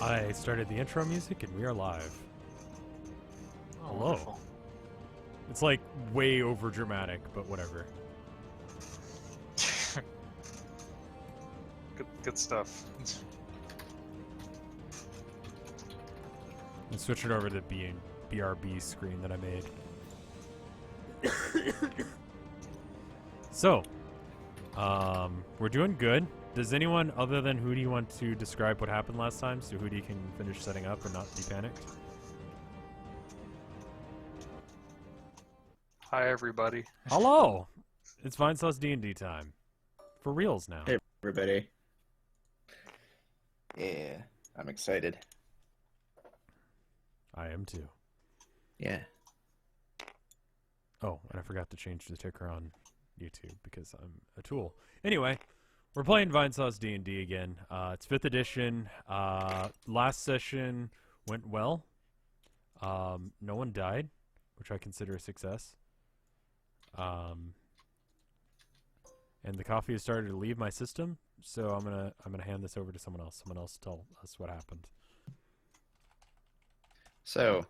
I started the intro music and we are live. Oh, Hello. wonderful. It's like way over dramatic, but whatever. Good stuff. And switch it over to the BRB screen that I made. So, we're doing good. Does anyone other than Hootie want to describe what happened last time so Hootie can finish setting up and not be panicked? Hi, everybody. Hello! It's Vinesauce D&D time. For reals now. Hey, everybody. Yeah, I'm excited. I am too. Yeah. Oh, and I forgot to change the ticker on YouTube because I'm a tool. Anyway, we're playing Vinesauce D&D again. It's 5th edition. Last session went well. No one died, which I consider a success. And the coffee has started to leave my system, so I'm gonna hand this over to someone else. Someone else tell us what happened. So,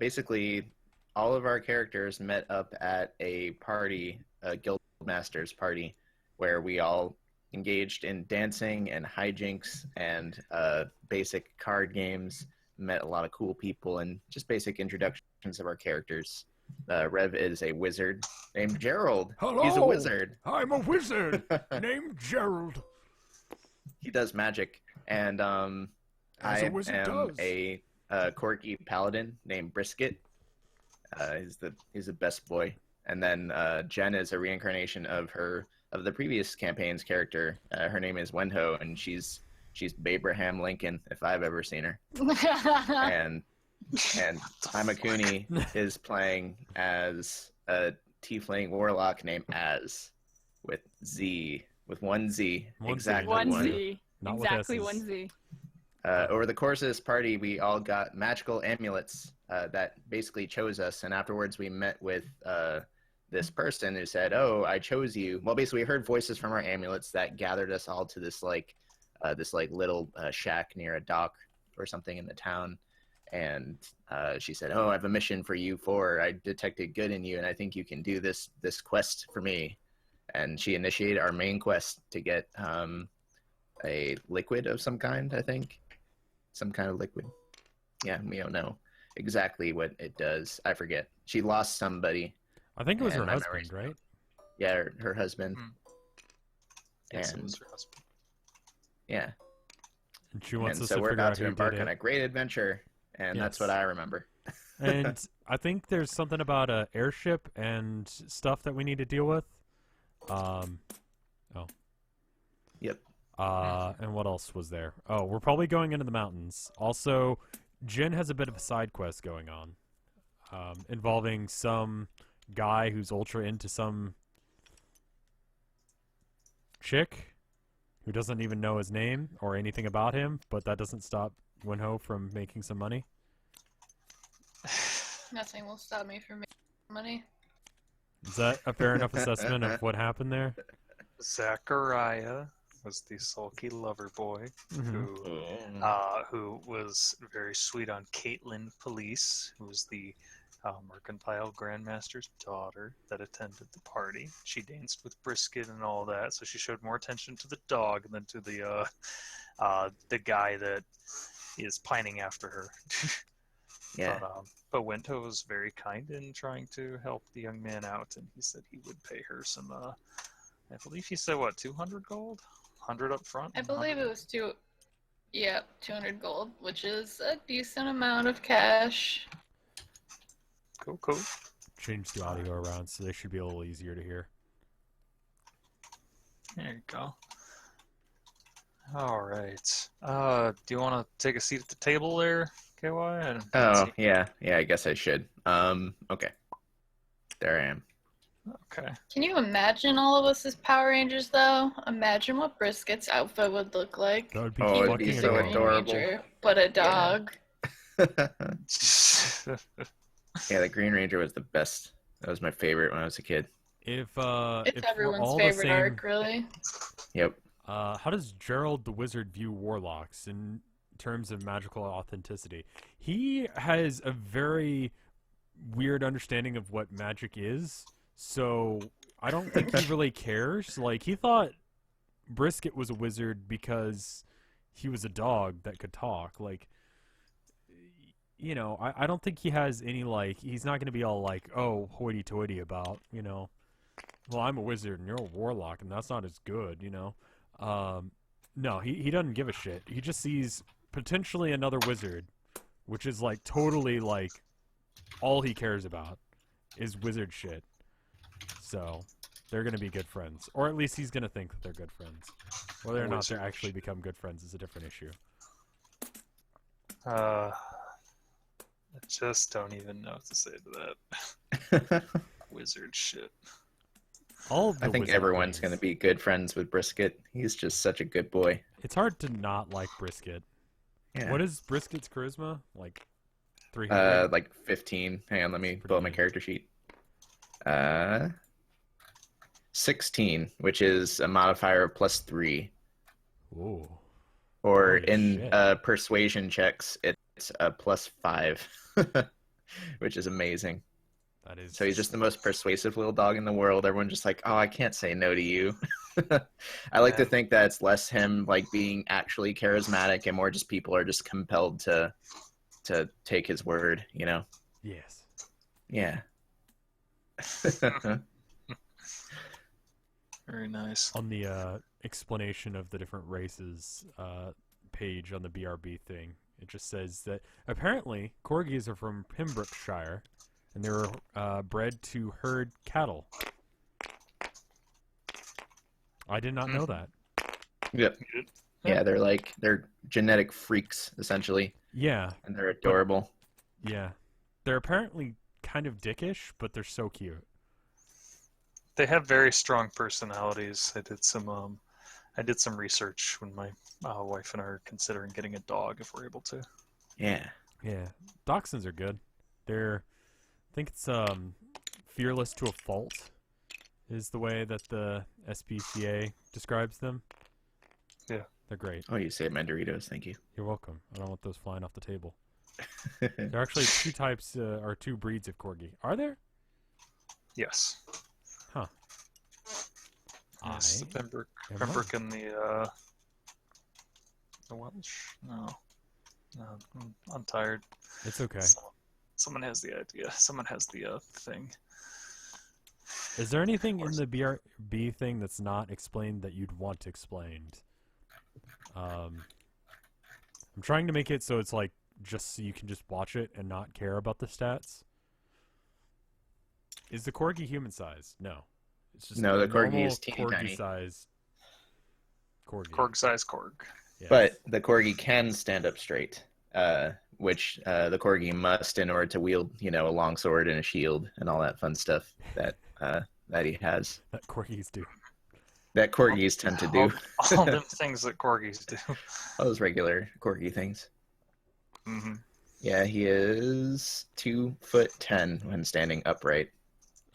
basically, all of our characters met up at a party, a guildmaster's party, where we all engaged in dancing and hijinks and basic card games, met a lot of cool people, and just basic introductions of our characters. Rev is a wizard named Gerald. Hello! He's a wizard. I'm a wizard named Gerald. He does magic, and I am a quirky paladin named Brisket. He's the best boy. And then Jen is a reincarnation of the previous campaign's character. Her name is Wenho, and she's Abraham Lincoln if I've ever seen her. and Imakuni is playing as a tiefling warlock named Az with one Z. Exactly One one. Z. Not with Exactly S's. one Z. Over the course of this party, we all got magical amulets that basically chose us, and afterwards we met with this person who said, "Oh, I chose you." Well, basically, we heard voices from our amulets that gathered us all to this little shack near a dock or something in the town, and she said, "Oh, I have a mission for you four. I detected good in you, and I think you can do this quest for me." And she initiated our main quest to get a liquid of some kind, I think. Some kind of liquid. Yeah, we don't know exactly what it does. I forget. She lost somebody. I think it was And her my husband, memory's right? Yeah, her husband. Yes, it And- was her husband. Yeah. And she wants And us so to we're figure about out to who embark did on it. a great adventure, and that's what Yes. I remember. And I think there's something about a airship and stuff that we need to deal with. Yep. And what else was there? Oh, we're probably going into the mountains. Also, Jen has a bit of a side quest going on, involving some guy who's ultra into some chick who doesn't even know his name or anything about him, but that doesn't stop Winho from making some money. Nothing will stop me from making money. Is that a fair enough assessment of what happened there? Zachariah was the sulky lover boy who was very sweet on Caitlin Police, who was the mercantile grandmaster's daughter that attended the party. She danced with Brisket and all that, so she showed more attention to the dog than to the guy that is pining after her. Yeah. But Wento was very kind in trying to help the young man out, and he said he would pay her some, I believe he said, 200 gold? 100 up front? I believe it was 200 gold, which is a decent amount of cash. Cool. Change the audio around so they should be a little easier to hear. There you go. Alright. Do you want to take a seat at the table there, KY? Oh, yeah. Yeah, I guess I should. Okay. There I am. Okay. Can you imagine all of us as Power Rangers, though? Imagine what Brisket's outfit would look like. That would be Oh, it'd fucking be so Green adorable. adorable. Ranger, but a dog. Yeah, the Green Ranger was the best. That was my favorite when I was a kid. If It's we're everyone's all the favorite same, arc, really. Yep. how does Gerald the Wizard view warlocks? And terms of magical authenticity. He has a very weird understanding of what magic is, so I don't think he really cares. Like, he thought Brisket was a wizard because he was a dog that could talk. Like, you know, I don't think he has any, like, he's not going to be all like, oh, hoity-toity about, you know, well, I'm a wizard and you're a warlock and that's not as good, you know. No, he doesn't give a shit. He just sees potentially another wizard, which is, like, totally, like, all he cares about is wizard shit. So they're going to be good friends. Or at least he's going to think that they're good friends. Whether or not they actually become good friends is a different issue. I just don't even know what to say to that. Wizard shit. I think everyone's going to be good friends with Brisket. He's just such a good boy. It's hard to not like Brisket. Yeah. What is Brisket's charisma? Like 300? Like 15. Hang on, let me pull up my character sheet. 16, which is a modifier of +3. Ooh. Or Holy in shit. persuasion checks, it's a +5, which is amazing. That is. So he's just the most persuasive little dog in the world. Everyone's just like, oh, I can't say no to you. I like to think that it's less him like being actually charismatic and more just people are just compelled to take his word, you know? Yes. Yeah. Very nice. On the explanation of the different races page on the BRB thing, it just says that apparently corgis are from Pembrokeshire, and they were bred to herd cattle. I did not know that. Yep. Yeah, they're genetic freaks essentially, Yeah, and they're adorable. yeah. They're apparently kind of dickish, but they're so cute. They have very strong personalities. I did some research when my wife and I are considering getting a dog if we're able to. Yeah. Yeah, dachshunds are good. I think it's fearless to a fault is the way that the SPCA describes them. Yeah. They're great. Oh, you saved my Doritos. Thank you. You're welcome. I don't want those flying off the table. There are actually two types or two breeds of corgi. Are there? Yes. Huh. Yes, the Pembroke and the Welsh. No, I'm tired. It's okay. Someone has the idea. Someone has the thing. Is there anything in the BRB thing that's not explained that you'd want explained? I'm trying to make it so it's like just so you can just watch it and not care about the stats. Is the corgi human sized? No. It's just No, the corgi normal is teeny tiny. Korg size Korg. Yes. But the corgi can stand up straight, which the corgi must in order to wield, a longsword and a shield and all that fun stuff that he has. That corgis do. That corgis tend to do. All them things that corgis do. All those regular corgi things. Mm-hmm. Yeah, he is 2'10" when standing upright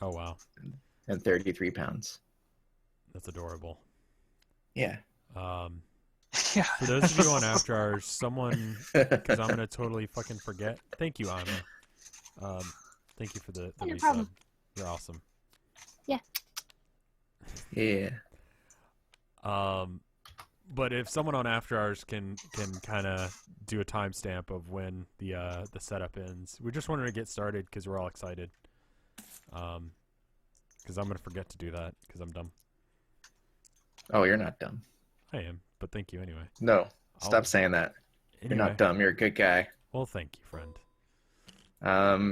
Oh wow, and 33 pounds. that's adorable. Yeah. Yeah. For those of you on After Hours, someone, because I'm gonna totally fucking forget. Thank you, Anna. Thank you for the No resub. problem. You're awesome. Yeah. But if someone on After Hours can kind of do a timestamp of when the setup ends, we just wanted to get started because we're all excited. Because I'm gonna forget to do that because I'm dumb. Oh, you're not dumb. I am, but thank you anyway. No, stop I'll- saying that. Anyway, You're not dumb. You're a good guy. well, thank you, friend.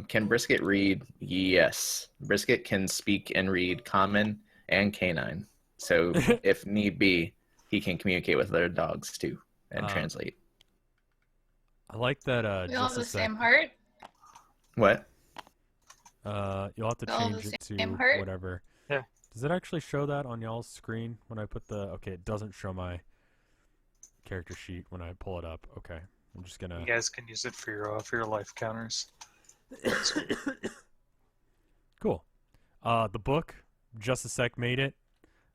Can Brisket read? Yes. Brisket can speak and read Common and Canine. So if need be, he can communicate with other dogs too and translate. I like that. We all have Just the a sec. same heart. What? You'll have to We all have change the it to same heart? whatever. Yeah. Does it actually show that on y'all's screen when I put the? Okay, it doesn't show my character sheet when I pull it up. Okay, I'm just gonna. You guys can use it for your life counters. Cool. The book, Just a Sec made it.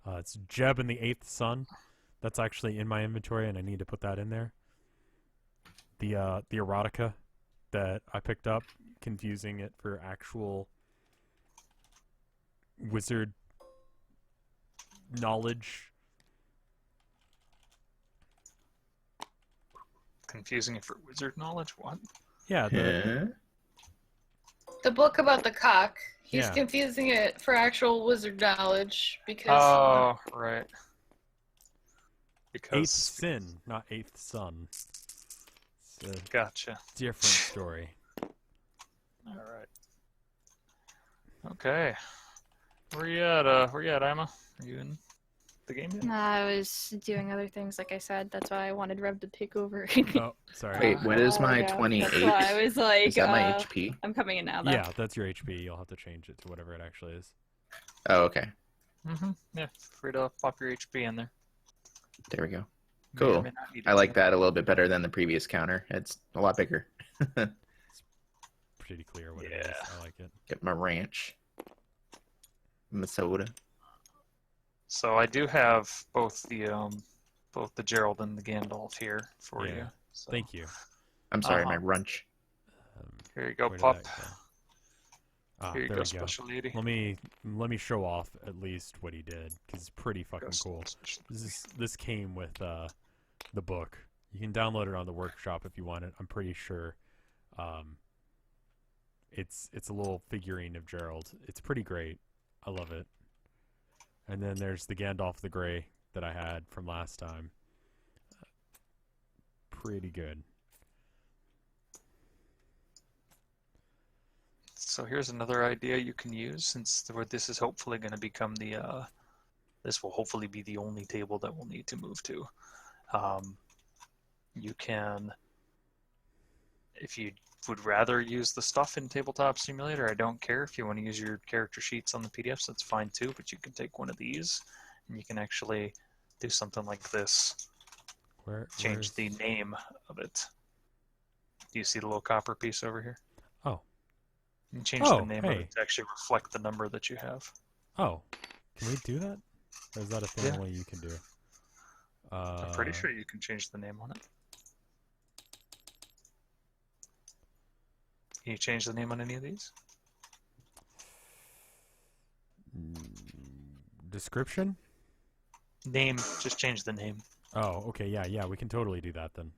It's Jeb and the Eighth Son. That's actually in my inventory, and I need to put that in there. the erotica that I picked up, confusing it for actual wizard knowledge. Confusing it for wizard knowledge? What? Yeah, The book about the cock. He's Yeah. confusing it for actual wizard knowledge because Oh, right. eighth Because sin, not eighth son. It's a gotcha. different story. All right. Okay. Where you at, Ima? Are you in the game yet? I was doing other things, like I said. That's why I wanted Rev to take over. Oh, sorry. Wait, what is my Yeah, 28? That's why I was like, Is that my HP? I'm coming in now, though. Yeah, that's your HP. You'll have to change it to whatever it actually is. Oh, okay. Yeah, free to pop your HP in there. There we go. May or Cool. may not need I it like to. that a little bit better than the previous counter. It's a lot bigger. Pretty clear what it is. Yeah. I like it. Get my ranch. Minnesota. So I do have both the Gerald and the Gandalf here for Yeah. you. So Thank you. I'm sorry, Uh-huh. my runch. here you go, Where did pup. that go? Ah, Here you there go, we go. special lady. Let me show off at least what he did, because it's pretty fucking cool. This came with the book. You can download it on the workshop if you want it. I'm pretty sure. It's a little figurine of Gerald. It's pretty great. I love it. And then there's the Gandalf the Grey that I had from last time. Pretty good. So here's another idea you can use, since this is hopefully going to become the this will hopefully be the only table that we'll need to move to. You can, if you would rather use the stuff in Tabletop Simulator, I don't care. If you want to use your character sheets on the PDFs, that's fine too, but you can take one of these and you can actually do something like this. Change the name of it. Do you see the little copper piece over here? Oh. You can change the name of it to actually reflect the number that you have. Oh. Can we do that? Or is that a thing Yeah. only you can do? I'm pretty sure you can change the name on it. Can you change the name on any of these? Description? Name, just change the name. Oh, okay, yeah, we can totally do that then.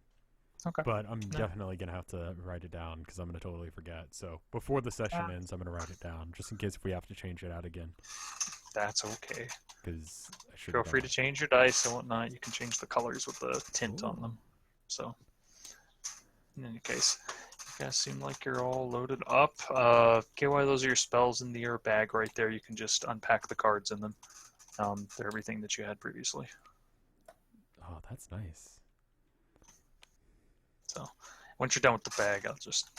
Okay. But I'm Yeah. definitely going to have to write it down because I'm going to totally forget. So before the session ends, I'm going to write it down just in case if we have to change it out again. That's okay. Because I should Feel free to change your dice and whatnot. You can change the colors with the tint on Ooh. them. So, in any case, you guys seem like you're all loaded up. KY, those are your spells in your bag right there. You can just unpack the cards in them. They're everything that you had previously. Oh, that's nice. So, once you're done with the bag, I'll just.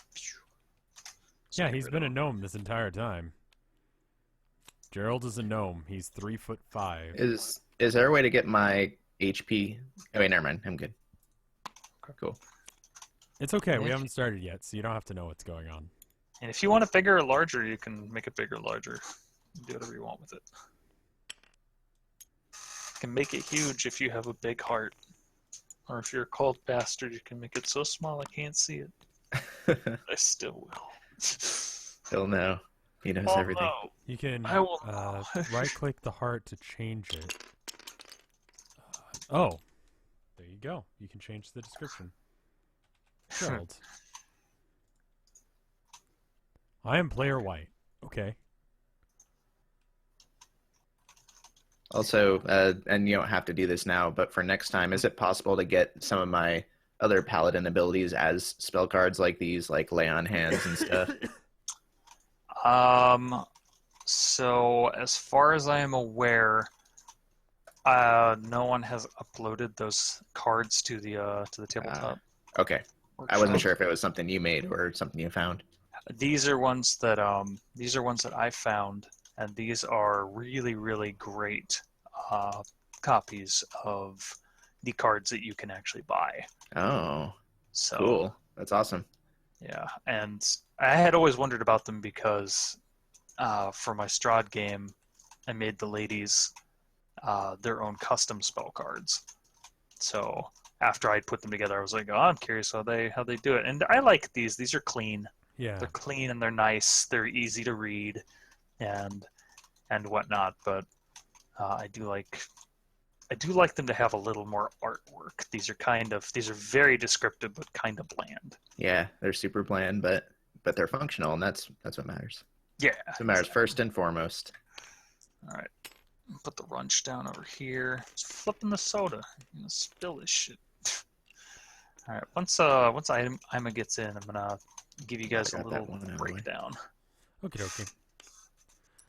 Yeah, get he's rid been a of them. gnome this entire time. Gerald is a gnome. He's 3'5". Is there a way to get my HP? Oh wait, never mind. I'm good. Cool. It's okay. We Yeah. haven't started yet, so you don't have to know what's going on. And if you want it bigger or larger, you can make it bigger or larger. You can do whatever you want with it. You can make it huge if you have a big heart. Or if you're a cold bastard, you can make it so small I can't see it. I still will. He'll know. He knows Oh, everything. no. You can I will know. right-click the heart to change it. Oh, there you go. You can change the description. Gerald. I am player white. Okay. Also, and you don't have to do this now, but for next time, is it possible to get some of my other paladin abilities as spell cards like these, like lay on hands and stuff? So as far as I am aware, no one has uploaded those cards to the tabletop. Okay. I wasn't sure if it was something you made or something you found. These are ones that I found, and these are really, really great copies of the cards that you can actually buy. Oh, So cool. That's awesome. yeah, and I had always wondered about them because for my Strahd game, I made the ladies their own custom spell cards. So after I'd put them together, I was like, oh, I'm curious how they do it. And I like these. These are clean. Yeah. They're clean and they're nice. They're easy to read, and whatnot. But I do like them to have a little more artwork. These are very descriptive, but kind of bland. Yeah, they're super bland, but they're functional, and that's what matters. Yeah. That's what matters first and foremost. All right. Put the runch down over here. Just flipping the soda. I'm gonna spill this shit. All right. Once Ima gets in, I'm gonna give you guys a got that little one out of the way. breakdown. Okay, okay.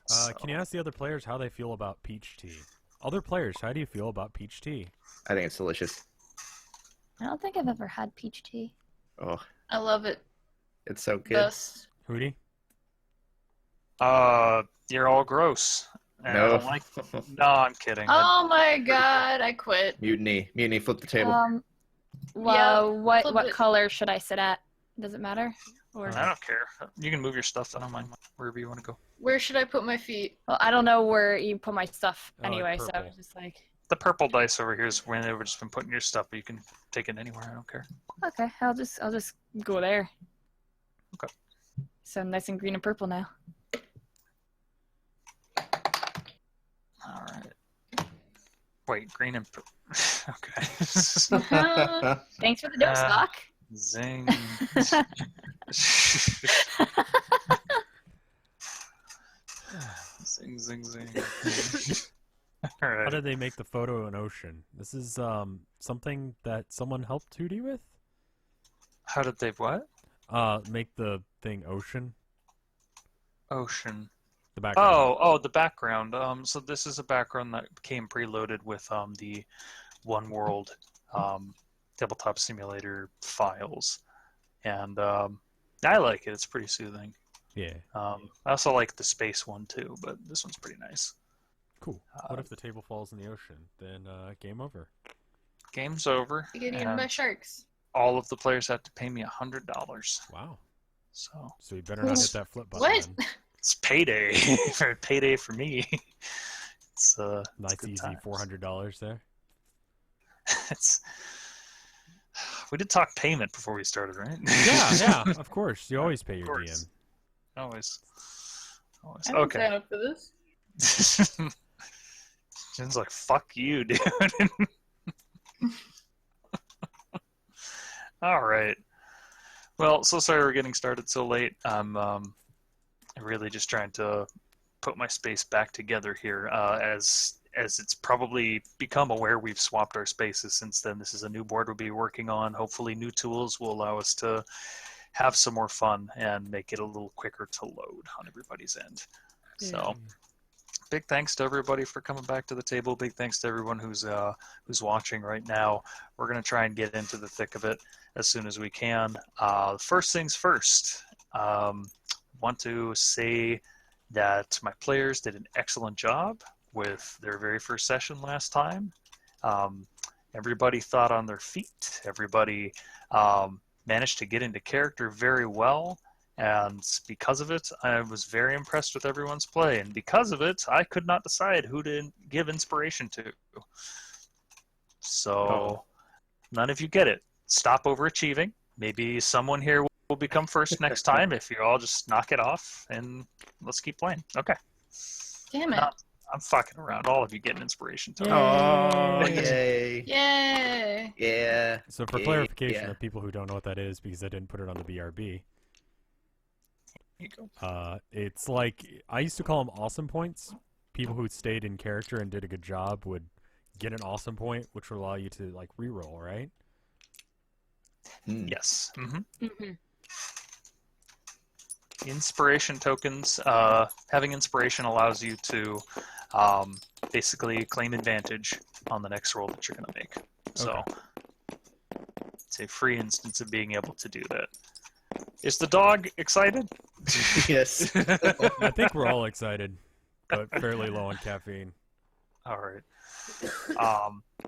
So, Can you ask the other players how they feel about peach tea? Other players, how do you feel about peach tea? I think it's delicious. I don't think I've ever had peach tea. Oh, I love it. it's so good. Best. Hootie? you're all gross. And I No. don't like. No, I'm kidding. Oh my god, I quit. Mutiny, flip the table. Well, Yeah, flip what it. color should I sit at? Does it matter? Or I don't care. You can move your stuff. I don't mind wherever you want to go. Where should I put my feet? well, I don't know where you put my stuff like anyway, so I purple. was just like, The purple dice over here is where they've just been putting your stuff, but you can take it anywhere. I don't care. okay, I'll just go there. Okay. So I'm nice and green and purple now. All right. Wait, green and purple. Okay. Thanks for the dose, Doc. Zing. Zing, zing, zing. All How right. did they make the photo an ocean? This is something that someone helped Hootie with? How did they what? Make the thing ocean? Ocean. The background. Oh, the background. So this is a background that came preloaded with the One World tabletop simulator files, and I like it. It's pretty soothing. Yeah. I also like the space one too, but this one's pretty nice. Cool. What if the table falls in the ocean? Then game over. Game's over. You get eaten and by sharks. all of the players have to pay me $100. Wow. So So you better not hit that flip button. What? Then. it's payday. Payday for me. It's Nice good easy times. $400 there. It's. We did talk payment before we started, right? Yeah, of course. You always pay your course. DM. Always. I didn't Okay. sign up for this. Jen's like, fuck you, dude. All right. Well, so sorry we're getting started so late. I'm really just trying to put my space back together here. As it's probably become aware, we've swapped our spaces since then. This is a new board we'll be working on. Hopefully new tools will allow us to have some more fun and make it a little quicker to load on everybody's end. So big thanks to everybody for coming back to the table. Big thanks to everyone who's watching right now. We're going to try and get into the thick of it as soon as we can. First things first, want to say that my players did an excellent job with their very first session last time. Everybody thought on their feet. Everybody managed to get into character very well. And because of it, I was very impressed with everyone's play. And because of it, I could not decide who to give inspiration to. So none of you get it. Stop overachieving. Maybe someone here will become first next time if you all just knock it off and let's keep playing. Okay. Damn it. No, I'm fucking around. All of you get an inspiration to. Oh, Yay. yay. Yay. Yeah. So for Yeah, clarification yeah. of people who don't know what that is, because I didn't put it on the BRB, Here you go. it's like, I used to call them awesome points. People who stayed in character and did a good job would get an awesome point, which would allow you to like reroll, right? Yes. Mm-hmm. Inspiration tokens. Having inspiration allows you to basically claim advantage on the next roll that you're going to make. So it's a free instance of being able to do that. Is the dog excited? Yes. I think we're all excited, but fairly low on caffeine. All right.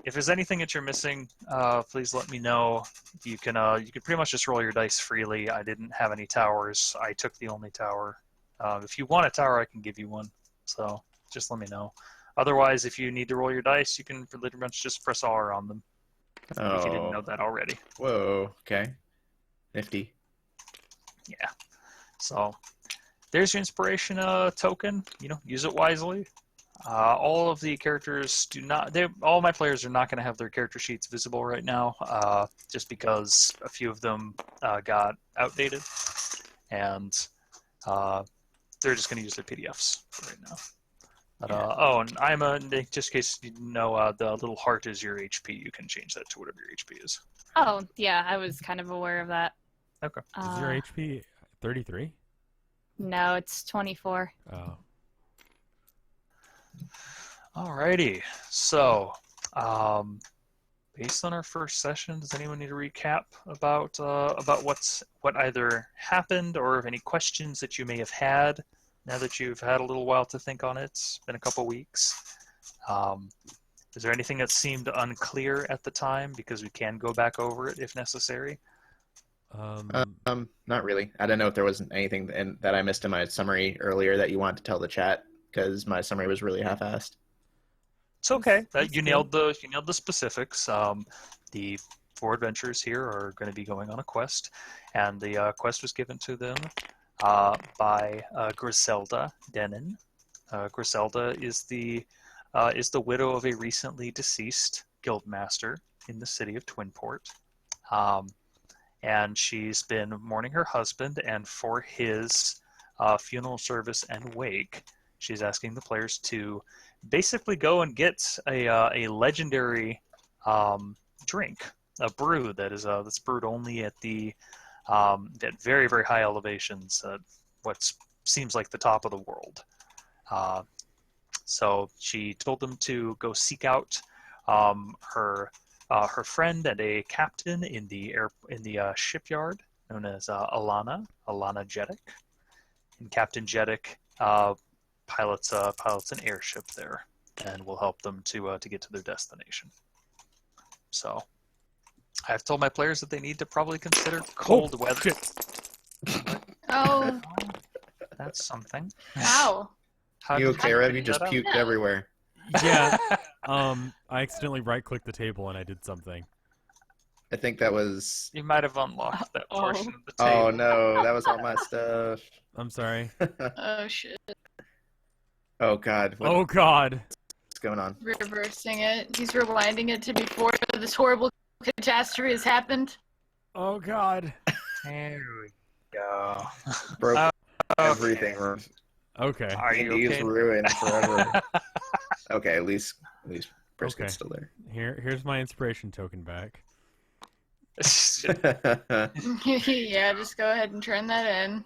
If there's anything that you're missing, please let me know. You can pretty much just roll your dice freely. I didn't have any towers. I took the only tower. If you want a tower, I can give you one. So just let me know. Otherwise, if you need to roll your dice, you can pretty much just press R on them. If you didn't Oh, know that already. whoa, okay. Nifty. Yeah. So there's your inspiration token. Use it wisely. All of the characters do not. All my players are not going to have their character sheets visible right now, just because a few of them got outdated, and they're just going to use their PDFs for right now. But, and just in case you know, the little heart is your HP. You can change that to whatever your HP is. Oh, yeah, I was kind of aware of that. Okay. Is your HP 33? No, it's 24. Oh. Alrighty. So, based on our first session, does anyone need a recap about what either happened or any questions that you may have had now that you've had a little while to think on it? It's been a couple weeks. Is there anything that seemed unclear at the time? Because we can go back over it if necessary. Not really. I don't know if there was anything that I missed in my summary earlier that you wanted to tell the chat, because my summary was really half-assed. It's okay. That's You nailed the specifics. The 4 adventurers here are going to be going on a quest, and the quest was given to them by Griselda Denon. Griselda is the widow of a recently deceased guildmaster in the city of Twinport, and she's been mourning her husband, and for his funeral service and wake, she's asking the players to basically go and get a legendary drink, a brew that's brewed only at at very, very high elevations, what seems like the top of the world. So she told them to go seek out her friend and a captain in the shipyard known as Alana Jedek. And Captain Jedek pilots an airship there and will help them to get to their destination. So I've told my players that they need to probably consider cold weather. Shit. Oh, That's something. wow. You okay, Rev? You pick just that up? puked everywhere. Yeah. I accidentally right-clicked the table and I did something. I think that was... You might have unlocked that Oh. portion of the table. Oh no, that was all my stuff. I'm sorry. Oh shit. Oh god, Oh God. what's going on? Reversing it. He's rewinding it to before this horrible catastrophe has happened. Oh God. There we go. Broke Okay. everything. Okay. Are you D&D is okay? ruined forever. Okay, at least Brisket's Okay. still there. Here's my inspiration token back. Yeah, just go ahead and turn that in.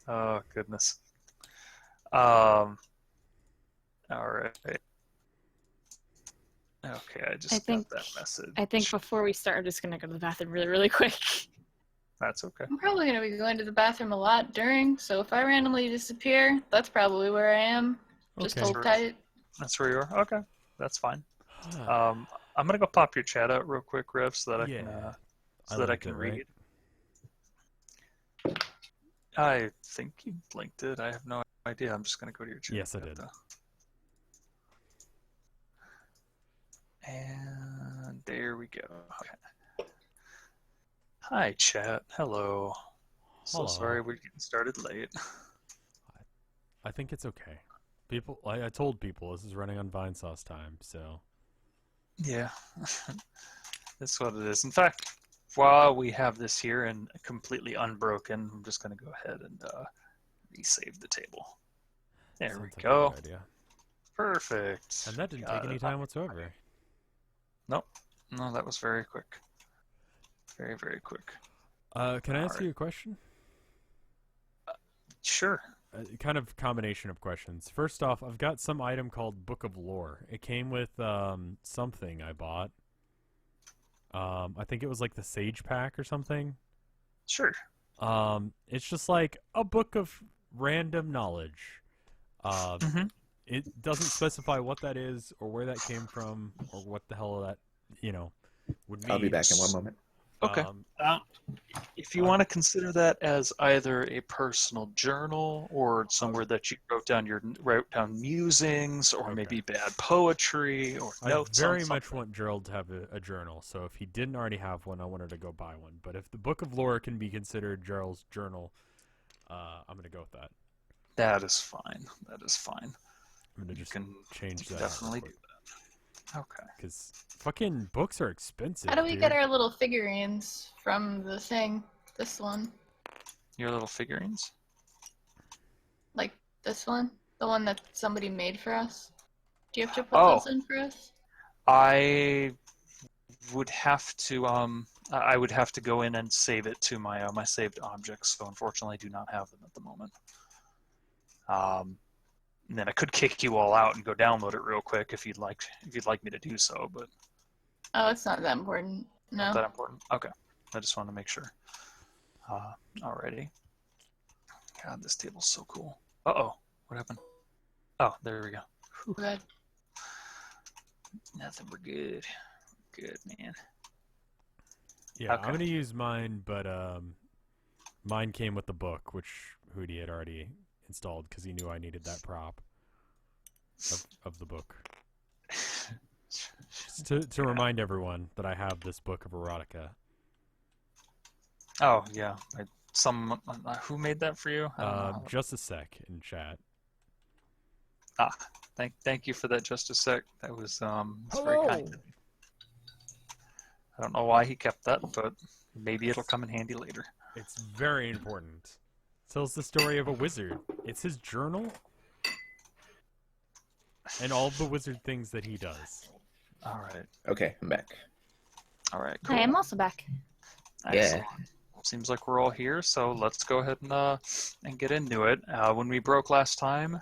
Oh goodness. All right. Okay, I just think- got that message. I think before we start, I'm just going to go to the bathroom really, really quick. That's okay. I'm probably going to be going to the bathroom a lot during, so if I randomly disappear, that's probably where I am. Just Okay. hold tight. That's where you are. Okay, that's fine. Ah, I'm gonna go pop your chat out real quick, Rev, so that I can Yeah. so that I linked can it, right? read. I think you linked it. I have no idea. I'm just gonna go to your chat. Yes, I did. though. And there we go. Okay. Hi, chat. Hello. So Hello. sorry we're getting started late. I think it's okay. People, I told people this is running on Vinesauce time, so Yeah, that's what it is. In fact, while we have this here and completely unbroken, I'm just going to go ahead and resave the table. There we sounds like a go. good idea. Perfect. And that didn't Got take any it. time whatsoever. Nope. No, that was very quick. Very, very quick. Can I ask Alright. you a question? Sure. Kind of combination of questions. First off, I've got some item called Book of Lore. It came with something I bought. I think it was like the Sage Pack or something. Sure. It's just like a book of random knowledge. Mhm. It doesn't specify what that is or where that came from or what the hell that would mean. I'll be back in one moment. Okay. If you want to consider that as either a personal journal or somewhere that you wrote down musings or Okay. maybe bad poetry or I notes very on much something. want Gerald to have a journal, so if he didn't already have one, I wanted to go buy one. But if the Book of Lore can be considered Gerald's journal, I'm gonna go with that. That is fine. That is fine. I'm gonna You just can change that. definitely do that. Okay. Because fucking books are expensive. How do we dude. get our little figurines from the thing? This one. Your little figurines? Like this one? The one that somebody made for us? Do you have to put Oh. those in for us? I would have to I would have to go in and save it to my my saved objects, so unfortunately I do not have them at the moment. And then I could kick you all out and go download it real quick if you'd like me to do so, but Oh, it's not that important. not No. that important. Okay. I just want to make sure. Alrighty. God, this table's so cool. Uh-oh. What happened? Oh, there we go. Good. Nothing, we're good. Good, man. Yeah, Okay. I'm gonna use mine, but mine came with the book, which Hootie had already installed because he knew I needed that prop of the book. Just to remind everyone that I have this book of erotica. Oh, yeah. Who made that for you? I don't know. Just a sec in chat. Thank you for that, just a sec. That was it's very kind. I don't know why he kept that, but maybe it'll come in handy later. It's very important. Tells the story of a wizard. It's his journal and all the wizard things that he does. All right. Okay, I'm back. All right. Cool. I am also back. Excellent. Seems like we're all here, so let's go ahead and get into it. When we broke last time,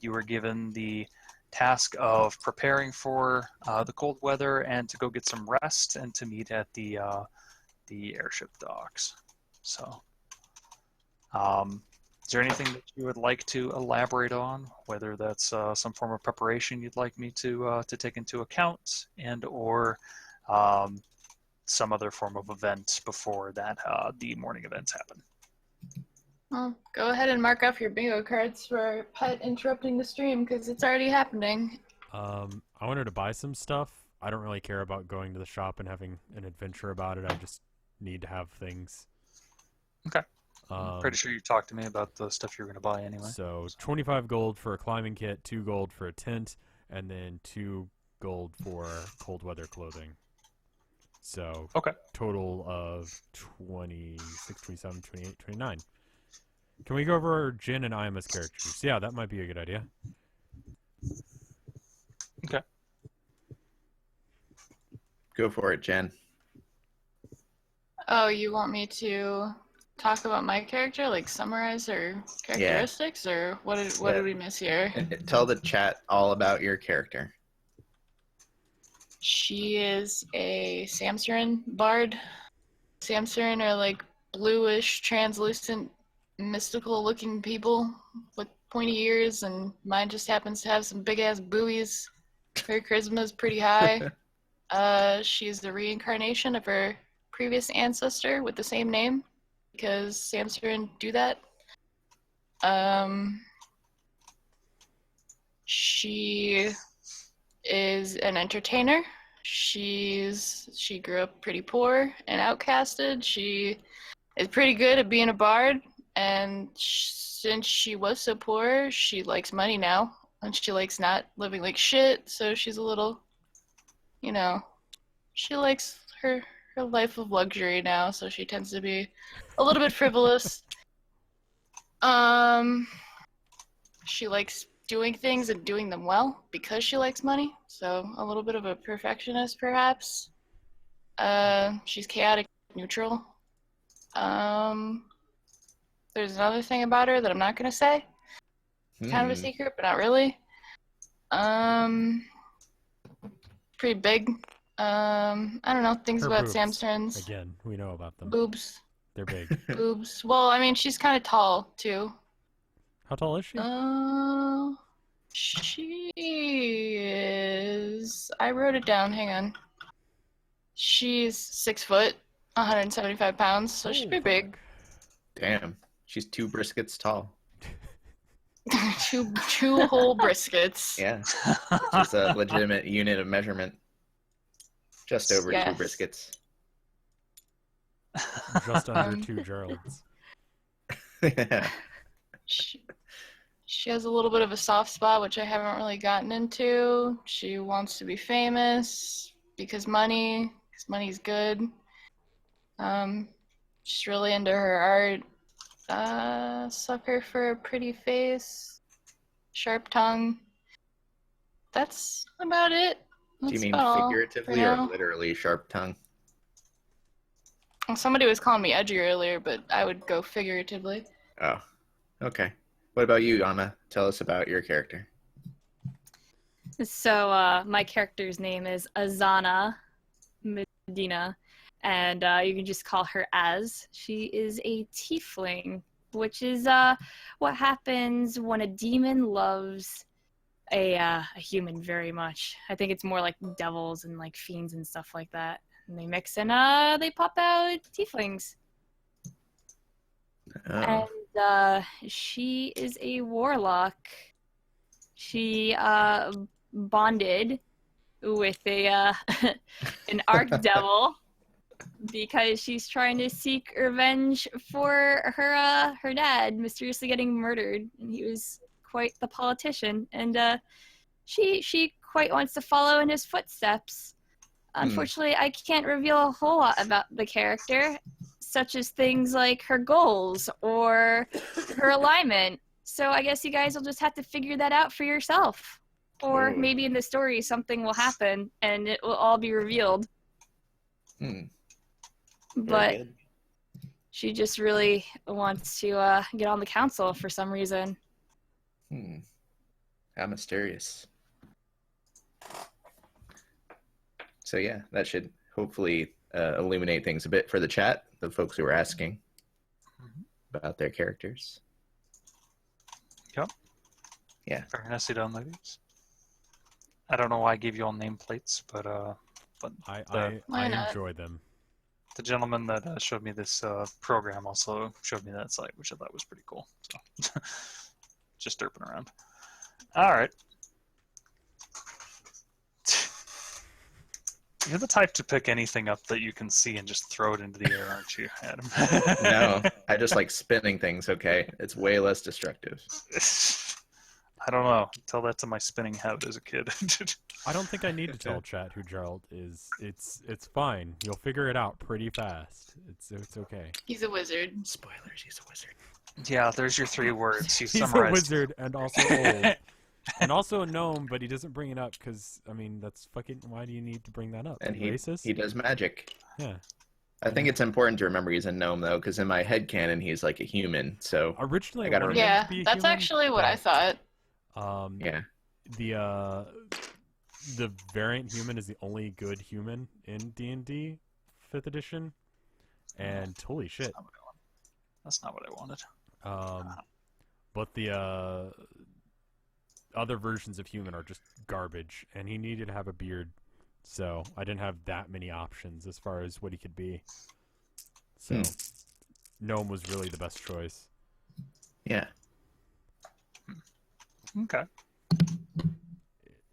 you were given the task of preparing for the cold weather and to go get some rest and to meet at the airship docks. So, is there anything that you would like to elaborate on? Whether that's some form of preparation you'd like me to take into account, and or some other form of event before that the morning events happen. Well, go ahead and mark off your bingo cards for Pet interrupting the stream because it's already happening. I wanted to buy some stuff. I don't really care about going to the shop and having an adventure about it. I just need to have things. Okay. I'm pretty sure you talked to me about the stuff you were going to buy anyway. So 25 gold for a climbing kit, 2 gold for a tent, and then 2 gold for cold weather clothing. So okay. Total of 26, 27, 28, 29. Can we go over Jin and Ima's characters? Yeah, that might be a good idea. Okay. Go for it, Jen. Oh, you want me to talk about my character, like summarize her characteristics, or what did we miss here? Tell the chat all about your character. She is a Samsarin bard. Samsarin are like bluish, translucent, mystical-looking people with pointy ears, and mine just happens to have some big-ass buoys. Her charisma is pretty high. She's the reincarnation of her previous ancestor with the same name, because Samsarin do that. She is an entertainer. She grew up pretty poor and outcasted. She is pretty good at being a bard, and since she was so poor, she likes money now, and she likes not living like shit, so she's a little, she likes her life of luxury now, so she tends to be a little bit frivolous. She likes doing things and doing them well because she likes money, so a little bit of a perfectionist perhaps. She's chaotic neutral. There's another thing about her that I'm not gonna say. Kind of a secret, but not really. Pretty big. I don't know, things Her about boobs. Samsarins. Again, we know about them. Boobs. They're big. Boobs. Well, I mean, she's kind of tall too. How tall is she? She is. I wrote it down. Hang on. She's 6 foot. 175 pounds, so she'd be big. Damn, she's 2 briskets tall. two whole briskets. Yeah, just a legitimate unit of measurement. Just over 2 Yes. briskets. Just under 2 Geralds. Yeah. She has a little bit of a soft spot, which I haven't really gotten into. She wants to be famous because money's good. She's really into her art. Sucker for a pretty face, sharp tongue. That's about it. Do you That's mean about all for figuratively or now. literally sharp tongue? Well, somebody was calling me edgy earlier, but I would go figuratively. Oh, okay. What about you, Anna? Tell us about your character. So my character's name is Azana Medina, and you can just call her Az. She is a tiefling, which is what happens when a demon loves a human very much. I think it's more like devils and like fiends and stuff like that. And they mix and they pop out tieflings. Oh. And she is a warlock. She bonded with a an archdevil because she's trying to seek revenge for her dad mysteriously getting murdered, and he was quite the politician, and she quite wants to follow in his footsteps. Unfortunately, I can't reveal a whole lot about the character, such as things like her goals or her alignment. So I guess you guys will just have to figure that out for yourself. Or maybe in the story something will happen and it will all be revealed. But she just really wants to get on the council for some reason. How mysterious. So yeah, that should hopefully illuminate things a bit for the chat, the folks who were asking about their characters. Yep. Yeah. Very nicely done, ladies. I don't know why I gave you all nameplates, but I enjoy them. The gentleman that showed me this program also showed me that site, which I thought was pretty cool. So, just derping around. All right. You're the type to pick anything up that you can see and just throw it into the air, aren't you, Adam? No, I just like spinning things, okay? It's way less destructive. I don't know. Tell that to my spinning habit as a kid. I don't think I need to tell chat who Gerald is. It's fine. You'll figure it out pretty fast. It's okay. He's a wizard. Spoilers, he's a wizard. Yeah, there's your 3 words. You He's summarized. a wizard and also old. And also a gnome, but he doesn't bring it up because, I mean, that's fucking... Why do you need to bring that up? And Racist? he does magic. Yeah. I think it's important to remember he's a gnome, though, because in my headcanon, he's like a human, so... Originally, I gotta wanted him Yeah, to be a that's human, actually what I thought. Yeah. The variant human is the only good human in D&D 5th edition, and holy shit. That's not what I wanted. But the other versions of human are just garbage, and he needed to have a beard, so I didn't have that many options as far as what he could be. So gnome was really the best choice. Yeah. Okay.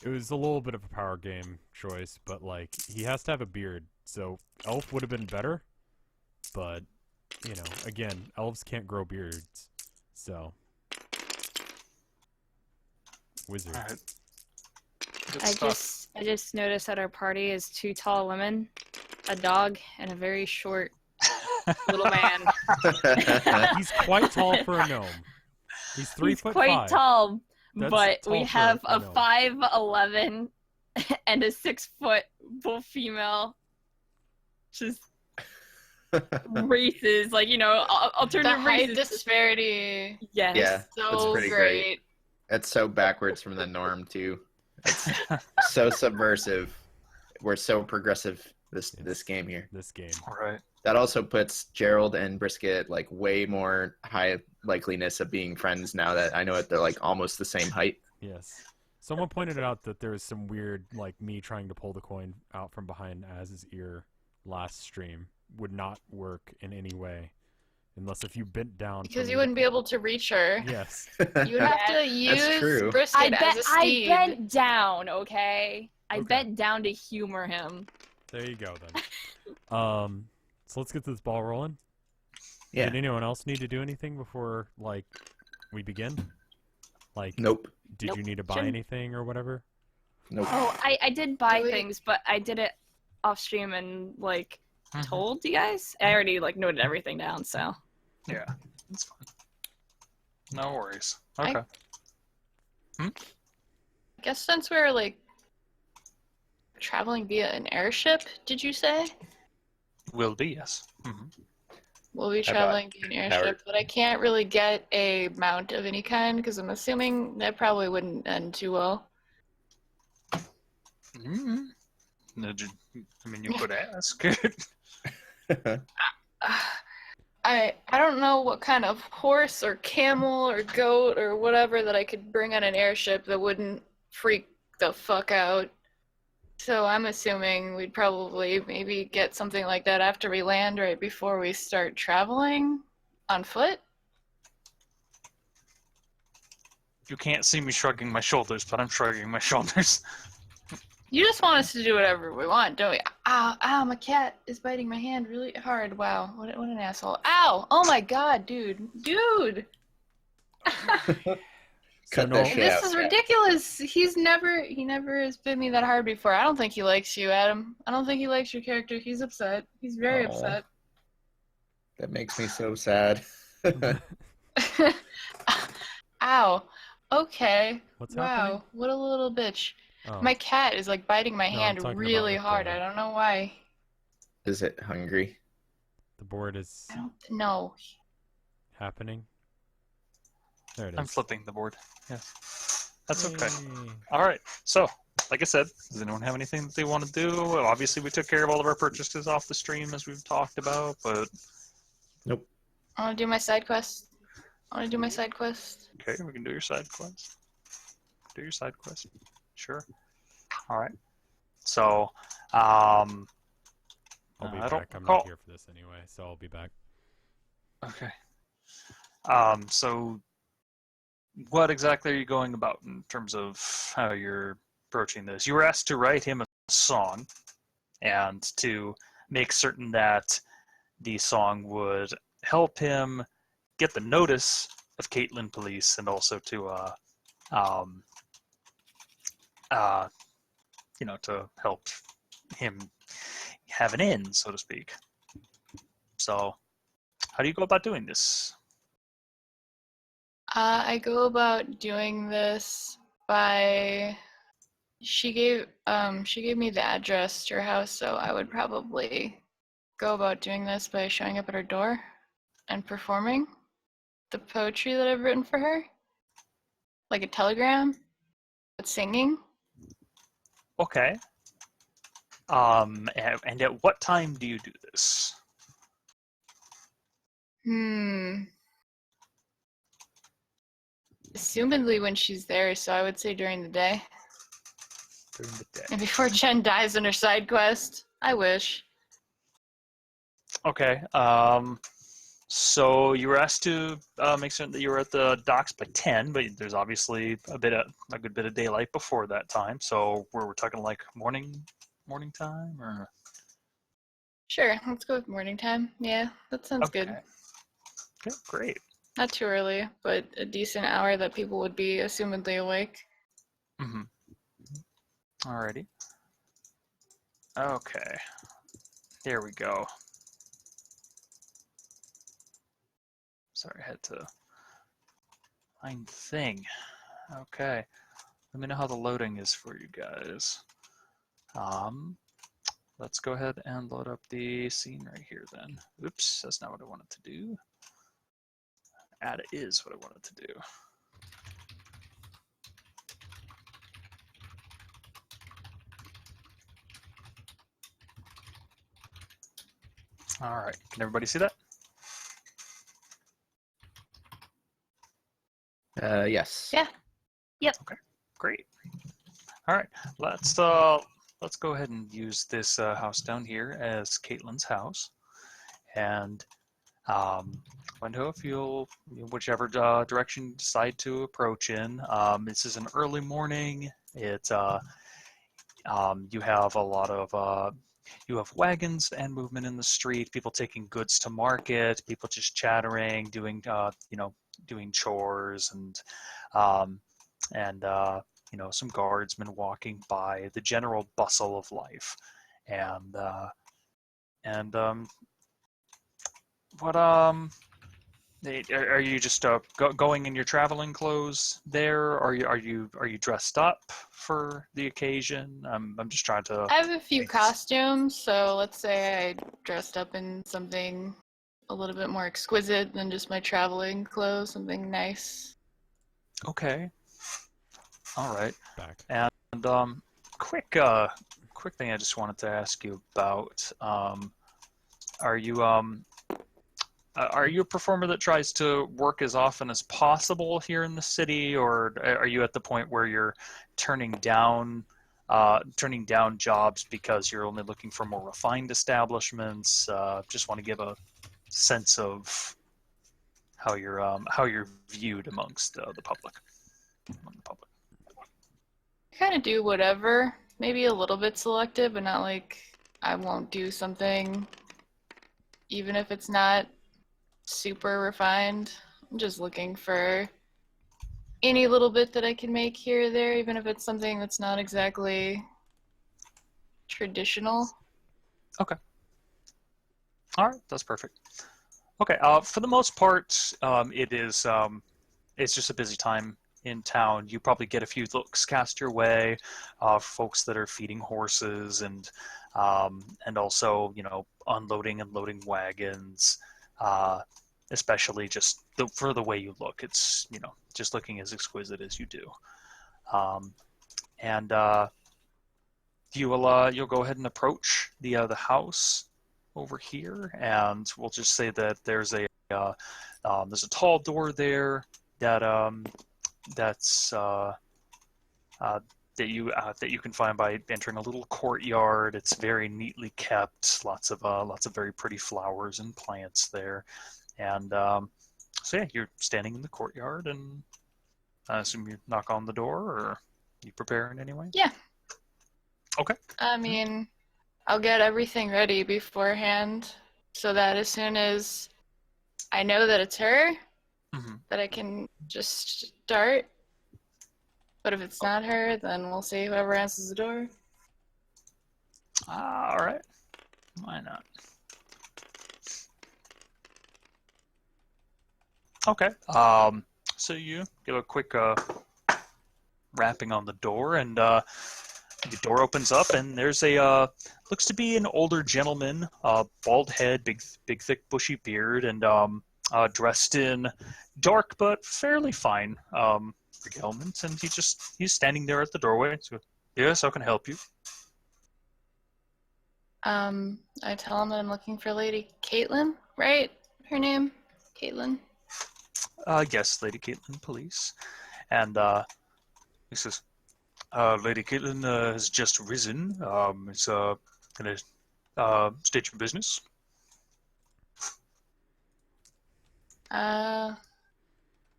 It was a little bit of a power game choice, but like he has to have a beard, so elf would have been better. But you know, again, elves can't grow beards, so wizard. All right. Good I stuff. just noticed that our party is 2 tall women, a dog, and a very short little man. He's quite tall for a gnome. He's 3 He's foot quite 5. tall, That's but tall we for have a gnome. 5'11" and a 6 foot bull female. Just races, like, you know, The alternative height races. disparity. Yes. Yeah. That's So pretty great. It's so backwards from the norm, too. It's so subversive. We're so progressive this game here. This game. All right. That also puts Gerald and Brisket like way more high likeliness of being friends now that I know that they're like almost the same height. Yes. Someone pointed out that there was some weird, like, me trying to pull the coin out from behind Az's ear last stream would not work in any way, unless if you bent down. Because you wouldn't be able to reach her. Yes. You would have to use true. Brisket as a I steed. bent down, okay? I Okay. bent down to humor him. There you go then. So let's get this ball rolling. Yeah. Did anyone else need to do anything before like we begin? Like, Nope. did you Nope. need to buy Shouldn't- anything or whatever? Nope. Oh, I did buy Wait. things, but I did it off stream and like Mhm. told you guys. I already like noted everything down, so. Yeah, that's fine. No worries. I- Okay. I guess since we're like traveling via an airship, did you say? Will be, yes. We'll be How about traveling via an airship, Howard? but I can't really get a mount of any kind because I'm assuming that probably wouldn't end too well. Mm-hmm. I mean, you could ask. I don't know what kind of horse or camel or goat or whatever that I could bring on an airship that wouldn't freak the fuck out. So I'm assuming we'd probably maybe get something like that after we land, right before we start traveling on foot. You can't see me shrugging my shoulders, but I'm shrugging my shoulders. You just want us to do whatever we want, don't we? Ow, ow, my cat is biting my hand really hard. Wow, what an asshole. Ow! Oh my god, dude. Dude! Cut no- that shit This out. is Kat. ridiculous. He never has bit me that hard before. I don't think he likes you, Adam. I don't think he likes your character. He's upset. He's very Aw. upset. That makes me so sad. Ow. Okay. What's Wow, happening? what a little bitch. Oh. My cat is like biting my No, I'm hand talking about really with hard. the- I don't know why. Is it hungry? The board is I don't know. happening. There it is. I'm flipping the board. Yes. That's okay. Yay. All right. So, like I said, does anyone have anything that they want to do? Well, obviously, we took care of all of our purchases off the stream, as we've talked about, but I want to do my side quest. okay, we can do your side quest. Do your side quest. Sure. All right. So, I'll be I don't back. I'm recall- not here for this anyway, so I'll be back. Okay. So what exactly are you going about in terms of how you're approaching this? You were asked to write him a song and to make certain that the song would help him get the notice of Caitlin Police and also to to help him have an end, so to speak. So how do you go about doing this? I go about doing this by she gave me the address to her house, so I would probably go about doing this by showing up at her door and performing the poetry that I've written for her. Like a telegram, but singing. Okay. And at what time do you do this? Assumedly when she's there, so I would say during the day. During the day. And before Jen dies on her side quest. I wish. Okay. So you were asked to make certain that you were at the docks by 10, but there's obviously a good bit of daylight before that time. So we're talking like morning time, or Sure, let's go with morning time. Yeah, that sounds good. Okay, great. Not too early, but a decent hour that people would be assumedly awake. Mm-hmm. Alrighty. Okay. Here we go. Sorry, I had to find the thing. Okay. Let me know how the loading is for you guys. Let's go ahead and load up the scene right here then. Oops, that's not what I wanted to do. Add is what I wanted to do. All right, can everybody see that? Yes. Yeah. Great. All right, let's let's go ahead and use this house down here as Caitlin's house. And Wendo, if you'll, whichever direction you decide to approach in, this is an early morning. It's you have a lot of you have wagons and movement in the street, people taking goods to market, people just chattering, doing doing chores, and some guardsmen walking by, the general bustle of life. And what are you just going in your traveling clothes there? Are you dressed up for the occasion? I'm just trying to. I have a few costumes, so let's say I dressed up in something a little bit more exquisite than just my traveling clothes, something nice. Okay. All right. Back. And quick thing I just wanted to ask you about. Are you a performer that tries to work as often as possible here in the city, or are you at the point where you're turning down jobs because you're only looking for more refined establishments? Just want to give a sense of how you're viewed amongst the public. I kind of do whatever, maybe a little bit selective, but not like I won't do something even if it's not super refined. I'm just looking for any little bit that I can make here or there, even if it's something that's not exactly traditional. Okay. All right, that's perfect. Okay. For the most part, it's just a busy time in town. You probably get a few looks cast your way, folks that are feeding horses and also unloading and loading wagons. Especially just for the way you look, it's just looking as exquisite as you do. And you'll go ahead and approach the house over here, and we'll just say that there's a tall door there that that you can find by entering a little courtyard. It's very neatly kept. Lots of very pretty flowers and plants there, and so yeah, you're standing in the courtyard, and I assume you knock on the door, or you prepare in any way? Yeah. Okay. I mean, I'll get everything ready beforehand so that as soon as I know that it's her, that I can just start. But if it's not her, then we'll see whoever answers the door. All right. Why not? Okay. So you give a quick rapping on the door, and the door opens up, and there's a looks to be an older gentleman, bald head, big thick bushy beard, and dressed in dark but fairly fine regalement, and he's standing there at the doorway. So, yes, how can I help you? I tell him that I'm looking for Lady Caitlin, right? Her name? Caitlin? Yes, Lady Caitlin, police. And he says, Lady Caitlin has just risen. Can I state your business?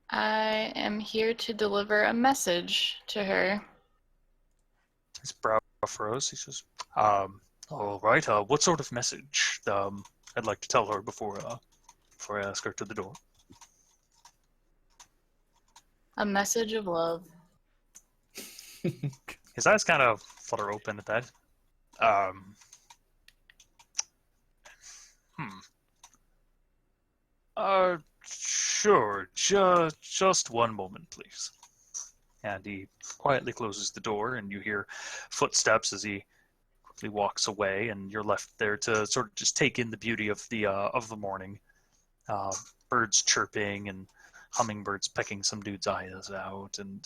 I am here to deliver a message to her. His brow furrows. He says, all right, what sort of message? I'd like to tell her before I ask her to the door. A message of love. His eyes kind of flutter open at that. Sure. Just one moment, please. And he quietly closes the door, and you hear footsteps as he quickly walks away, and you're left there to sort of just take in the beauty of the morning. Birds chirping and hummingbirds pecking some dude's eyes out, and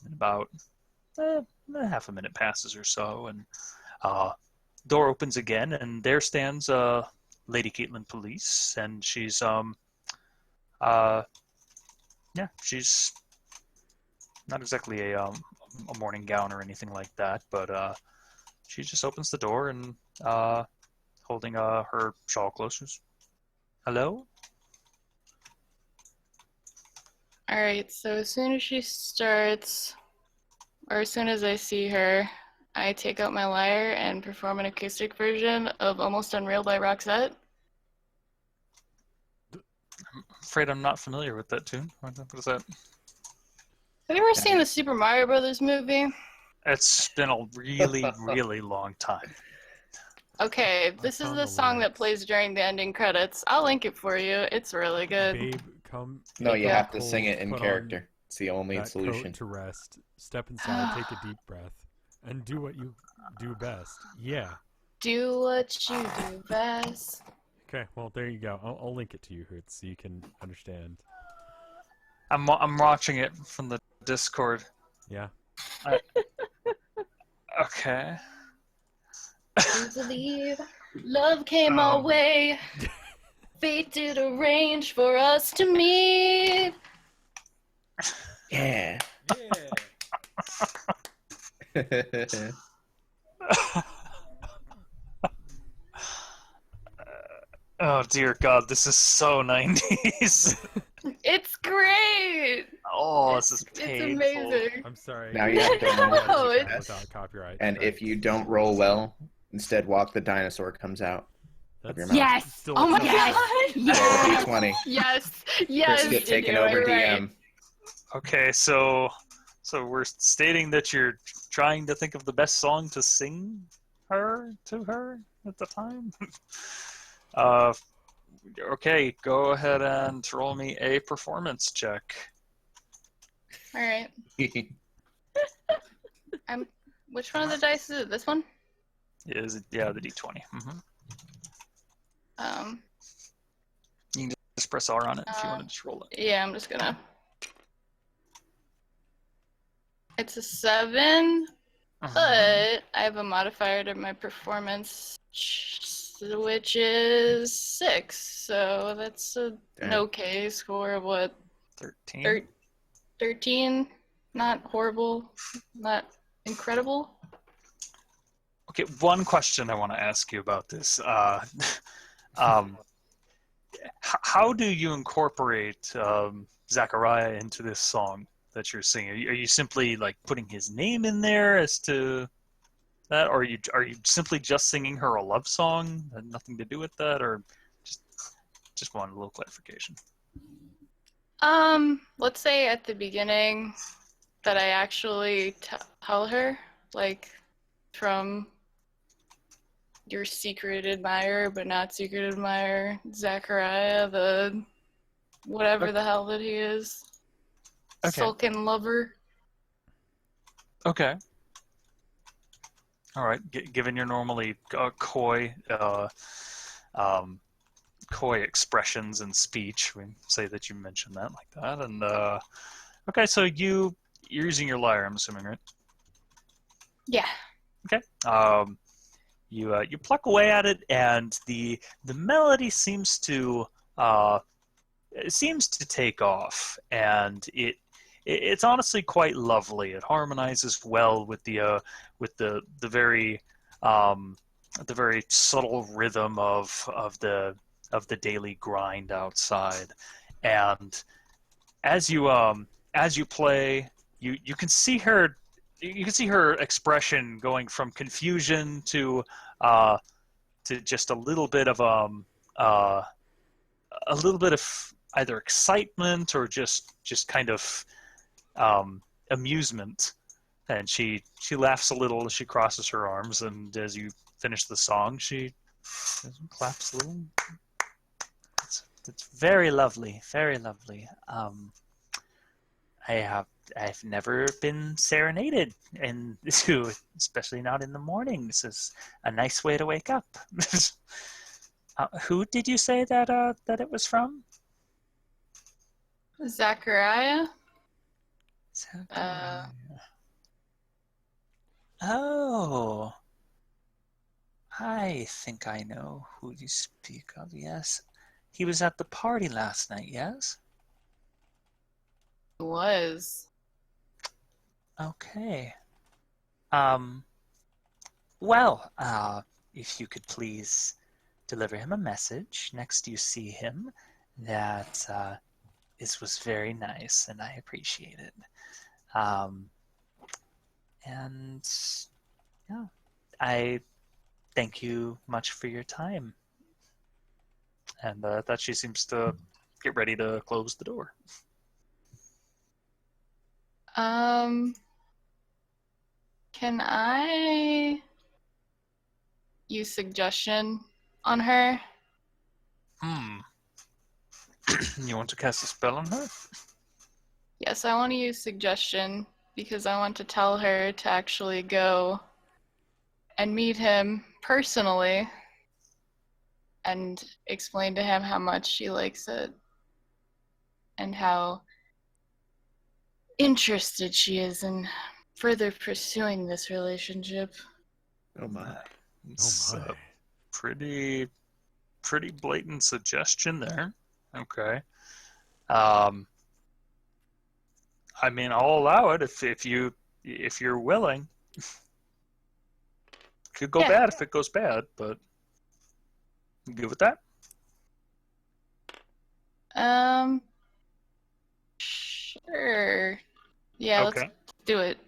about half a minute passes or so, and door opens again, and there stands Lady Caitlin Police, and she's she's not exactly a a morning gown or anything like that, but she just opens the door and holding her shawl close. She's, hello? Alright, so as soon as she starts, or as soon as I see her, I take out my lyre and perform an acoustic version of Almost Unreal by Roxette. I'm afraid I'm not familiar with that tune. What is that? Have you ever seen the Super Mario Brothers movie? It's been a really, really long time. Okay, this is found the the song that lyrics. plays during the ending credits. I'll link it for you. It's really good. Babe, come. No, you Yeah. have to sing it in Put on character. It's the only that solution. coat to rest. Step inside, take a deep breath, and do what you do best. Yeah. Do what you do best. Okay, well, there you go. I'll link it to you, Hoots, so you can understand. I'm watching it from the Discord. Yeah. Okay. To believe love came our way. Fate did arrange for us to meet. Yeah. Oh dear God, this is so 90s. It's great. Oh, this is It's painful. amazing. I'm sorry. Now you have to roll No, it's- without copyright. And if you don't roll well, instead walk the dinosaur comes out. That's your mouth. Yes. still Oh my acceptable. Yes. Roll Yes. a d20. Yes. Yes. Chris get you taken do over it right. DM. Okay, so we're stating that you're trying to think of the best song to sing to her at the time. Okay, go ahead and roll me a performance check. All right. Which one of the dice is it? This one? Is it, yeah, the D20. You can just press R on it if you want to just roll it. Yeah, I'm just gonna. It's a 7, but I have a modifier to my performance, which is 6. So that's an Damn. okay score of what? 13. 13. Not horrible. Not incredible. Okay, one question I want to ask you about this. How do you incorporate Zachariah into this song that you're singing? Are you simply like putting his name in there as to that, or are you simply just singing her a love song? Had nothing to do with that, or just wanted a little clarification. Let's say at the beginning that I actually tell her, like, from your secret admirer, but not secret admirer, Zachariah, the whatever the hell that he is. Okay. Sulkin lover. Okay. All right. Given your normally coy expressions and speech, we say that you mentioned that like that. And okay, so you're using your lyre, I'm assuming, right? Yeah. Okay. You pluck away at it, and the melody seems to take off, and it's honestly quite lovely. It harmonizes well with the very subtle rhythm of the daily grind outside. And as you play, you can see her expression going from confusion to just a little bit of either excitement or just kind of amusement. And she laughs a little as she crosses her arms, and as you finish the song, she claps a little. It's very lovely, very lovely. I've never been serenaded, and especially not in the morning. This is a nice way to wake up. Who did you say that it was from? Zachariah. Oh, I think I know who you speak of. Yes, he was at the party last night. Yes. Was. Okay. If you could please deliver him a message next you see him that this was very nice and I appreciate it. And yeah, I thank you much for your time. And that she seems to get ready to close the door. Can I use suggestion on her? You want to cast a spell on her? Yes, I want to use suggestion because I want to tell her to actually go and meet him personally and explain to him how much she likes it and how interested she is in further pursuing this relationship. Oh my. It's Oh my. a pretty blatant suggestion there. Okay. I mean, I'll allow it if you're willing. Could go bad if it goes bad, but you good with that? Sure. Yeah, Okay. let's do it.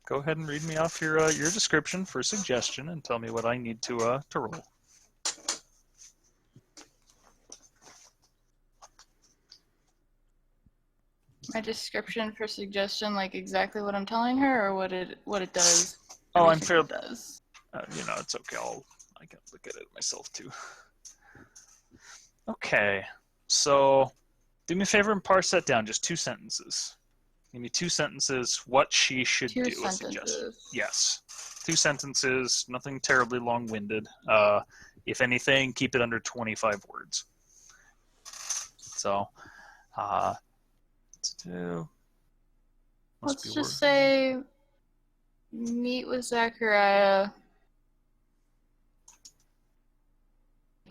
Go ahead and read me off your description for suggestion and tell me what I need to roll. My description for suggestion, like exactly what I'm telling her, or what it does. Oh, I'm Everything fair. it does. It's okay. I can look at it myself too. Okay, so do me a favor and parse that down. Just 2 sentences. Give me 2 sentences. What she should Two do. sentences. Yes, 2 sentences. Nothing terribly long-winded. If anything, keep it under 25 words. So, let's do. Let's just say, meet with Zachariah.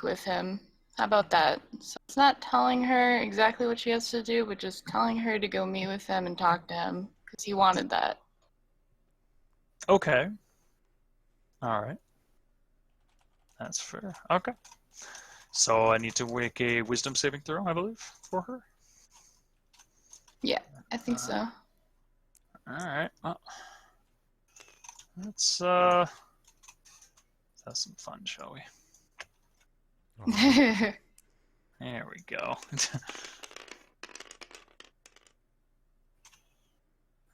With him. How about that? So it's not telling her exactly what she has to do, but just telling her to go meet with him and talk to him because he wanted that. Okay. All right. That's fair. Okay. So I need to make a wisdom saving throw, I believe, for her. Yeah, I think so. All right. Well, let's have some fun, shall we? There we go.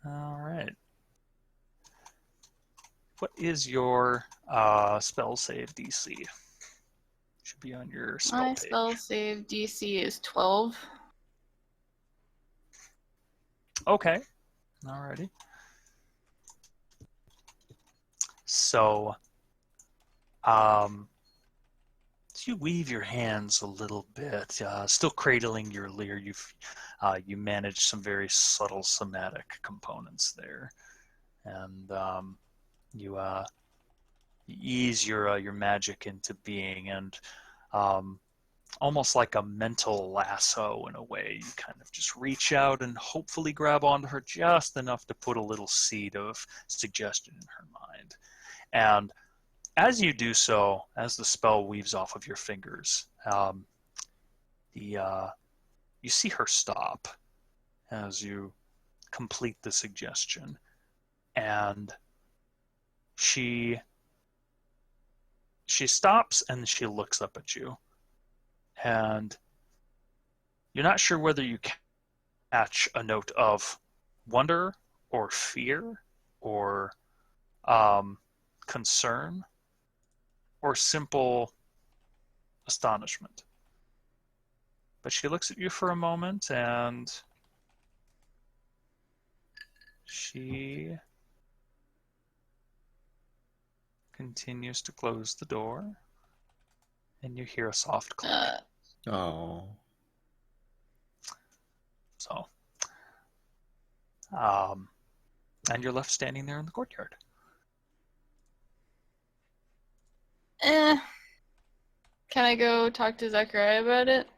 All right. What is your spell save DC? Should be on your spell My page. spell save DC is 12. Okay. Alrighty. So, you weave your hands a little bit, still cradling your leer. You manage some very subtle somatic components there, and you ease your magic into being, and almost like a mental lasso in a way, you kind of just reach out and hopefully grab onto her just enough to put a little seed of suggestion in her mind. And as you do so, as the spell weaves off of your fingers, you see her stop as you complete the suggestion, and she stops and she looks up at you, and you're not sure whether you catch a note of wonder or fear or concern or simple astonishment. But she looks at you for a moment and she continues to close the door, and you hear a soft click. Oh. So, and you're left standing there in the courtyard. Can I go talk to Zachariah about it?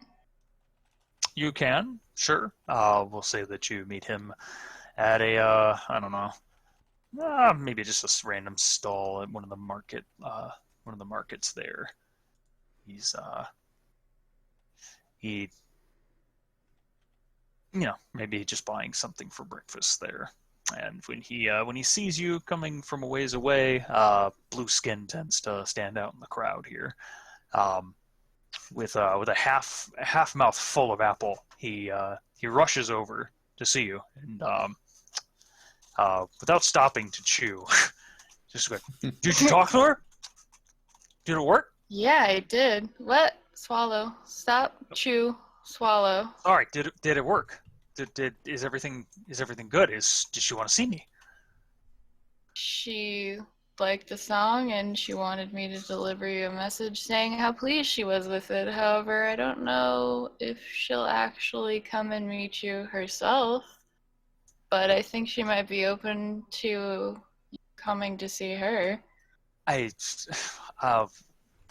You can, sure. We'll say that you meet him at a I don't know, maybe just a random stall at one of the markets there. He maybe just buying something for breakfast there. And when he sees you coming from a ways away, blue skin tends to stand out in the crowd here. With a half mouth full of apple, he rushes over to see you, and without stopping to chew, just like, did you talk to her? Did it work? Yeah, I did. What? Swallow. Stop. Chew. Swallow. All right. Did it work? Is everything good? Did she want to see me? She liked the song and she wanted me to deliver you a message saying how pleased she was with it. However, I don't know if she'll actually come and meet you herself, but I think she might be open to coming to see her.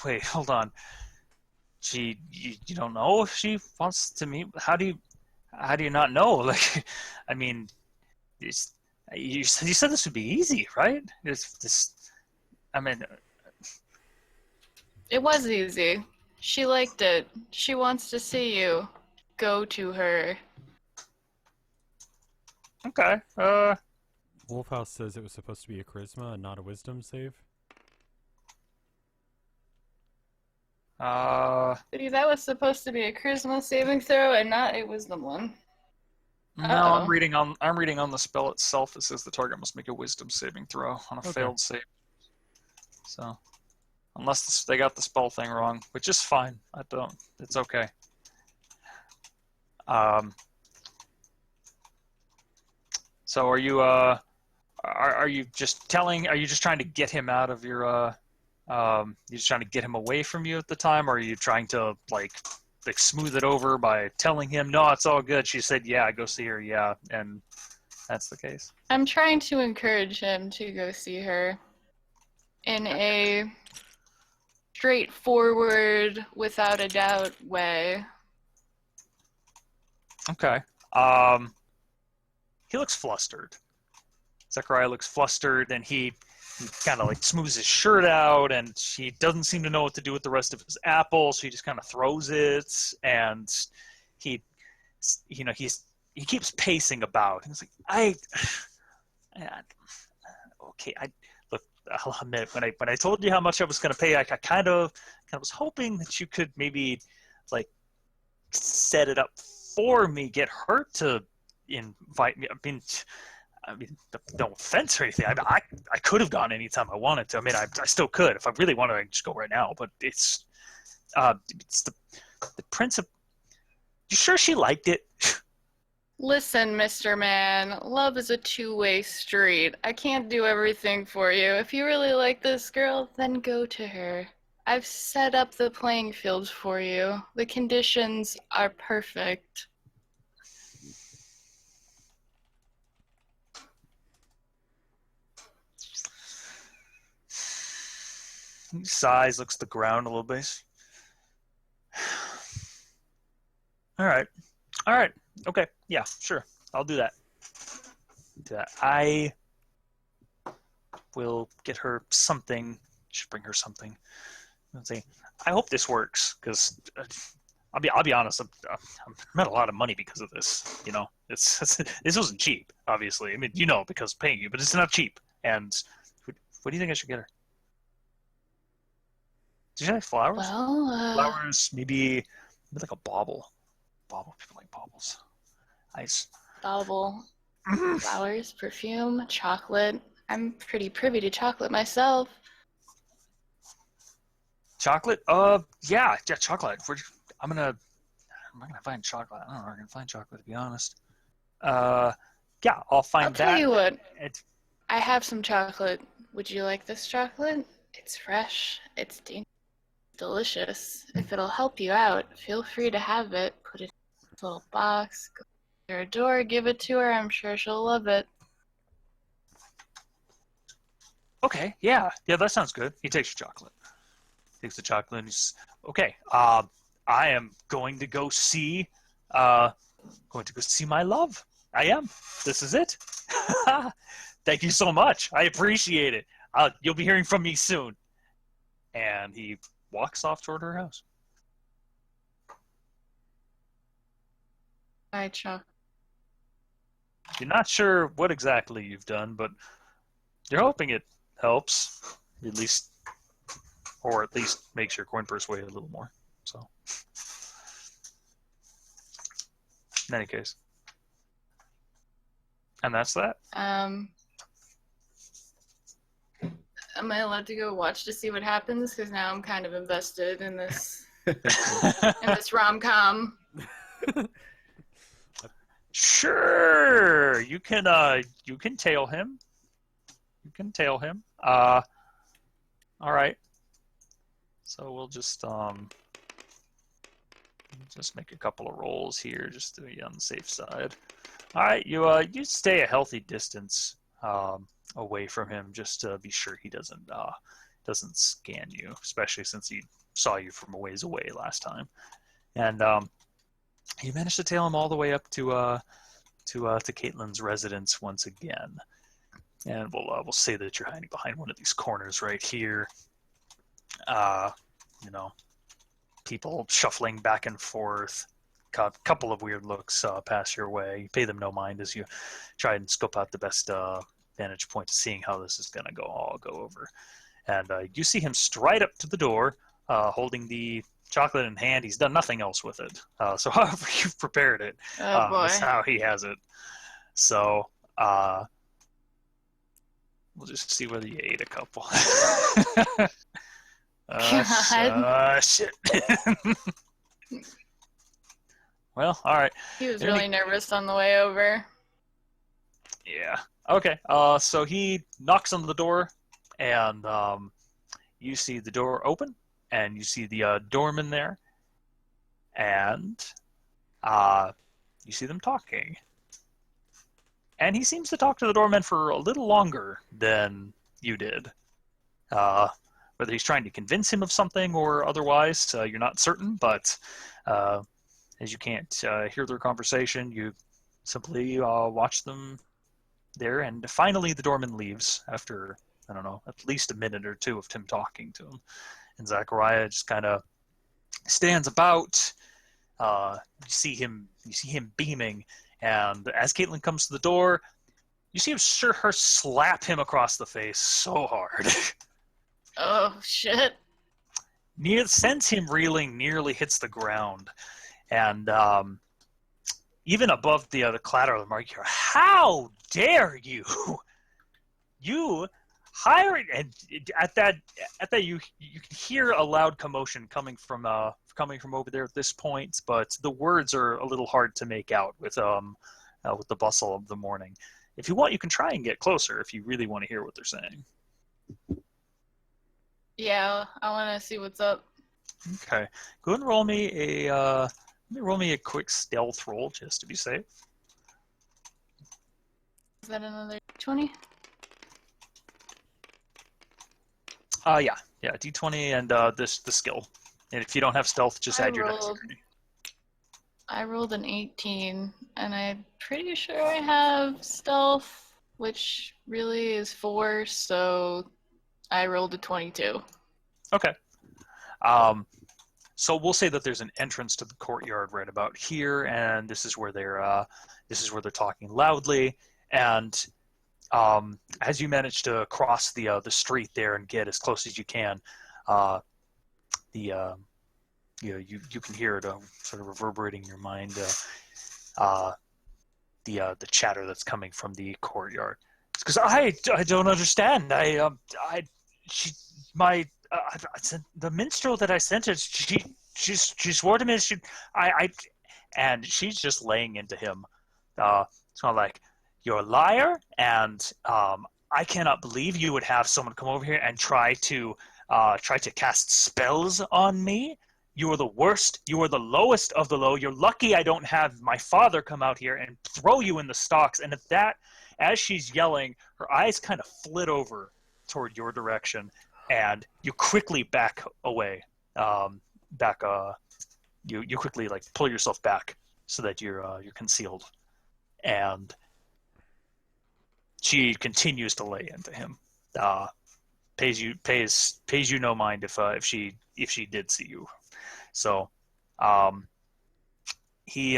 Wait, hold on. You don't know if she wants to meet? How do you not know? Like, I mean, you said this would be easy, right? It was easy. She liked it. She wants to see you. Go to her. Okay. Wolfhouse says it was supposed to be a charisma and not a wisdom save. That was supposed to be a charisma saving throw and not a wisdom one. No, Uh-oh. I'm reading on the spell itself. It says the target must make a wisdom saving throw on a failed save. So, unless they got the spell thing wrong, which is fine. It's okay. So are you are you just trying to get him out of your you just trying to get him away from you at the time, or are you trying to like smooth it over by telling him, no, it's all good? She said, yeah, go see her, yeah, and that's the case. I'm trying to encourage him to go see her in a straightforward, without a doubt way. Okay. He looks flustered. Zechariah looks flustered, and he kind of like smooths his shirt out, and he doesn't seem to know what to do with the rest of his apple, so he just kind of throws it, and he keeps pacing about. And he's like, look, I'll admit, when I told you how much I was going to pay, I kind of was hoping that you could maybe like set it up for me, get her to invite me. I mean, no offense or anything. I could have gone anytime I wanted to. I mean, I still could. If I really wanted, I could just go right now. But it's the principle. You sure she liked it? Listen, Mr. Man, love is a two-way street. I can't do everything for you. If you really like this girl, then go to her. I've set up the playing field for you. The conditions are perfect. He sighs, looks at the ground a little bit. All right. Okay. Yeah, sure. I'll do that. I will get her something. Should bring her something. Let's see. I hope this works, because I'll be honest. I've made a lot of money because of this. You know, this wasn't cheap. Obviously, I mean, because paying you, but it's not cheap. And what do you think I should get her? Did you like flowers? Well, Flowers, maybe like a bauble. People like baubles. Nice. bauble, flowers, perfume, chocolate. I'm pretty privy to chocolate myself. Chocolate? Yeah, chocolate. I'm gonna find chocolate. I don't know where I'm gonna find chocolate, to be honest. Yeah, I'll find I'll that. tell you what. I have some chocolate. Would you like this chocolate? It's fresh. It's delicious. If it'll help you out, feel free to have it. Put it in a little box. Go to her door. Give it to her. I'm sure she'll love it. Okay, yeah, that sounds good. He takes your chocolate. Takes the chocolate and he's okay. I am going to go see my love. I am. This is it. Thank you so much. I appreciate it. You'll be hearing from me soon. And he walks off toward her house. Bye, Chuck. You're not sure what exactly you've done, but you're hoping it helps. At least makes your coin purse weigh a little more. So, in any case. And that's that. Am I allowed to go watch to see what happens? Because now I'm kind of invested in this rom-com. Sure, you can tail him. You can tail him. All right. So we'll just make a couple of rolls here, just to be on the safe side. All right, you stay a healthy distance away from him, just to be sure he doesn't scan you, especially since he saw you from a ways away last time. And you managed to tail him all the way up to Caitlin's residence once again. And we'll say that you're hiding behind one of these corners right here. People shuffling back and forth. A couple of weird looks pass your way. You pay them no mind as you try and scope out the best vantage point to seeing how this is going to all go over. And you see him stride up to the door, holding the chocolate in hand. He's done nothing else with it. So however you've prepared it, that's how he has it. So we'll just see whether you ate a couple. Shit. Well, all right. He was really nervous on the way over. Yeah. Okay. So he knocks on the door, and you see the door open, and you see the doorman there, and you see them talking. And he seems to talk to the doorman for a little longer than you did. Whether he's trying to convince him of something or otherwise, you're not certain, but as you can't hear their conversation, you simply watch them there, and finally the doorman leaves after, I don't know, at least a minute or two of Tim talking to him. And Zachariah just kind of stands about. You see him beaming, and as Caitlin comes to the door, you see her slap him across the face so hard. Oh, shit. Sends him reeling, nearly hits the ground. And even above the clatter of the mark, you hear, "How dare you! You hire it!" And at that you can hear a loud commotion coming from over there at this point, but the words are a little hard to make out with the bustle of the morning. If you want, you can try and get closer if you really want to hear what they're saying. Yeah, I want to see what's up. Okay, go ahead and roll me a quick stealth roll just to be safe. Is that another 20? Yeah, D20 and the skill. And if you don't have stealth, just add your dexterity. I rolled an 18, and I'm pretty sure I have stealth, which really is 4, so I rolled a 22. Okay. So we'll say that there's an entrance to the courtyard right about here, and this is where they're talking loudly. And as you manage to cross the street there and get as close as you can, you can hear it sort of reverberating in your mind. The chatter that's coming from the courtyard. Because I don't understand. The minstrel that I sent her, she swore to me and she's just laying into him. It's not like, "You're a liar, and I cannot believe you would have someone come over here and try to cast spells on me. You are the worst. You are the lowest of the low. You're lucky I don't have my father come out here and throw you in the stocks." And at that, as she's yelling, her eyes kind of flit over toward your direction, and you quickly back away. You quickly pull yourself back so that you're concealed. And she continues to lay into him. Pays you no mind if she did see you. So, he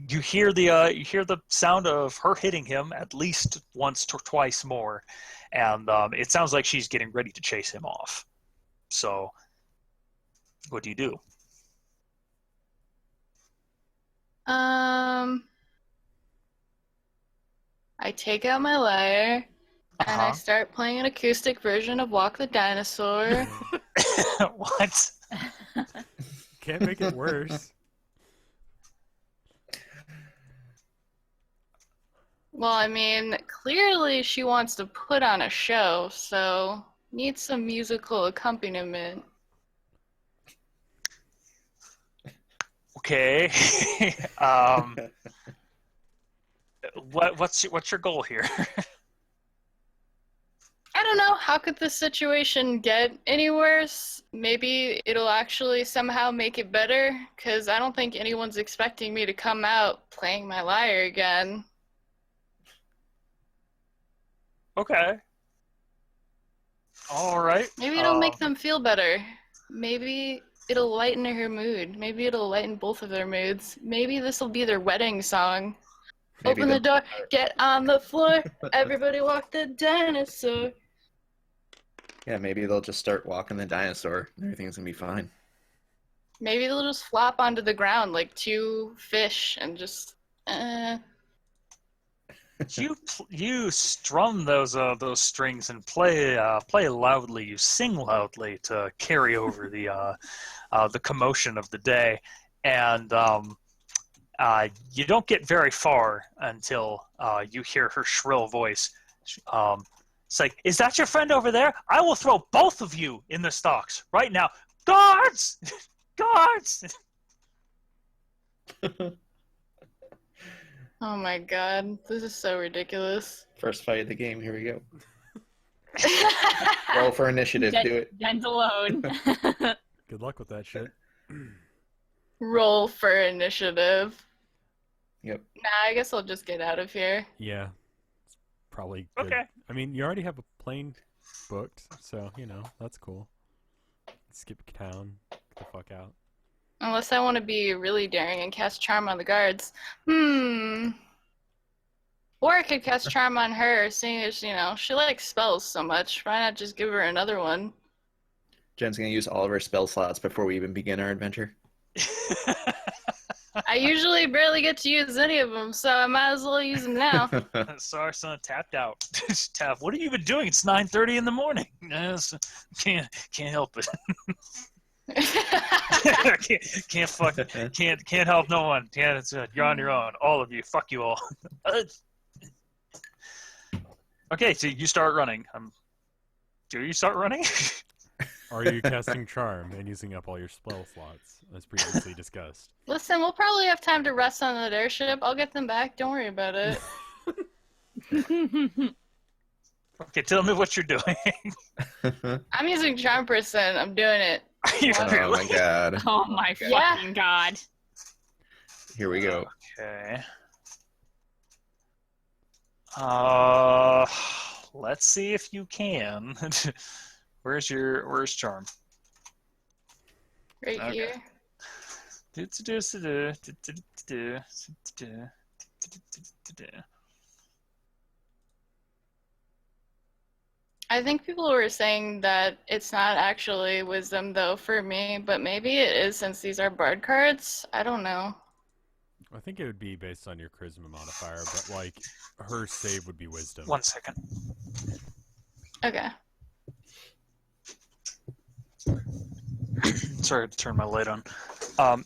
you hear the sound of her hitting him at least once or twice more, and it sounds like she's getting ready to chase him off. So, what do you do? I take out my lyre and I start playing an acoustic version of Walk the Dinosaur. What? Can't make it worse. Well, I mean, clearly she wants to put on a show, so needs some musical accompaniment. Okay. What's your goal here? I don't know, how could this situation get any worse? Maybe it'll actually somehow make it better, because I don't think anyone's expecting me to come out playing my lyre again. Okay. All right. Maybe it'll make them feel better. Maybe it'll lighten her mood. Maybe it'll lighten both of their moods. Maybe this will be their wedding song. Maybe Open the door, get on the floor, everybody walk the dinosaur. Yeah, maybe they'll just start walking the dinosaur and everything's gonna be fine. Maybe they'll just flop onto the ground like two fish and just. You strum those strings and play loudly. You sing loudly to carry over the commotion of the day, and you don't get very far until you hear her shrill voice. It's like, "Is that your friend over there? I will throw both of you in the stocks right now. Guards! Guards!" Oh my god, this is so ridiculous. First fight of the game, here we go. Roll for initiative, do it. Jen's alone. Good luck with that shit. Roll for initiative. Yep. Nah, I guess I'll just get out of here. Yeah. It's probably good. Okay. I mean, you already have a plane booked, so, that's cool. Skip town. Get the fuck out. Unless I want to be really daring and cast Charm on the guards. Or I could cast Charm on her, seeing as, she likes spells so much. Why not just give her another one? Jen's gonna use all of her spell slots before we even begin our adventure. I usually barely get to use any of them, so I might as well use them now. Sorry, son, tapped out. Tap. What have you been doing? It's 9:30 in the morning. Yes, can't help it. can't help no one. You're on your own. All of you. Fuck you all. Okay, so you start running. Do you start running? Are you casting Charm and using up all your spell slots, as previously discussed? Listen, we'll probably have time to rest on that airship. I'll get them back. Don't worry about it. Okay, tell me what you're doing. I'm using Charm Person. I'm doing it. Oh my god. Oh my fucking god. Here we go. Okay. Let's see if you can. Where's Charm? Right Okay. here. I think people were saying that it's not actually wisdom, though, for me, but maybe it is since these are bard cards. I don't know. I think it would be based on your charisma modifier, but, her save would be wisdom. 1 second. Okay. Sorry to turn my light on.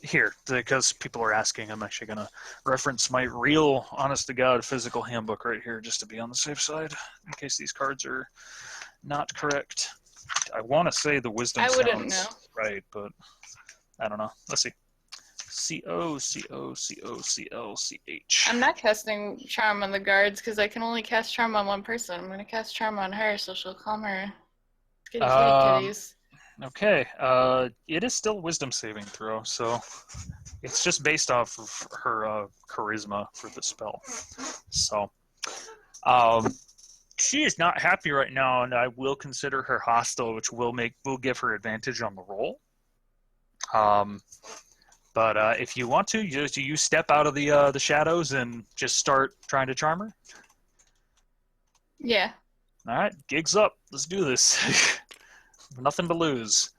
Here, because people are asking, I'm actually going to reference my real, honest-to-God physical handbook right here just to be on the safe side, in case these cards are not correct. I want to say the wisdom I wouldn't sounds know. right, but I don't know. Let's see. C-O-C-O-C-O-C-L-C-H. I'm not casting Charm on the guards because I can only cast Charm on one person. I'm going to cast Charm on her so she'll calm her. Kitty, kitties. Okay, it is still wisdom saving throw, so it's just based off of her charisma for the spell. So, She is not happy right now, and I will consider her hostile, which will give her advantage on the roll. But if you want to, you step out of the shadows and just start trying to charm her. Yeah. All right, gigs up. Let's do this. Nothing to lose.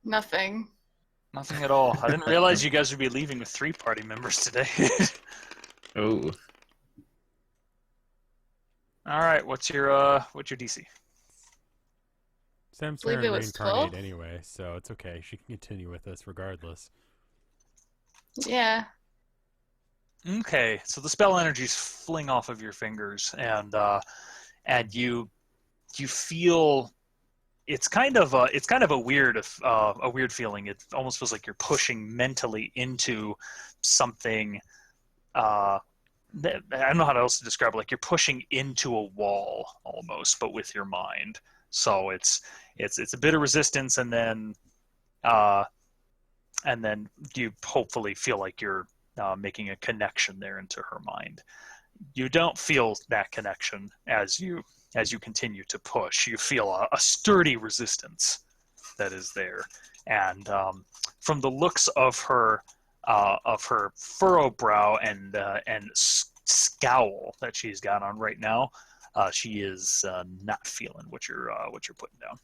Nothing. Nothing at all. I didn't realize you guys would be leaving with 3 party members today. Oh. All right, what's your DC? Sam's Believe here it in was reincarnate 12? anyway, so it's okay. She can continue with us regardless. Yeah. Okay, so the spell energies fling off of your fingers, and you feel it's kind of a weird feeling. It almost feels like you're pushing mentally into something. I don't know how else to describe it. Like you're pushing into a wall almost, but with your mind. So it's a bit of resistance, and then you hopefully feel like you're making a connection there into her mind. You don't feel that connection as you continue to push. You feel a sturdy resistance that is there, and from the looks of her furrow brow and scowl that she's got on right now, she is not feeling what you're putting down.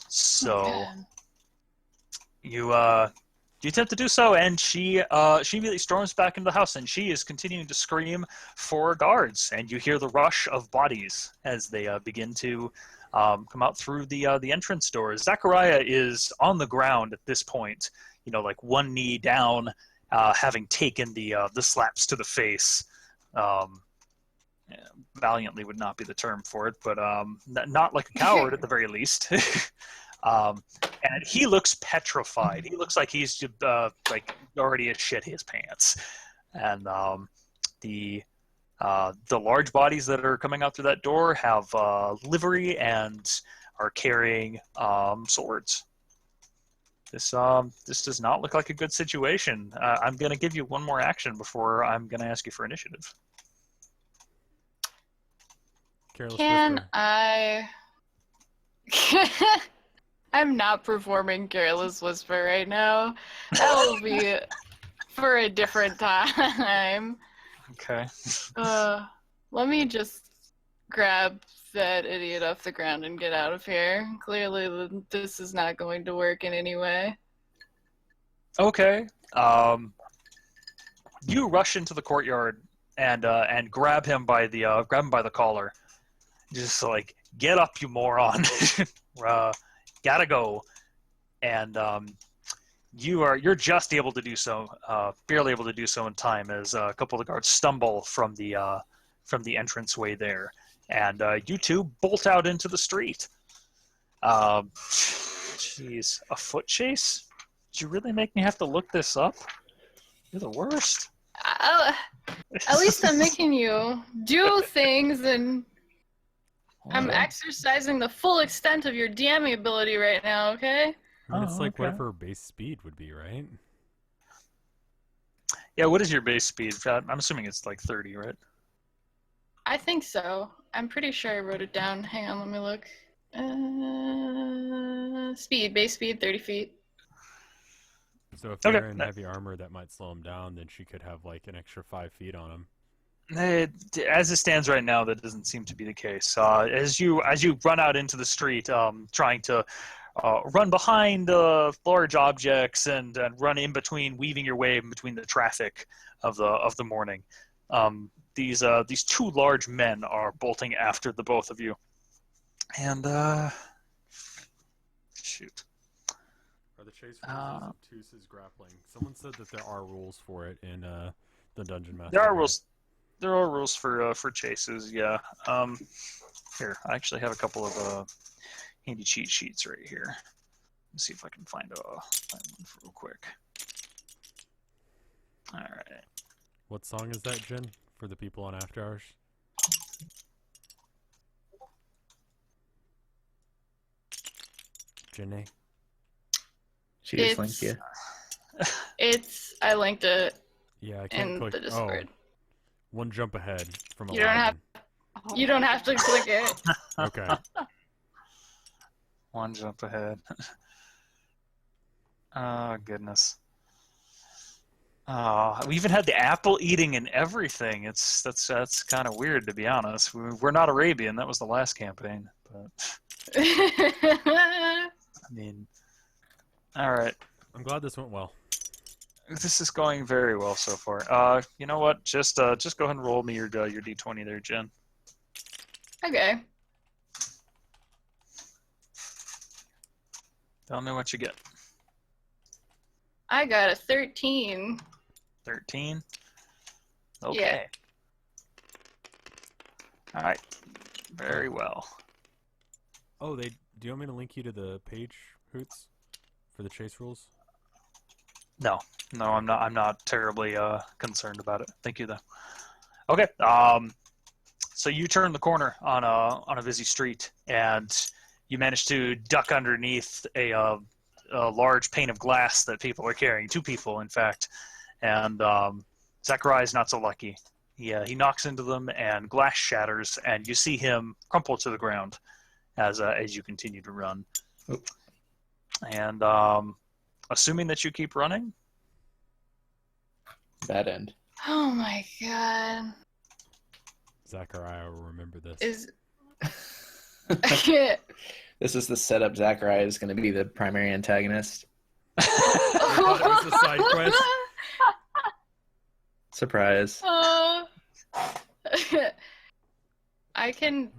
So Okay. you attempt to do so, and she immediately storms back into the house, and she is continuing to scream for guards, and you hear the rush of bodies as they begin to come out through the entrance doors. Zachariah is on the ground at this point, like one knee down, having taken the slaps to the face. Valiantly would not be the term for it, but not like a coward at the very least. And he looks petrified. He looks like he's like already has shit his pants. And the large bodies that are coming out through that door have livery and are carrying swords. This does not look like a good situation. I'm going to give you one more action before I'm going to ask you for initiative. Careless Can whisper. I... I'm not performing Careless Whisper right now. That will be for a different time. Okay. Let me just grab that idiot off the ground and get out of here. Clearly, this is not going to work in any way. Okay. You rush into the courtyard and grab him by the collar. Just like, get up, you moron! Gotta go. And you're just able to do so, barely able to do so in time, as a couple of the guards stumble from the entranceway there, and you two bolt out into the street. Jeez, a foot chase? Did you really make me have to look this up? You're the worst. At least I'm making you do things, and I'm exercising the full extent of your DMing ability right now, okay? I mean, it's like okay. whatever base speed would be, right? Yeah, what is your base speed? I'm assuming it's like 30, right? I think so. I'm pretty sure I wrote it down. Hang on, let me look. Base speed, 30 feet. So if Okay. they're in heavy armor, that might slow them down. Then she could have like an extra 5 feet on them. As it stands right now, that doesn't seem to be the case. As you run out into the street, trying to run behind large objects and run in between, weaving your way in between the traffic of the morning, these two large men are bolting after the both of you. And shoot. Are the chase rules Toose's grappling? Someone said that there are rules for it in the Dungeon Master. There are rules. There are rules for chases. Yeah. Here, I actually have a couple of handy cheat sheets right here. Let's see if I can find one real quick. All right. What song is that, Jen? For the people on After Hours? Jenny? She just linked you. I linked it Yeah, I can't in click. the Discord. One jump ahead from You don't have- 11. You don't have to click it. Okay. One jump ahead. Oh, goodness. We even had the apple eating and everything. That's kind of weird, to be honest. We're not Arabian. That was the last campaign. But I mean, all right. I'm glad this went well. This is going very well so far. You know what? Just go ahead and roll me your d20 there, Jen. Okay. Tell me what you get. I got a 13. 13. Okay. Yeah. All right. Very well. Oh, do you want me to link you to the page, Hoots, for the chase rules? No, I'm not terribly concerned about it. Thank you, though. Okay. So you turn the corner on a busy street, and you manage to duck underneath a large pane of glass that people are carrying. 2 people, in fact. And Zachariah's not so lucky. He knocks into them, and glass shatters, and you see him crumple to the ground as you continue to run. Oop. And assuming that you keep running. Bad end. Oh my god. Zachariah will remember this. Is This is the setup. Zachariah is going to be the primary antagonist. thought it was a side quest? Surprise. I can.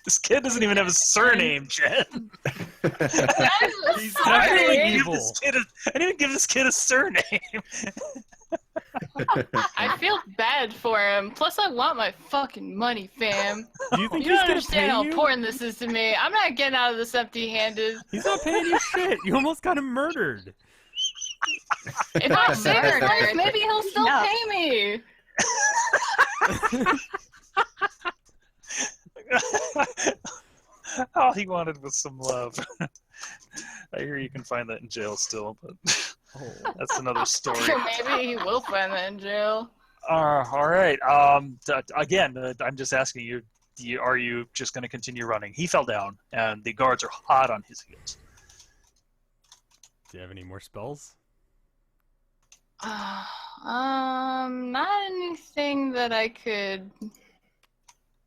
This kid doesn't even have a surname, Jen. He's I didn't definitely even give evil. this kid a surname. I feel bad for him. Plus, I want my fucking money, fam. Do you think You he's don't gonna understand pay how you? important this is to me. I'm not getting out of this empty-handed. He's not paying you shit. You almost got him murdered. If I'm bigger, Murdered. maybe he'll still No. pay me. All he wanted was some love. I hear you can find that in jail still, but that's another story. Maybe he will find that in jail. All right. Again, I'm just asking you, are you just going to continue running? He fell down, and the guards are hot on his heels. Do you have any more spells? Not anything that I could.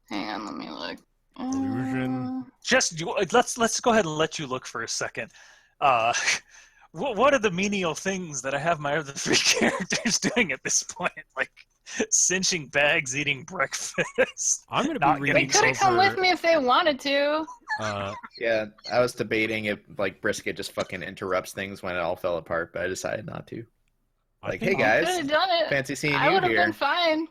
Hang on, let me look. Illusion. Let's go ahead and let you look for a second. What are the menial things that I have my other 3 characters doing at this point? Like cinching bags, eating breakfast. I'm gonna Not be They reading could have come over. with me if they wanted to. Yeah, I was debating if like Brisket just fucking interrupts things when it all fell apart, but I decided not to. I Like, think- hey Could guys, have done it. fancy seeing I you would have here. been fine.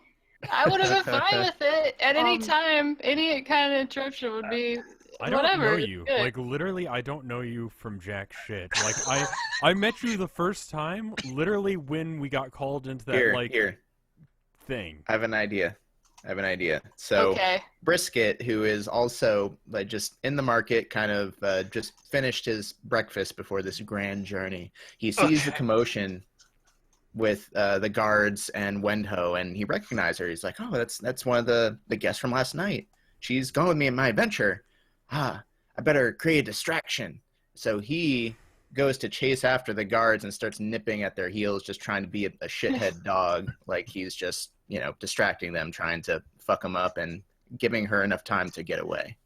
I would have been fine with it at any Um, time. Any kind of interruption would be I don't whatever. know it's you. good. Like literally, I don't know you from jack shit. Like I met you the first time, literally when we got called into that Here. thing. I have an idea. So Okay. Brisket, who is also like just in the market, kind of just finished his breakfast before this grand journey. He sees the Okay. commotion with the guards and Wendho, and he recognizes her. He's like, "Oh, that's one of the guests from last night. She's going with me in my adventure. I better create a distraction." So he goes to chase after the guards and starts nipping at their heels, just trying to be a shithead dog. Like he's just, distracting them, trying to fuck them up and giving her enough time to get away.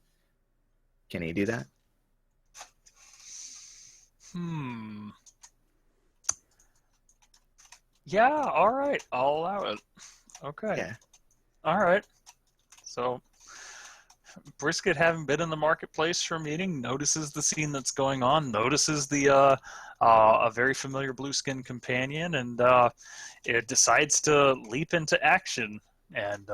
Can he do that? Yeah, all right. I'll allow it. Okay. Yeah. All right. So Brisket, having been in the marketplace for a meeting, notices the scene that's going on, notices the a very familiar blue-skinned companion, and it decides to leap into action. And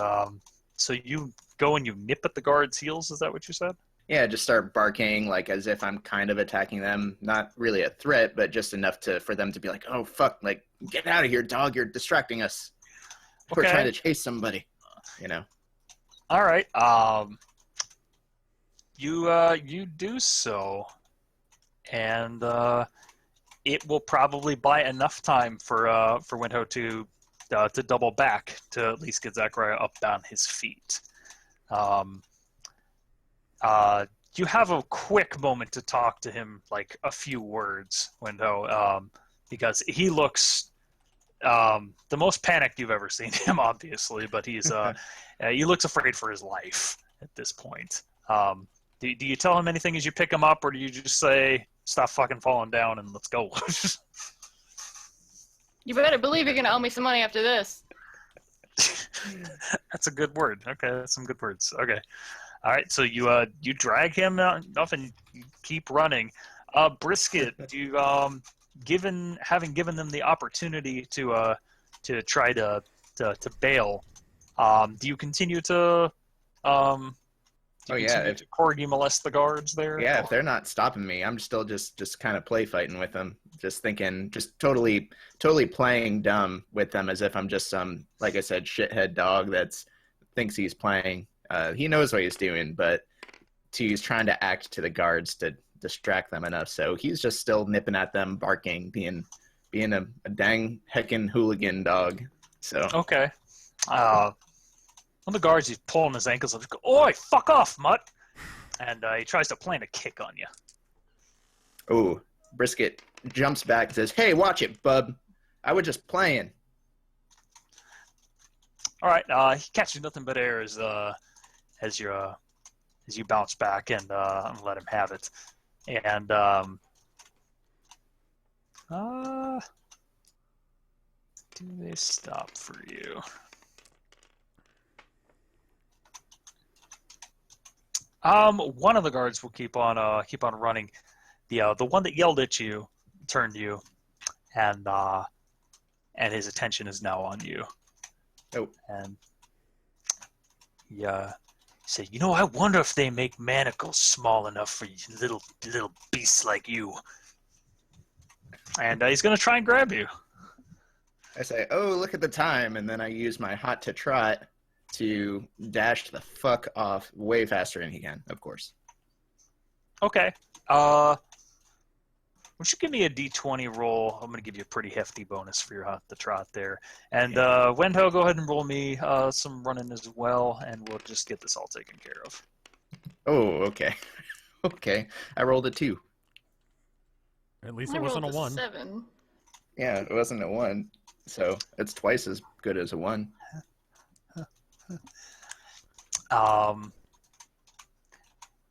so you go and you nip at the guard's heels. Is that what you said? Yeah, just start barking like as if I'm kind of attacking them. Not really a threat, but just enough for them to be like, "Oh fuck, like get out of here, dog, you're distracting us. We're Okay. trying to chase somebody." All right. You do so, and it will probably buy enough time for Wendho to to double back to at least get Zachariah up on his feet. You have a quick moment to talk to him, like a few words, Wendo, because he looks the most panicked you've ever seen him, obviously, but he's he looks afraid for his life at this point. Do you tell him anything as you pick him up, or do you just say, stop fucking falling down and let's go? You better believe you're gonna owe me some money after this. That's a good word. Okay, that's some good words. Okay. All right, so you drag him off and you keep running. Brisket, do you having given them the opportunity to try to bail, do you continue to corgi molest the guards there? Yeah, if they're not stopping me, I'm still just kind of play fighting with them, just thinking, just totally playing dumb with them, as if I'm just some, like I said, shithead dog that's thinks he's playing. He knows what he's doing, but he's trying to act to the guards to distract them enough. So he's just still nipping at them, barking, being a dang heckin' hooligan dog. So okay. One of the guards, he's pulling his ankles and goes, "Oi, fuck off, mutt!" And he tries to plant a kick on you. Oh, Brisket jumps back and says, "Hey, watch it, bub. I was just playing." All right, he catches nothing but air as you bounce back and let him have it. And do they stop for you? One of the guards will keep on running. The one that yelled at you turned to you, and his attention is now on you. Oh, and say, I wonder if they make manacles small enough for little beasts like you. And he's gonna try and grab you. I say, "Oh, look at the time," and then I use my hot to trot to dash the fuck off way faster than he can, of course. Okay. Would you give me a D20 roll? I'm going to give you a pretty hefty bonus for your hot to trot there. And Wendo, go ahead and roll me some running as well, and we'll just get this all taken care of. Oh, okay. Okay. I rolled a 2. At least it wasn't a 1. 7. Yeah, it wasn't a 1. So it's twice as good as a 1.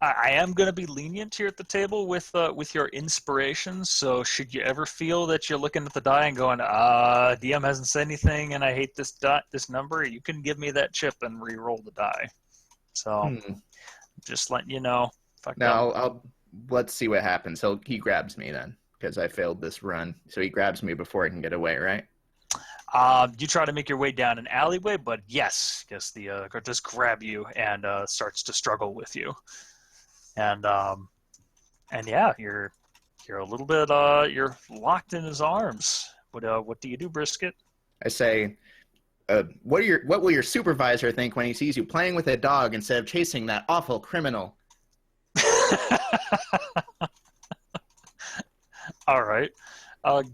I am going to be lenient here at the table with your inspirations. So should you ever feel that you're looking at the die and going, DM hasn't said anything and I hate this number, you can give me that chip and re-roll the die. So just letting you know. Now let's see what happens. He grabs me then, because I failed this run. So he grabs me before I can get away, right? You try to make your way down an alleyway, but yes, the guard does grab you and starts to struggle with you. And yeah, you're a little bit you're locked in his arms. What do you do, Brisket? I say, what will your supervisor think when he sees you playing with a dog instead of chasing that awful criminal? All right.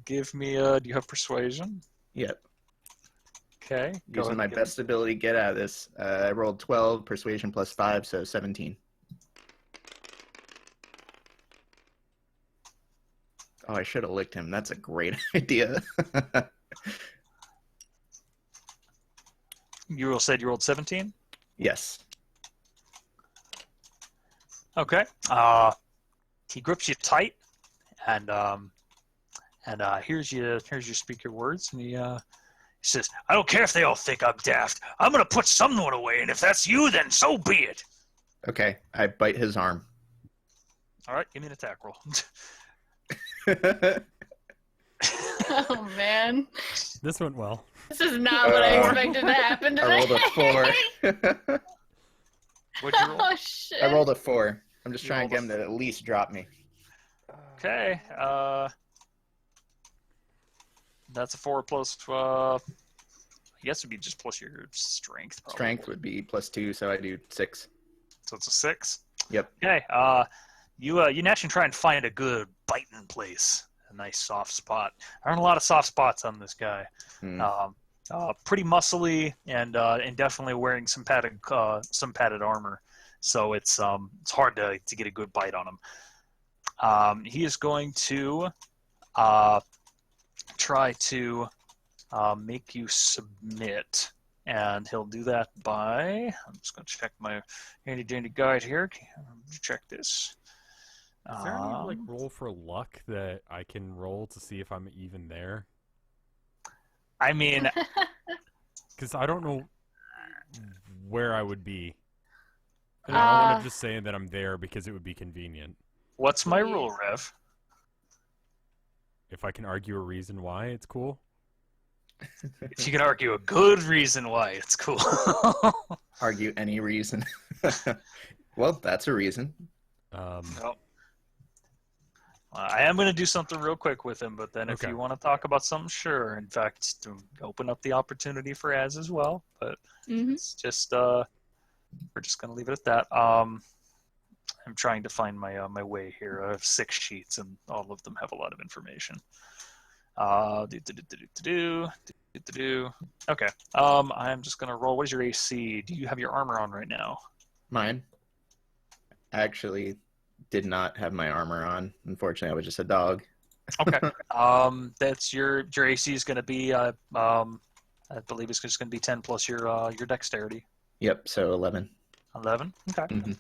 Give me do you have persuasion? Yep. Okay. Using my best ability to get out of this. I rolled 12, persuasion plus 5, so 17. Oh, I should have licked him. That's a great idea. You said you rolled 17? Yes. Okay. He grips you tight, and here's your speak your words, and he says, "I don't care if they all think I'm daft. I'm gonna put someone away, and if that's you, then so be it." Okay, I bite his arm. All right, give me an attack roll. Oh man, This went well. this is not what I expected to happen today. I rolled a 4. What'd you roll? Oh shit! I rolled a 4. I'm just You trying to rolled get him to at least drop me. Okay. That's a 4 plus. I guess it'd be just plus your strength. Probably. Strength would be plus 2, so I do 6. So it's a 6. Yep. Okay. You naturally try and find a good biting place, a nice soft spot. There aren't a lot of soft spots on this guy. pretty muscly and definitely wearing some padded armor. So it's hard to get a good bite on him. He is going to try to make you submit, and he'll do that by. I'm just going to check my handy dandy guide here. Check this. Is there any like roll for luck that I can roll to see if I'm even there? I mean, because I don't know where I would be. And I don't want to just say that I'm there because it would be convenient. What's my rule, Rev? If I can argue a reason why it's cool. If you can argue a good reason why it's cool. Argue any reason. Well, that's a reason. Well, I am going to do something real quick with him, but then if you want to talk about something, sure. In fact, to open up the opportunity for Az as well. But it's just, we're just going to leave it at that. I'm trying to find my my way here. I have 6 sheets, and all of them have a lot of information. Okay. I'm just going to roll. What is your AC? Do you have your armor on right now? Mine? Actually, did not have my armor on. Unfortunately, I was just a dog. Okay. That's your AC is going to be I believe it's just going to be 10 plus your dexterity. Yep, so 11. 11? Okay. Mm-hmm.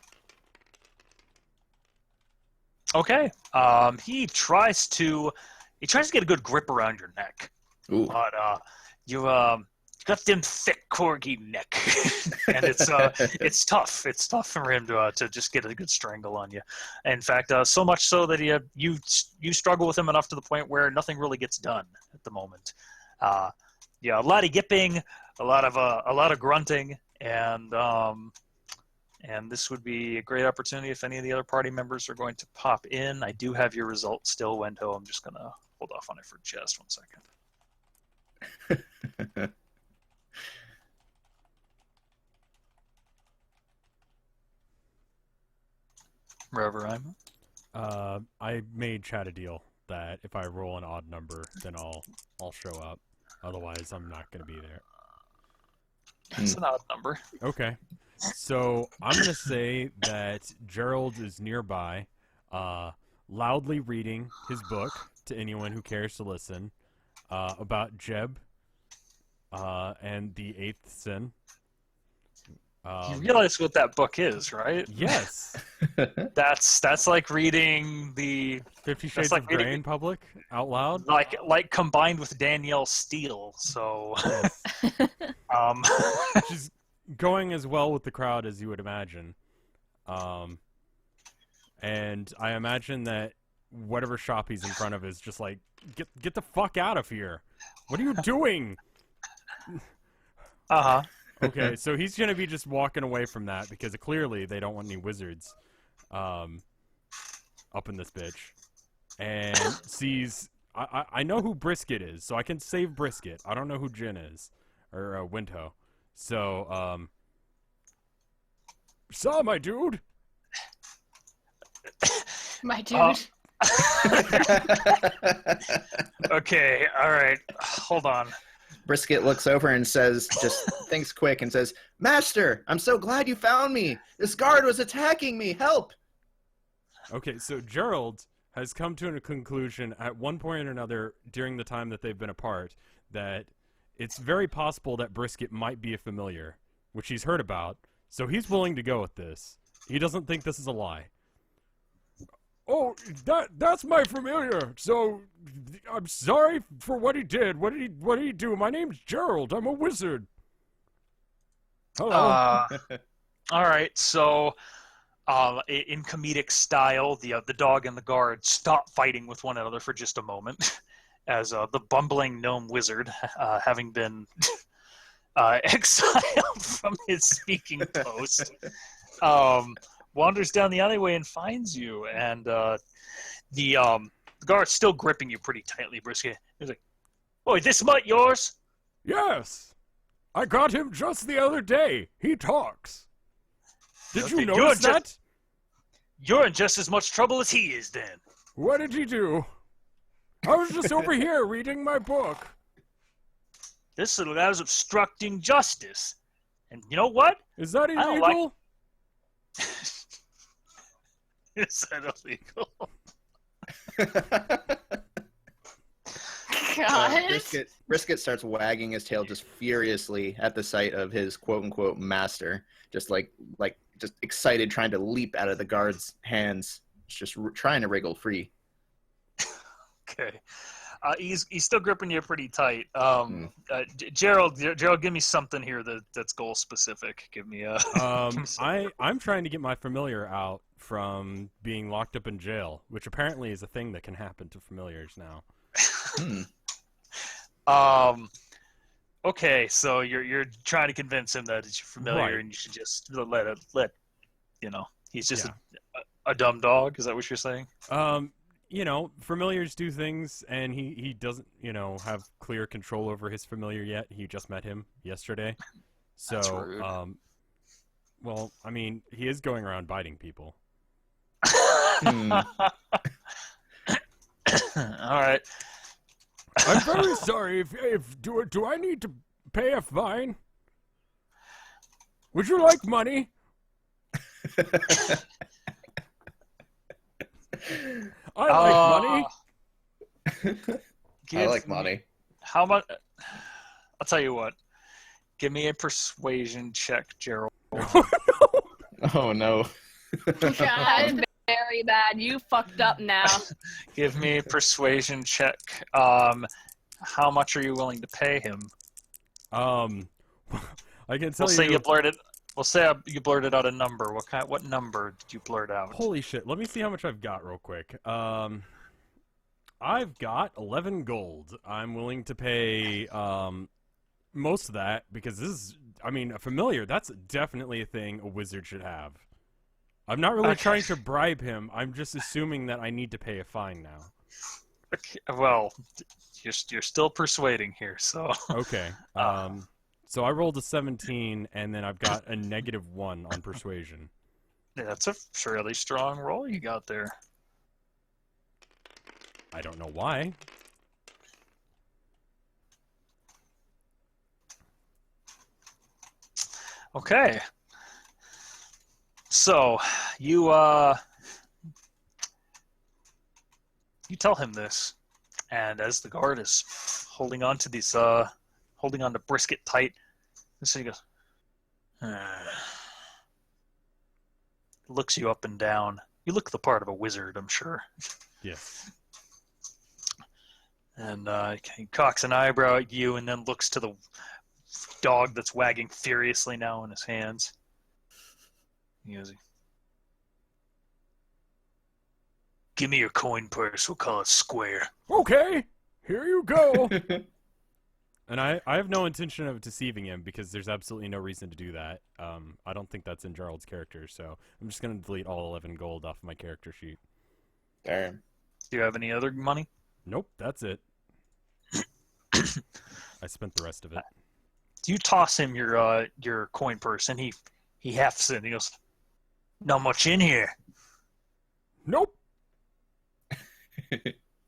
Okay. He tries to get a good grip around your neck. Ooh. But you got them thick corgi neck, and it's tough. It's tough for him to just get a good strangle on you. In fact, so much so that you struggle with him enough to the point where nothing really gets done at the moment. A lot of yipping, a lot of grunting, and this would be a great opportunity if any of the other party members are going to pop in. I do have your result still, Wendo. I'm just gonna hold off on it for just 1 second. Wherever I'm. I made Chad a deal that if I roll an odd number, then I'll show up. Otherwise, I'm not going to be there. That's an odd number. Okay. So I'm going to say that Gerald is nearby, loudly reading his book to anyone who cares to listen about Jeb and the 8th sin. You realize what that book is, right? Yes. That's like reading the 50 Shades of Grey in public out loud. Like combined with Danielle Steele. So she's going as well with the crowd as you would imagine. And I imagine that whatever shop he's in front of is just like, get the fuck out of here. What are you doing? Uh-huh. Okay, so he's going to be just walking away from that because clearly they don't want any wizards up in this bitch. And sees... I know who Brisket is, so I can save Brisket. I don't know who Jin is. Or Winto. So, saw my dude! My dude. Okay, alright. Hold on. Brisket looks over and says, just thinks quick and says, "Master, I'm so glad you found me. This guard was attacking me. Help!" Okay, so Gerald has come to a conclusion at one point or another during the time that they've been apart that it's very possible that Brisket might be a familiar, which he's heard about, so he's willing to go with this. He doesn't think this is a lie. Oh, that's my familiar. So, I'm sorry for what he did. What did he do? My name's Gerald. I'm a wizard. Hello. All right. So, in comedic style, the dog and the guard stop fighting with one another for just a moment, as the bumbling gnome wizard, having been exiled from his speaking post, wanders down the alleyway and finds you, and the guard's still gripping you pretty tightly, Brisket. He's like, "Boy, this mutt yours?" Yes. I got him just the other day. He talks. Did Okay, you notice that? You're in just as much trouble as he is, then. What did he do? I was just over here reading my book. This little guy was obstructing justice. And you know what? Is that I don't like- illegal? Is that illegal? God. Brisket starts wagging his tail just furiously at the sight of his quote-unquote master, just just excited, trying to leap out of the guard's hands, just trying to wriggle free. Okay. He's still gripping you pretty tight. Gerald, give me something here that's goal specific. Give me a. I'm trying to get my familiar out from being locked up in jail, which apparently is a thing that can happen to familiars now. Okay, so you're trying to convince him that it's your familiar, Right. and you should just let he's just a dumb dog. Is that what you're saying? Familiars do things, and he doesn't, have clear control over his familiar yet. He just met him yesterday. So, That's rude. well, I mean, he is going around biting people. All right. I'm very sorry. Do I need to pay a fine? Would you like money? I like money. I like money. How much? I'll tell you what. Give me a persuasion check, Gerald. Oh no. God, very bad. You fucked up now. Give me a persuasion check. How much are you willing to pay him? I can tell We'll say you blurted. We'll say you blurted out a number. What number did you blurt out? Holy shit! Let me see how much I've got real quick. I've got 11 gold. I'm willing to pay most of that because this is, a familiar. That's definitely a thing a wizard should have. I'm not really trying to bribe him. I'm just assuming that I need to pay a fine now. Okay, well, you're still persuading here, so. Okay. So I rolled a 17, and then I've got a -1 on persuasion. Yeah, that's a fairly strong roll you got there. I don't know why. Okay. So, you tell him this, and as the guard is holding on to Brisket tight, and so he goes, looks you up and down. You look the part of a wizard, I'm sure. Yes. And he cocks an eyebrow at you and then looks to the dog that's wagging furiously now in his hands. He goes, "Give me your coin purse, we'll call it square." Okay, here you go. And I have no intention of deceiving him because there's absolutely no reason to do that. I don't think that's in Gerald's character, so I'm just going to delete all 11 gold off my character sheet. Damn. Do you have any other money? Nope, that's it. I spent the rest of it. You toss him your coin purse, and he hefts it, and he goes, "Not much in here. Nope.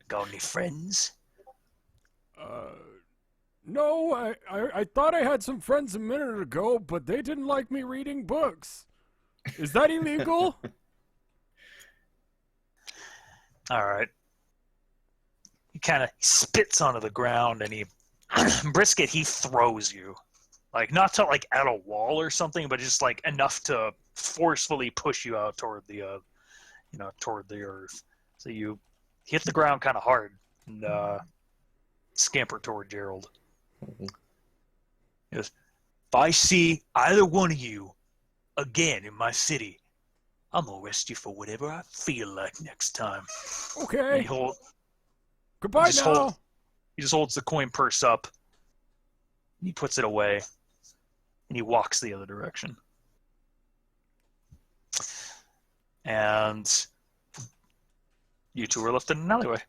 Got any friends?" No, I thought I had some friends a minute ago, but they didn't like me reading books. Is that illegal? All right. He kind of spits onto the ground, and Brisket, he throws you. Like, not to, like, at a wall or something, but just, like, enough to forcefully push you out toward the, toward the earth. So you hit the ground kind of hard and scamper toward Gerald. He goes, "If I see either one of you again in my city, I'm going to arrest you for whatever I feel like next time." Okay. And Goodbye just now. he just holds the coin purse up. And he puts it away. And he walks the other direction. And you two are left in an alleyway.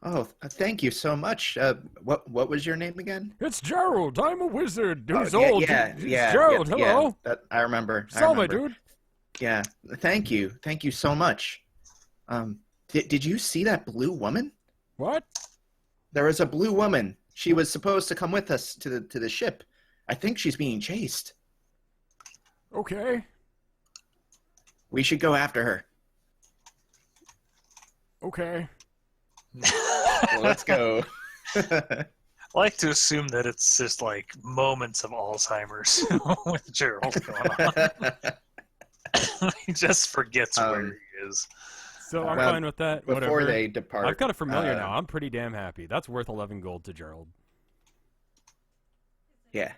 Oh, thank you so much. What was your name again? It's Gerald. I'm a wizard who's Oh, yeah, old. yeah, It's yeah, Gerald, yeah, hello. yeah. I remember. Salve, dude. Yeah, thank you so much. Did you see that blue woman? What? There was a blue woman She was supposed to come with us to the ship. I think she's being chased. Okay. We should go after her. Okay. Well, let's go. I like to assume that it's just like moments of Alzheimer's with Gerald going on. He just forgets where he is. So I'm Well, fine with that. Before Whatever. they depart, I've got a familiar now. I'm pretty damn happy. That's worth 11 gold to Gerald. Yeah.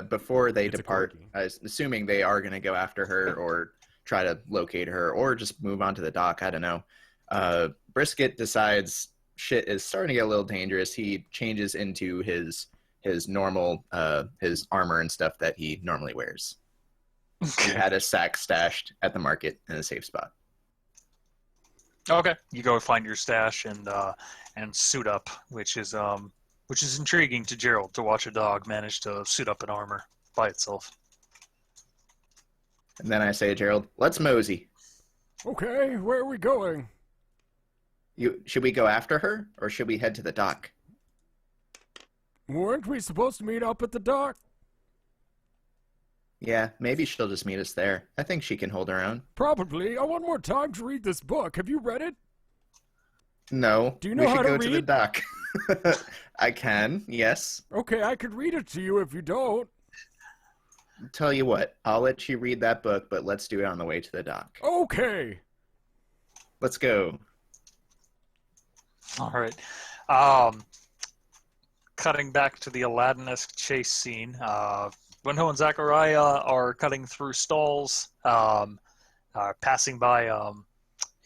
Before they It's a depart, quickie. I was assuming they are going to go after her or try to locate her or just move on to the dock. I don't know. Brisket decides shit is starting to get a little dangerous. He changes into his normal his armor and stuff that he normally wears. He had a sack stashed at the market in a safe spot. Okay, you go find your stash and suit up, which is intriguing to Gerald to watch a dog manage to suit up in armor by itself. And then I say to Gerald, let's mosey. Okay, where are we going? Should we go after her or should we head to the dock? Weren't we supposed to meet up at the dock? Yeah, maybe she'll just meet us there. I think she can hold her own. Probably. I want more time to read this book. Have you read it? No. Do you know we how should to go to the read? dock. I can, yes. Okay, I could read it to you if you don't. Tell you what, I'll let you read that book, but let's do it on the way to the dock. Okay. Let's go. All right. Cutting back to the Aladdin-esque chase scene, Wenho and Zachariah are cutting through stalls, passing by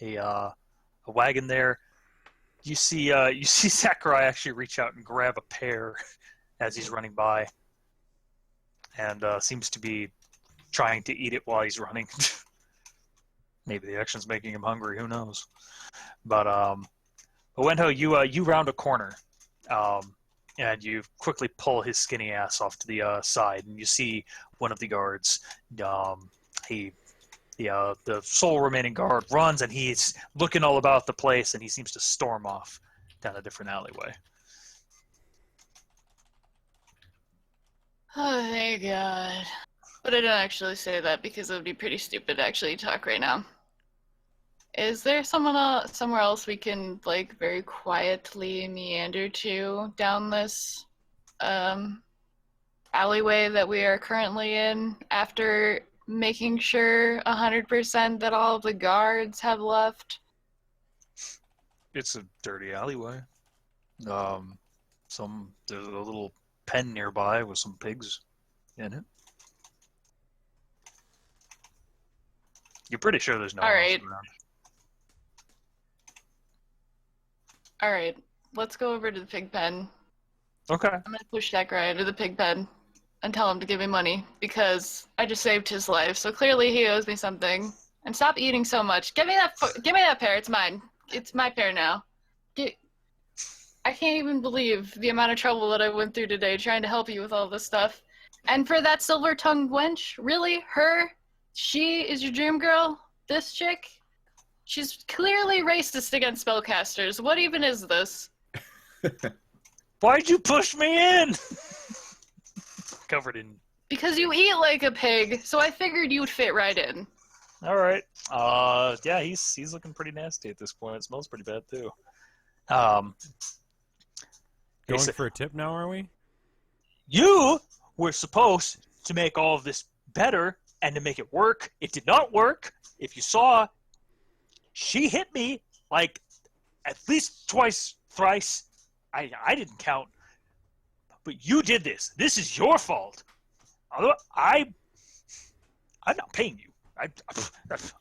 a wagon there. You see Zachariah actually reach out and grab a pear as he's running by, and seems to be trying to eat it while he's running. Maybe the action's making him hungry. Who knows? But Wenho, you round a corner. And you quickly pull his skinny ass off to the side, and you see one of the guards. The sole remaining guard runs, and he's looking all about the place, and he seems to storm off down a different alleyway. Oh, thank God. But I don't actually say that because it would be pretty stupid to actually talk right now. Is there somewhere else we can, like, very quietly meander to down this alleyway that we are currently in after making sure 100% that all of the guards have left? It's a dirty alleyway. There's a little pen nearby with some pigs in it. You're pretty sure there's no one else around. Alright, let's go over to the pig pen. Okay. I'm gonna push that guy into the pig pen and tell him to give me money because I just saved his life. So clearly he owes me something. And stop eating so much. Give me that pear. It's mine. It's my pear now. I can't even believe the amount of trouble that I went through today trying to help you with all this stuff. And for that silver-tongued wench, really? Her? She is your dream girl? This chick? She's clearly racist against spellcasters. What even is this? Why'd you push me in? Covered in... Because you eat like a pig, so I figured you'd fit right in. All right. Yeah, he's looking pretty nasty at this point. It smells pretty bad too. Going for a tip now, are we? You were supposed to make all of this better and to make it work. It did not work. If you saw, she hit me like at least twice, thrice. I didn't count. But you did this. This is your fault. I'm not paying you. I'm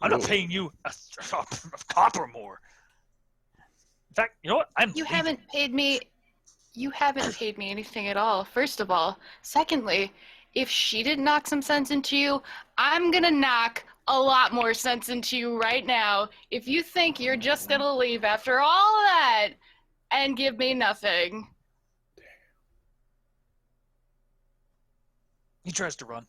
not paying you a copper more. In fact, you know what? You haven't paid me anything at all, first of all. Secondly, if she didn't knock some sense into you, I'm gonna knock a lot more sense into you right now if you think you're just gonna leave after all of that and give me nothing. He tries to run.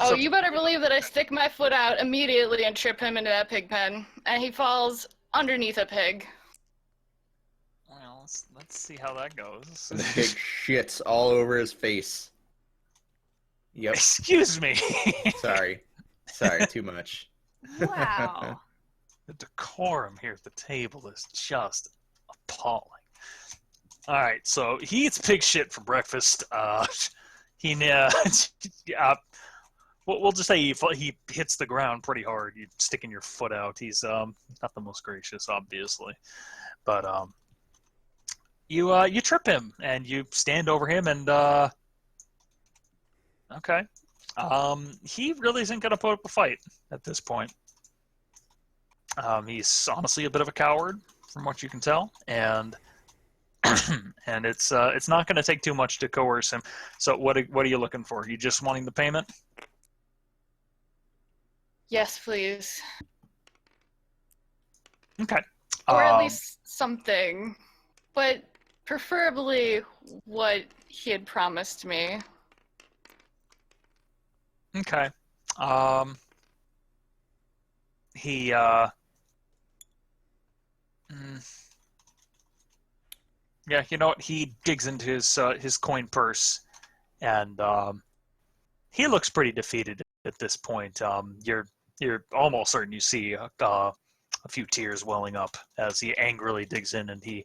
Oh, you better believe that I stick my foot out immediately and trip him into that pig pen, and he falls underneath a pig. Let's see how that goes. And the pig shits all over his face. Yep. Excuse me. Sorry, too much. Wow. The decorum here at the table is just appalling. All right, so he eats pig shit for breakfast. We'll just say he hits the ground pretty hard. You sticking your foot out. He's not the most gracious, obviously, but you trip him and you stand over him and okay. He really isn't going to put up a fight at this point. He's honestly a bit of a coward, from what you can tell, and and it's not going to take too much to coerce him. So what are you looking for? You just wanting the payment? Yes, please. Okay. Or at least something. But preferably what he had promised me. Okay. He yeah, you know what? He digs into his coin purse, and he looks pretty defeated at this point. You're almost certain you see a few tears welling up as he angrily digs in, and he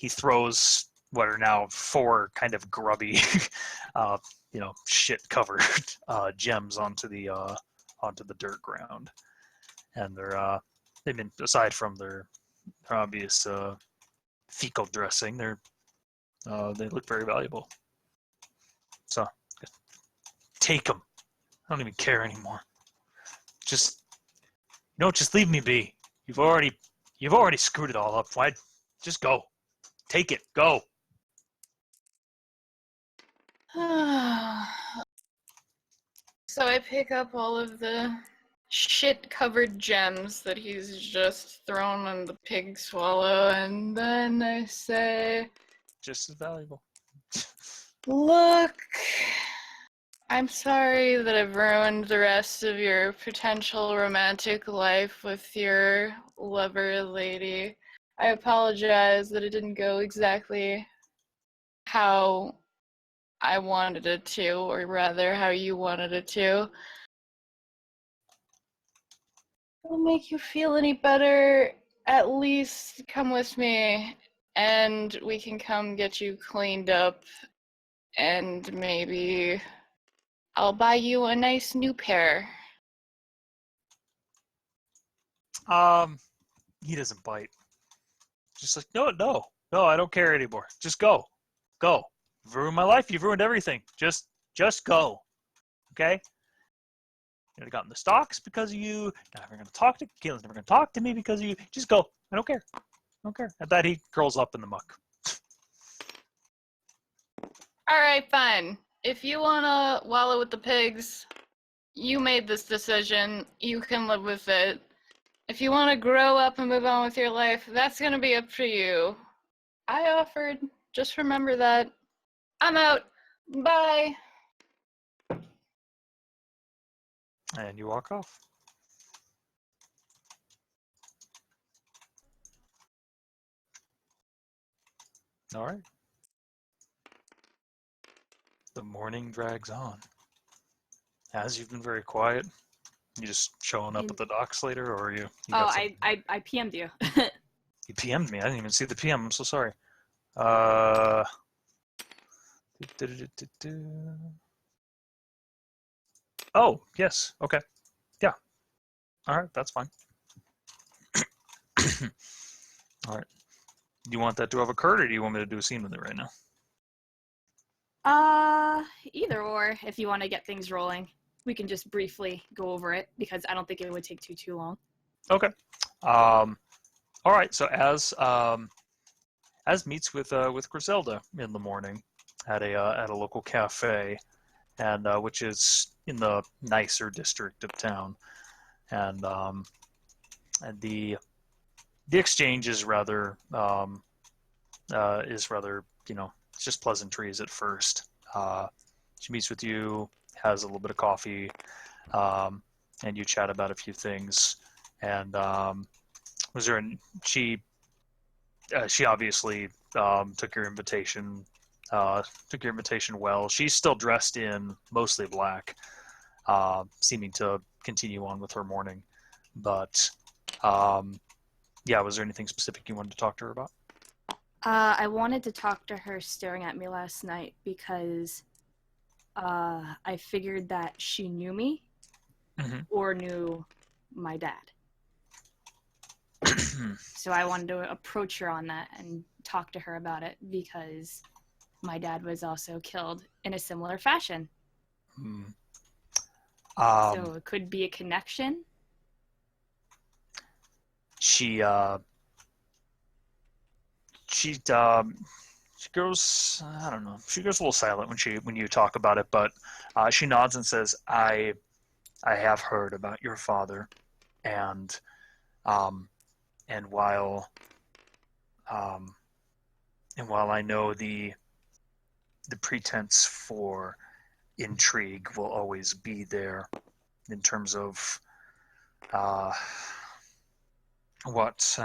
throws what are now 4 kind of grubby, shit-covered gems onto the dirt ground, and they've been, aside from their obvious fecal dressing, they look very valuable. So take them. I don't even care anymore. Just leave me be. You've already screwed it all up. Why? Just go. Take it. Go. So I pick up all of the shit-covered gems that he's just thrown in the pig swallow, and then I say, Just as valuable. look, I'm sorry that I've ruined the rest of your potential romantic life with your lover lady. I apologize that it didn't go exactly how I wanted it to, or rather how you wanted it to. It'll make you feel any better, at least come with me and we can come get you cleaned up, and maybe I'll buy you a nice new pair. He doesn't bite. Just like, no, I don't care anymore. Just go. You've ruined my life. You've ruined everything. Just go. Okay? I got in the stocks because of you. Never going to talk to Caitlin's never going to talk to me because of you. Just go. I don't care. At that, he curls up in the muck. All right, fine. If you want to wallow with the pigs, you made this decision. You can live with it. If you want to grow up and move on with your life, that's going to be up to you. I offered. Just remember that. I'm out. Bye. And you walk off. All right. The morning drags on. As you've been very quiet, you just showing up at the docks later, or you got something? I PM'd you. You PM'd me. I didn't even see the PM. I'm so sorry. Oh, yes. Okay. Yeah. All right. That's fine. All right. Do you want that to have occurred, or do you want me to do a scene with it right now? Either or, if you want to get things rolling. We can just briefly go over it, because I don't think it would take too long. Okay. All right. So as meets with Griselda in the morning at a local cafe, and which is in the nicer district of town, and the exchange is rather it's just pleasantries at first. She meets with you, has a little bit of coffee, and you chat about a few things. And she she obviously took your invitation. Took your invitation well. She's still dressed in mostly black, seeming to continue on with her mourning. But yeah, was there anything specific you wanted to talk to her about? I wanted to talk to her staring at me last night because I figured that she knew me or knew my dad. So I wanted to approach her on that and talk to her about it because my dad was also killed in a similar fashion. So it could be a connection. She goes, I don't know, she goes a little silent when you talk about it, but she nods and says, I have heard about your father, and while I know the pretense for intrigue will always be there in terms of what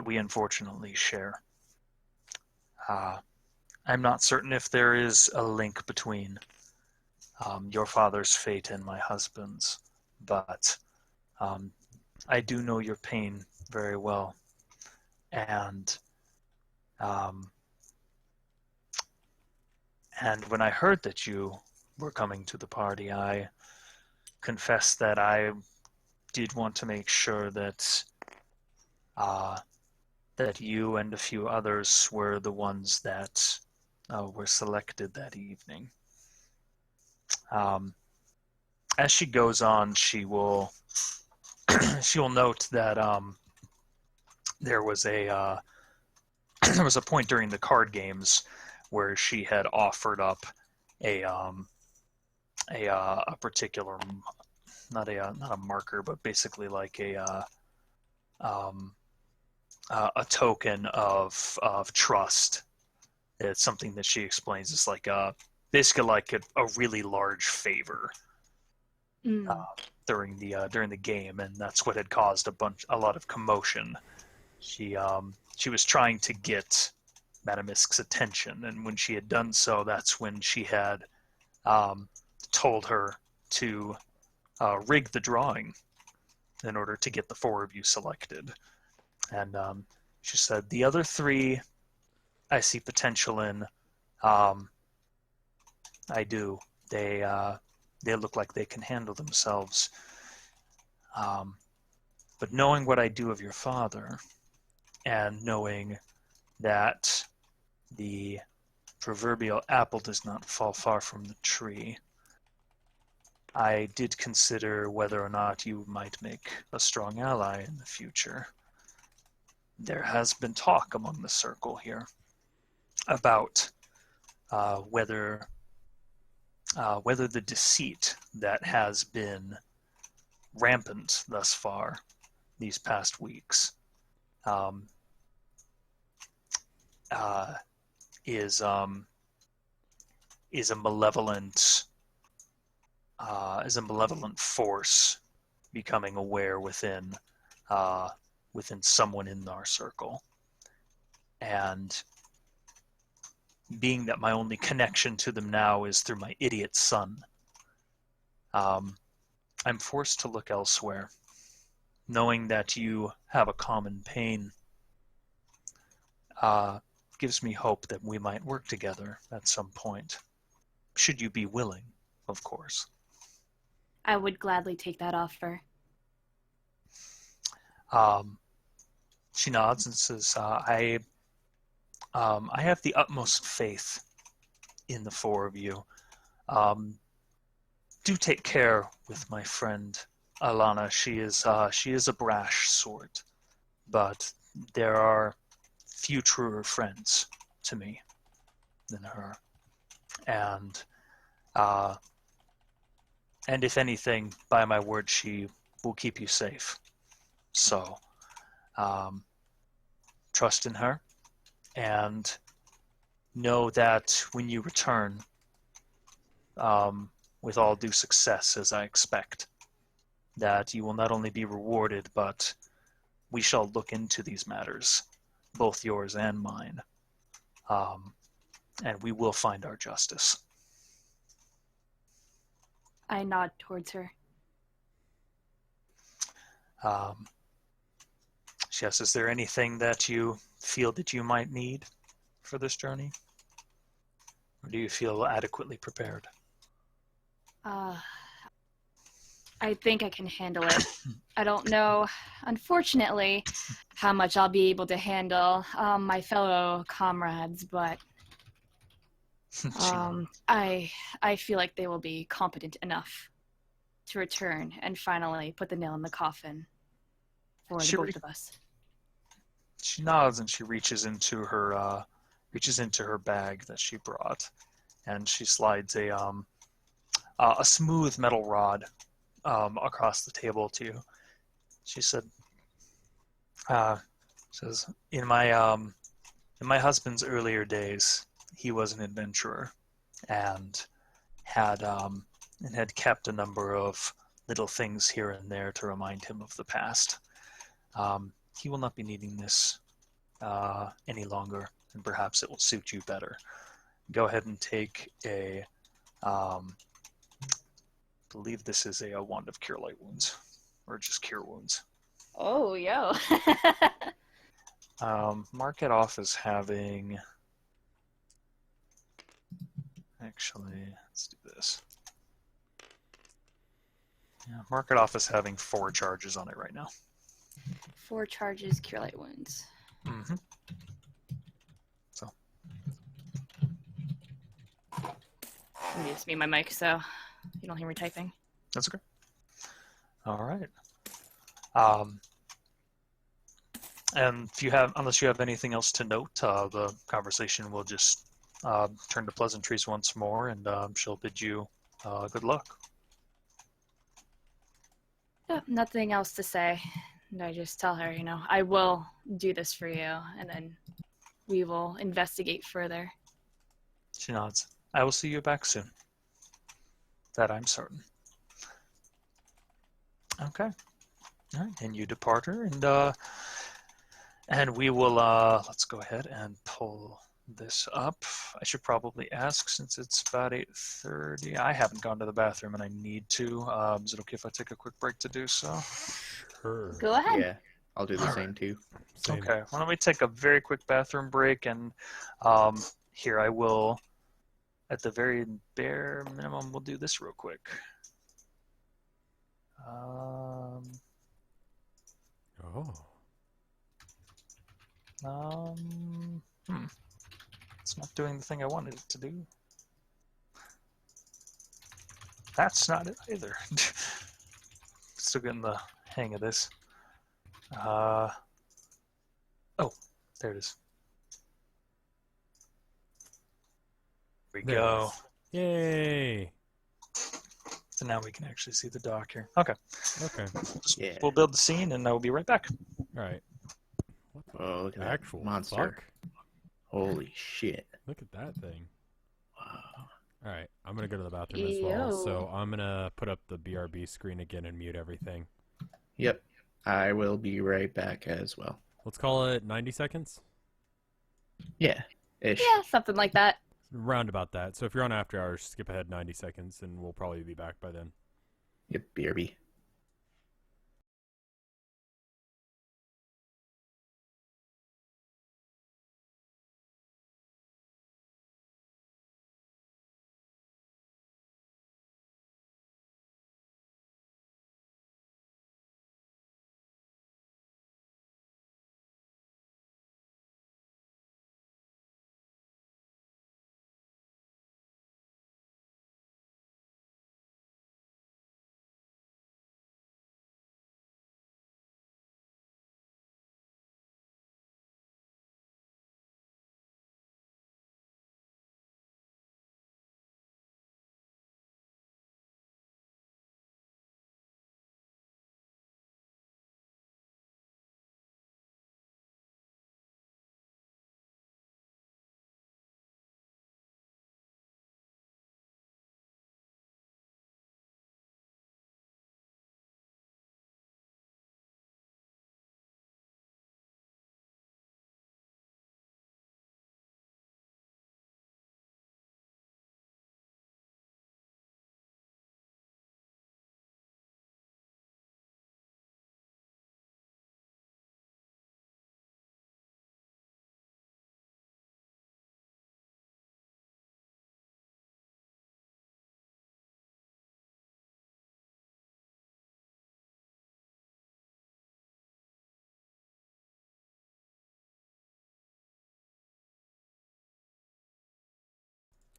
we unfortunately share. I'm not certain if there is a link between your father's fate and my husband's, but I do know your pain very well, and when I heard that you were coming to the party, I confess that I did want to make sure that that you and a few others were the ones that were selected that evening. As she goes on, she will note that there was a point during the card games where she had offered up a particular, not a marker, but basically like a token of trust. It's something that she explains is like basically like a really large favor during the game, and that's what had caused a lot of commotion. She was trying to get Madame Misk's attention, and when she had done so, that's when she had told her to rig the drawing in order to get the four of you selected. And she said, the other three I see potential in. I do. They look like they can handle themselves. But knowing what I do of your father, and knowing that the proverbial apple does not fall far from the tree, I did consider whether or not you might make a strong ally in the future. There has been talk among the circle here about whether the deceit that has been rampant thus far these past weeks is a malevolent force becoming aware within someone in our circle. And being that my only connection to them now is through my idiot son, I'm forced to look elsewhere, knowing that you have a common pain. Gives me hope that we might work together at some point, should you be willing, of course. I would gladly take that offer. She nods and says, I have the utmost faith in the four of you. Do take care with my friend Alana. She is a brash sort, but there are few truer friends to me than her. And if anything, by my word, she will keep you safe. So, trust in her, and know that when you return, with all due success, as I expect, that you will not only be rewarded, but we shall look into these matters both yours and mine. And we will find our justice. I nod towards her. She asks, is there anything that you feel that you might need for this journey? Or do you feel adequately prepared? I think I can handle it. I don't know, unfortunately, how much I'll be able to handle my fellow comrades, but I feel like they will be competent enough to return and finally put the nail in the coffin for the both of us. She nods and she reaches into her bag that she brought, and she slides a smooth metal rod across the table to you. She says, in my husband's earlier days, he was an adventurer and had kept a number of little things here and there to remind him of the past. He will not be needing this any longer, and perhaps it will suit you better. Go ahead and take a, believe this is a wand of cure light wounds, or just cure wounds. Oh, yo. Mark it off as having, actually, let's do this. Yeah, mark it off as having 4 charges on it right now. 4 charges, cure light wounds. Mm-hmm. So. I need to mute my mic so you don't hear me typing. That's okay. All right. And unless you have anything else to note, the conversation will just turn to pleasantries once more, and she'll bid you good luck. Yeah, nothing else to say. And I just tell her, I will do this for you, and then we will investigate further. She nods. I will see you back soon. That I'm certain. Okay. All right. And you depart her, and we will, let's go ahead and pull this up. I should probably ask, since it's about 8:30. I haven't gone to the bathroom, and I need to. Is it okay if I take a quick break to do so? Sure. Go ahead. Yeah, I'll do the same too. Same. Okay. Why don't we take a very quick bathroom break, and here I will, at the very bare minimum, we'll do this real quick. Oh. It's not doing the thing I wanted it to do. That's not it either. Still getting the hang of this. Oh, there it is. There we There it go. is. Yay! So now we can actually see the dock here. Okay. Okay. Yeah. We'll build the scene, and I will be right back. All right. Oh, look at that Actual monster. fuck? Holy shit. Look at that thing. Wow. All right, I'm gonna go to the bathroom as well. So I'm gonna put up the BRB screen again and mute everything. Yep. I will be right back as well. Let's call it 90 seconds. Yeah. Ish. Yeah, something like that. Round about that. So if you're on after hours, skip ahead 90 seconds, and we'll probably be back by then. Yep, BRB.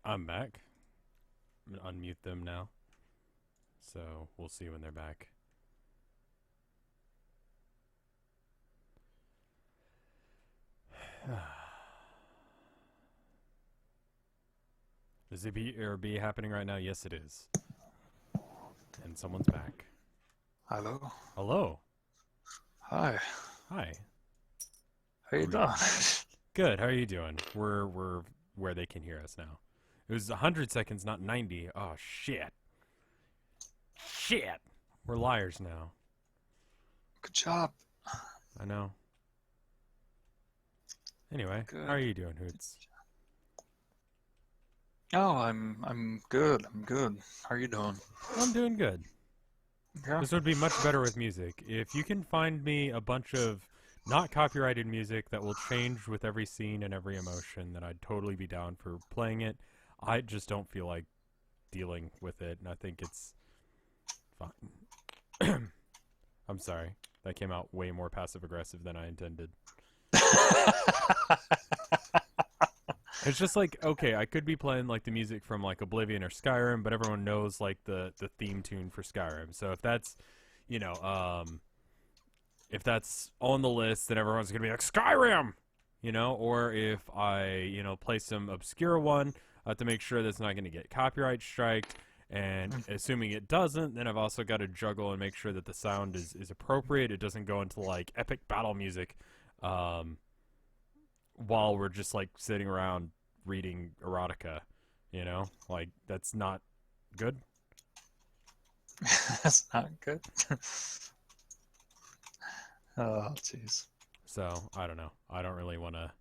I'm back. I'm gonna unmute them now. So we'll see when they're back. Is it be happening right now? Yes, it is. And someone's back. Hello. Hello. Hi. Hi. How you doing? Good. How are you doing? We're where they can hear us now. It was 100 seconds, not 90. Oh shit. Shit. We're liars now. Good job. I know. Anyway, Good. how are you doing, Hoots? Oh, I'm good. I'm good. How are you doing? I'm doing good. Yeah. This would be much better with music. If you can find me a bunch of not copyrighted music that will change with every scene and every emotion, then I'd totally be down for playing it. I just don't feel like dealing with it, and I think it's fine. I'm sorry. That came out way more passive-aggressive than I intended. It's just like, okay, I could be playing like the music from like Oblivion or Skyrim, but everyone knows like the theme tune for Skyrim. So if that's, you know, if that's on the list, then everyone's gonna be like Skyrim, you know. Or if I, you know, play some obscure one, I have to make sure that's not gonna get copyright striked. And assuming it doesn't, then I've also got to juggle and make sure that the sound is appropriate. It doesn't go into like epic battle music, while we're just like sitting around reading erotica, you know, like that's not good. That's not good. Oh, jeez. So I don't know. I don't really want to.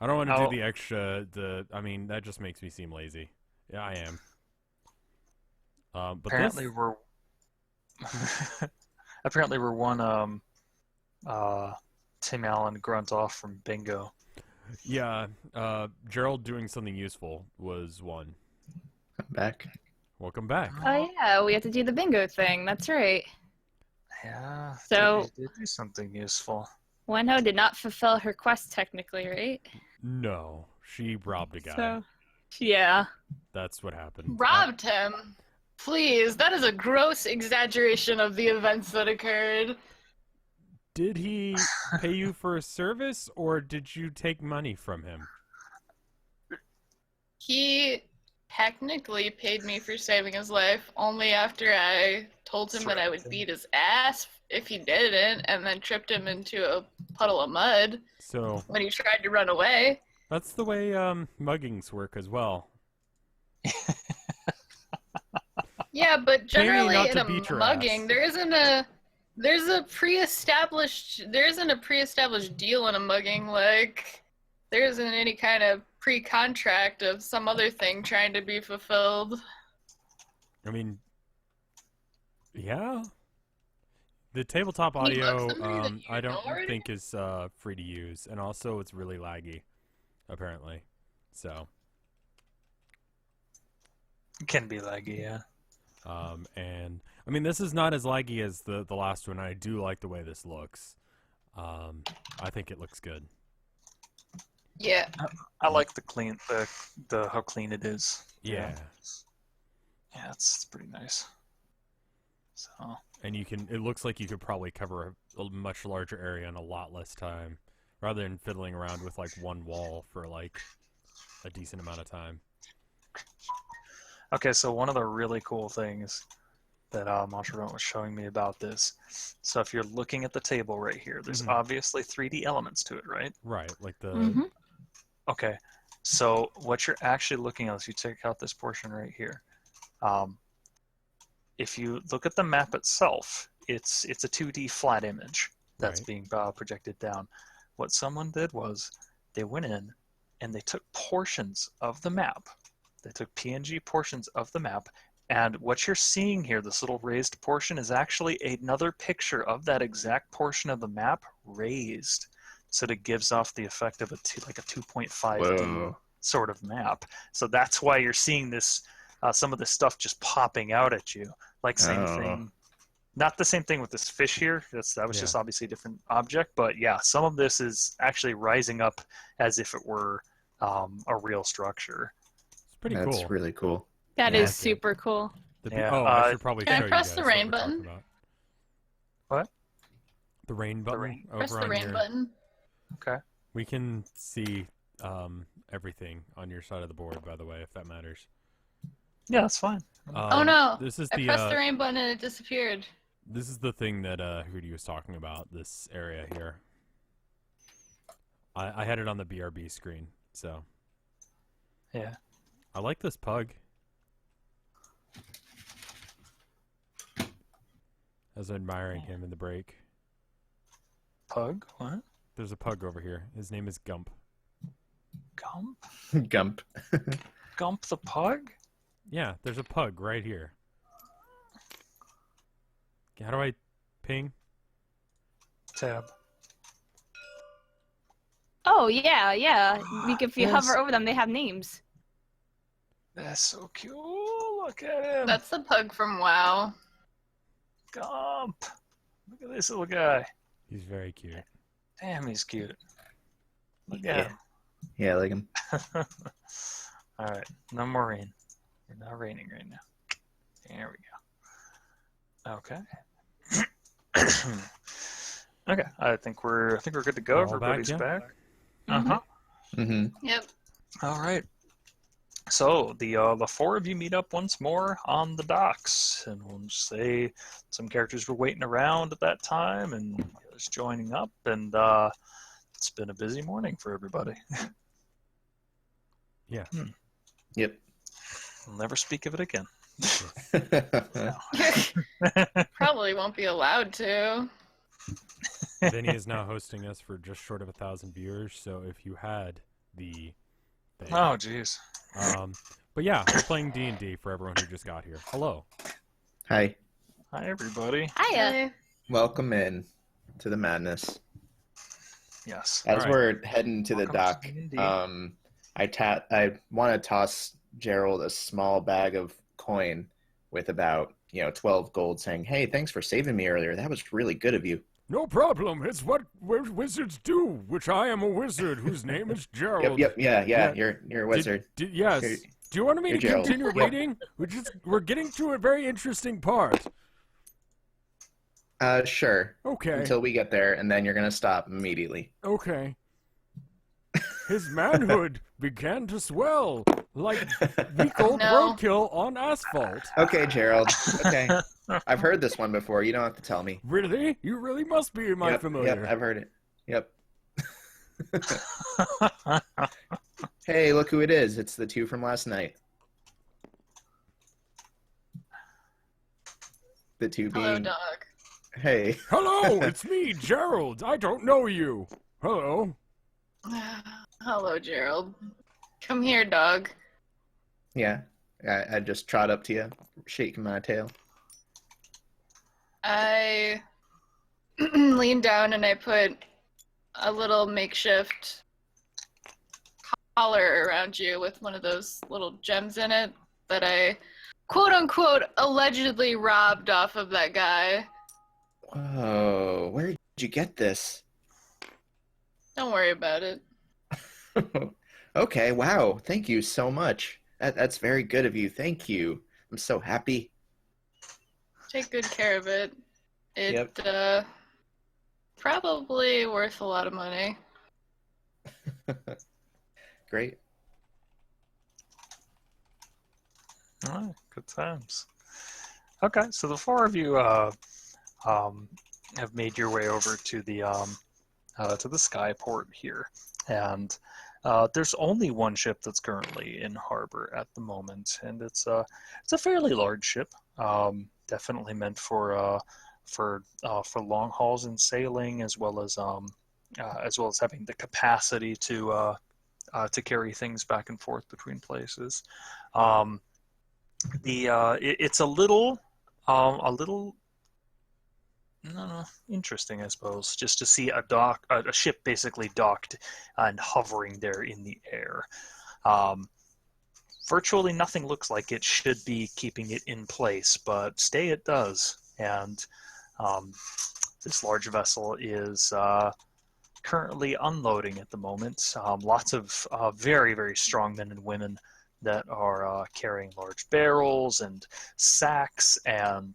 I don't want to do the extra. I mean, that just makes me seem lazy. Yeah, I am. But apparently we're apparently we're one Tim Allen grunt off from bingo. Yeah, Gerald doing something useful was one. I'm back. Welcome back. Oh yeah, we have to do the bingo thing. That's right. Yeah. So they did do something useful. Wenho did not fulfill her quest technically, right? No, she robbed a guy. So, yeah. That's what happened. Robbed him? Please, that is a gross exaggeration of the events that occurred. Did he pay you for a service, or did you take money from him? He technically paid me for saving his life only after I told him that I would beat his ass if he didn't, and then tripped him into a puddle of mud So when he tried to run away. that's the way muggings work as well. Yeah, but generally not in to a beat your mugging, ass. there isn't a pre-established deal in a mugging. Like, there isn't any kind of pre-contract of some other thing trying to be fulfilled. I mean, yeah. The tabletop Can you mug audio, somebody that you I don't know already? think is free to use, and also it's really laggy, apparently. So, It can be laggy, yeah. and I mean, this is not as laggy as the last one. I do like the way this looks. I think it looks good. Yeah. I like the clean the how clean it is. Yeah. Yeah, it's pretty nice. So And it looks like you could probably cover a much larger area in a lot less time, rather than fiddling around with like one wall for like a decent amount of time. okay, so one of the really cool things that Montrevant was showing me about this. So if you're looking at the table right here, there's obviously 3D elements to it, right? Right, like the Mm-hmm. Okay, so what you're actually looking at is you take out this portion right here. If you look at the map itself, it's a 2D flat image that's Right. being projected down. What someone did was they went in and they took portions of the map. They took PNG portions of the map, and what you're seeing here, this little raised portion, is actually another picture of that exact portion of the map raised. So that it gives off the effect of a 2.5D sort of map. So that's why you're seeing this, some of this stuff just popping out at you. Like same thing, not the same thing with this fish here. That was just obviously a different object, but yeah, some of this is actually rising up as if it were a real structure. It's Pretty That's cool. really cool. That Yeah. is super cool. Yeah, I should probably Can I show you press guys the what rain we're talking button? about. What? The rain button rain. over Press the on rain your. button. Okay. We can see everything on your side of the board, by the way, if that matters. Yeah, that's fine. Oh no! This is I the pressed the rain button and it disappeared. this is the thing that Hootie was talking about. This area here. I had it on the BRB screen, so Yeah. I like this pug. I was admiring him in the break. Pug? What? There's a pug over here. His name is Gump. Gump? Gump. Gump the pug? Yeah, there's a pug right here. How do I ping? Tab. Oh yeah, yeah. If you Yes. hover over them, they have names. That's so cute. Look at him. That's the pug from WoW. Gump. Look at this little guy. He's very cute. Damn, he's cute. Look Yeah. at him. Yeah, I like him. All right, no more rain. We're not raining right now. There we go. Okay. Okay, I think we're good to go. All back, Everybody's yeah? back. Mhm. Uh-huh. Mm-hmm. Yep. All right. So the four of you meet up once more on the docks, and we'll just say some characters were waiting around at that time, and others joining up, and it's been a busy morning for everybody. Yeah. Yep. We'll never speak of it again. Probably won't be allowed to. Vinny is now hosting us for just short of 1,000 viewers, so if you had the thing. Oh, jeez. But yeah, we're playing D&D for everyone who just got here. Hello. Hi. Hi, everybody. Hiya. Hey. Welcome in to the madness. Yes. As Alright. we're heading to the Welcome dock, to D&D. I want to toss Gerald a small bag of coin with about 12 gold, saying, "Hey, thanks for saving me earlier. That was really good of you." No problem. It's what wizards do, which I am a wizard whose name is Gerald. Yep. Yeah. Yeah. You're a wizard. Yes. Here- Do you want me to here, Gerald. continue reading? We're getting to a very interesting part. Sure. Okay. Until we get there, and then you're gonna stop immediately. Okay. His manhood began to swell like week-old No. roadkill on asphalt. Okay, Gerald. Okay. I've heard this one before. You don't have to tell me. Really? You really must be my familiar. Yep, I've heard it. Yep. Hey, look who it is. It's the two from last night. The two Hello, being... dog. Hey. Hello, it's me, Gerald. I don't know you. Hello. Hello, Gerald. Come here, dog. Yeah. I just trot up to you, shaking my tail. I lean down and I put a little makeshift collar around you with one of those little gems in it that I, quote unquote, allegedly robbed off of that guy. Whoa, where did you get this? Don't worry about it. Okay, wow. Thank you so much. That's very good of you. Thank you. I'm so happy. Take good care of it. Probably worth a lot of money. Great. Oh, good times. Okay, so the four of you have made your way over to the skyport here, and there's only one ship that's currently in harbor at the moment, and it's a fairly large ship, definitely meant for long hauls and sailing, as well as having the capacity to carry things back and forth between places. It's a little interesting, I suppose, just to see a ship basically docked and hovering there in the air. Virtually nothing looks like it should be keeping it in place, but stay it does. And this large vessel is currently unloading at the moment. Lots of very, very strong men and women that are carrying large barrels and sacks and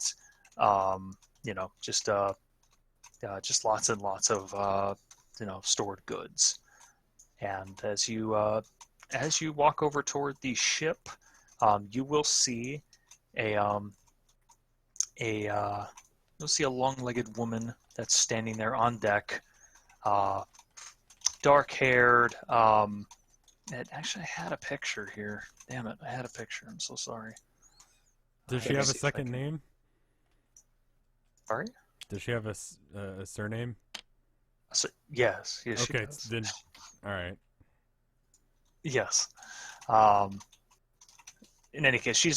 just lots and lots of stored goods. And as you walk over toward the ship, you will see a long-legged woman that's standing there on deck, dark-haired. Actually, I had a picture here. Damn it, I had a picture. I'm so sorry. Does she have a second name? Sorry? Does she have a surname? So, yes, she Okay, does. then, all right. Yes. In any case, she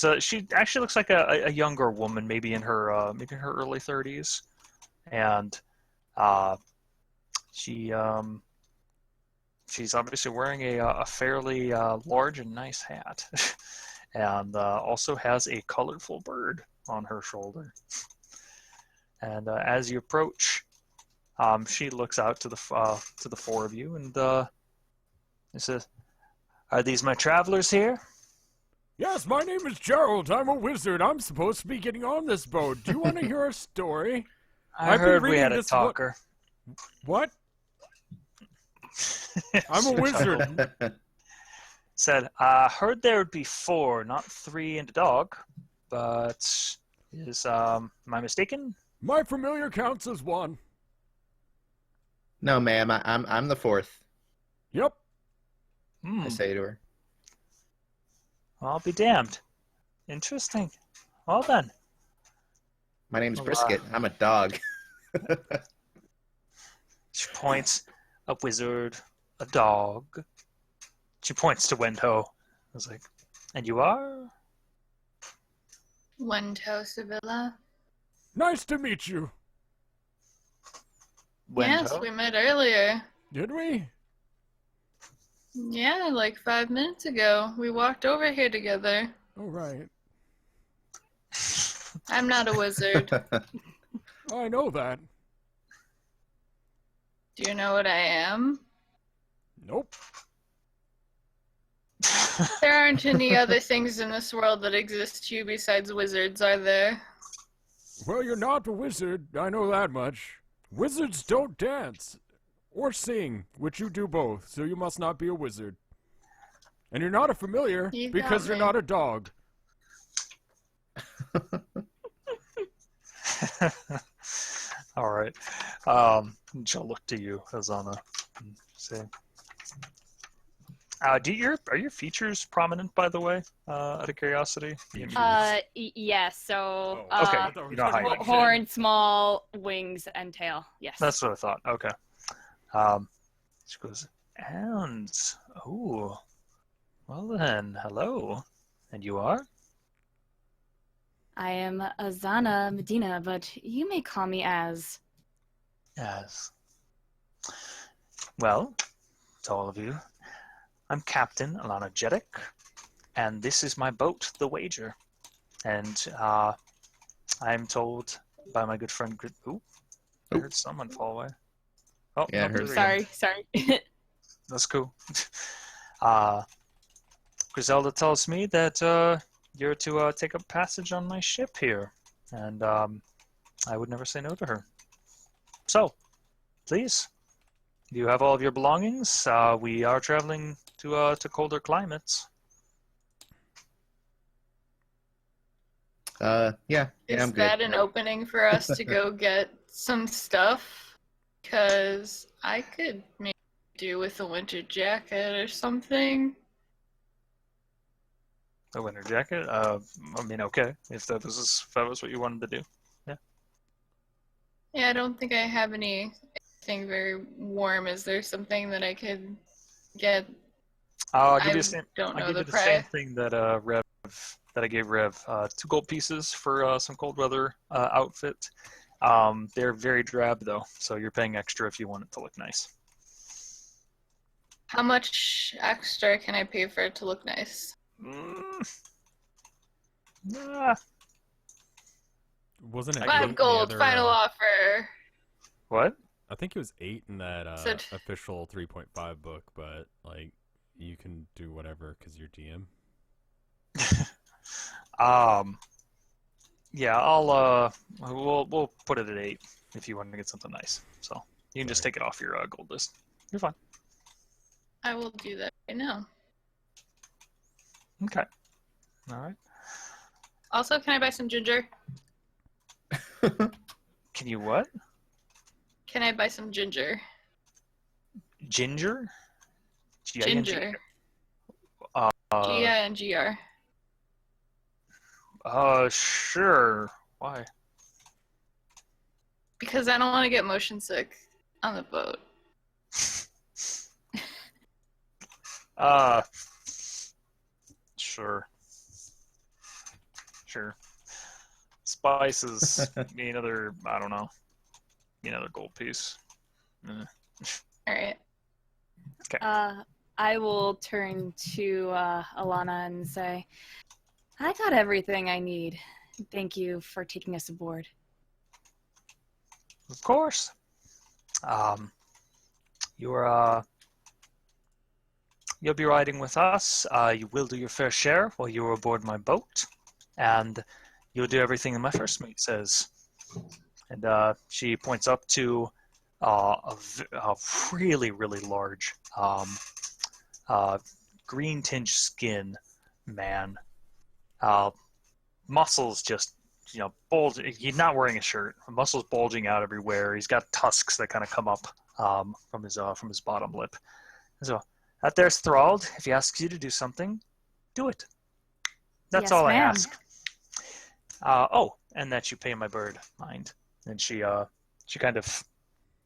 actually looks like a younger woman, maybe in her early 30s, and she's obviously wearing a fairly large and nice hat, and also has a colorful bird on her shoulder. And as you approach, she looks out to the four of you and says, "Are these my travelers here?" Yes, my name is Gerald. I'm a wizard. I'm supposed to be getting on this boat. Do you want to hear a story? I I've been heard we reading had a this talker. What? I'm a wizard. Said, I heard there would be 4, not 3 and a dog, but am I mistaken? My familiar counts as 1. No, ma'am. I'm the 4th. Yep. I say to her. I'll be damned. Interesting. Well then. My name's Brisket. I'm a dog. She points, a wizard, a dog. She points to Wendho. I was like, and you are? Wendho Sevilla. Nice to meet you. Yes, Wendho? we met earlier. Did we? Yeah, like 5 minutes ago. We walked over here together. Oh, right. I'm not a wizard. I know that. Do you know what I am? Nope. There aren't any other things in this world that exist to you besides wizards, are there? Well, you're not a wizard. I know that much. Wizards don't dance. Or sing, which you do both, so you must not be a wizard. And you're not a familiar, You because got you're me. not a dog. All right. She'll look to you, Azana, and say, are your features prominent, by the way, out of curiosity? Yes. So, Oh, okay. I thought we You know were talking how about horn, small, wings, and tail. Yes. That's what I thought. Okay. She goes, and, oh, well then, hello. And you are? I am Azana Medina, but you may call me as. Yes. Well, to all of you, I'm Captain Alana Jeddick, and this is my boat, the Wager. And I'm told by my good friend Ooh, I heard someone fall away. Oh, Yeah, I no, heard there we go. Sorry. That's cool. Griselda tells me that you're to take up passage on my ship here, and I would never say no to her. So, please, you have all of your belongings. We are traveling to colder climates. Yeah, Is I'm good. that an opening for us to go get some stuff? Because I could maybe do with a winter jacket or something. A winter jacket? I mean, okay, if that was what you wanted to do. Yeah, I don't think I have anything very warm. Is there something that I could get? I'll give I you the same. don't know I'll give the you the same price. thing that I gave Rev. 2 gold pieces for some cold weather outfit. They're very drab though, so you're paying extra if you want it to look nice. How much extra can I pay for it to look nice? Wasn't it 8 in 5 the gold, other, final offer. What? I think it was 8 in that Said- official 3.5 book, but like you can do whatever because you're DM. Yeah, we'll put it at 8 if you want to get something nice. So you can just take it off your gold list. You're fine. I will do that right now. Okay. All right. Also, can I buy some ginger? Can you what? Can I buy some ginger? Ginger? Ginger. Uh, G-I-N-G-R. Sure. Why? Because I don't want to get motion sick on the boat. Sure. Sure. Spices. Need another, I don't know. Need another gold piece. All right. Okay. I will turn to Alana and say, I got everything I need. Thank you for taking us aboard. Of course. You'll be riding with us. You will do your fair share while you're aboard my boat, and you'll do everything that my first mate says. And she points up to a really, really large green tinged skin man. Muscles just, bulge. He's not wearing a shirt. Muscles bulging out everywhere. He's got tusks that kind of come up from his bottom lip. So that there's Thralled. If he asks you to do something, do it. That's Yes, all I ma'am. ask. And that you pay my bird mind. And she kind of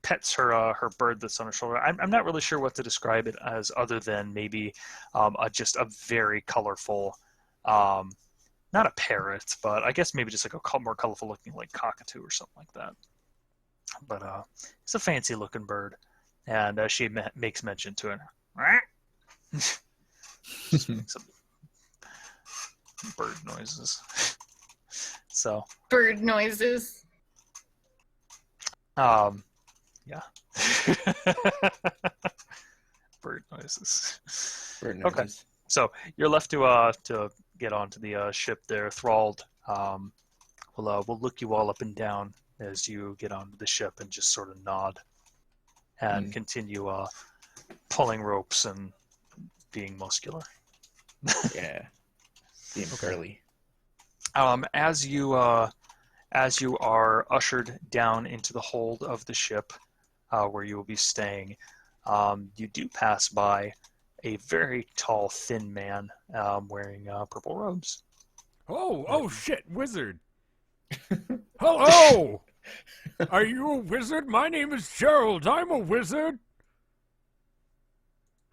pets her bird that's on her shoulder. I'm not really sure what to describe it as, other than maybe just a very colorful, not a parrot, but I guess maybe just like a more colorful looking like cockatoo or something like that. But it's a fancy looking bird, and she makes mention to it. Just makes some bird noises. So Bird noises. yeah. Bird noises. Bird Okay. noises. So you're left to get onto the ship there, Thralled. We'll look you all up and down as you get onto the ship and just sort of nod and continue pulling ropes and being muscular. Yeah. Being curly. As you are ushered down into the hold of the ship, where you will be staying, you do pass by a very tall, thin man wearing purple robes. Oh, shit, wizard. Hello! Are you a wizard? My name is Gerald. I'm a wizard.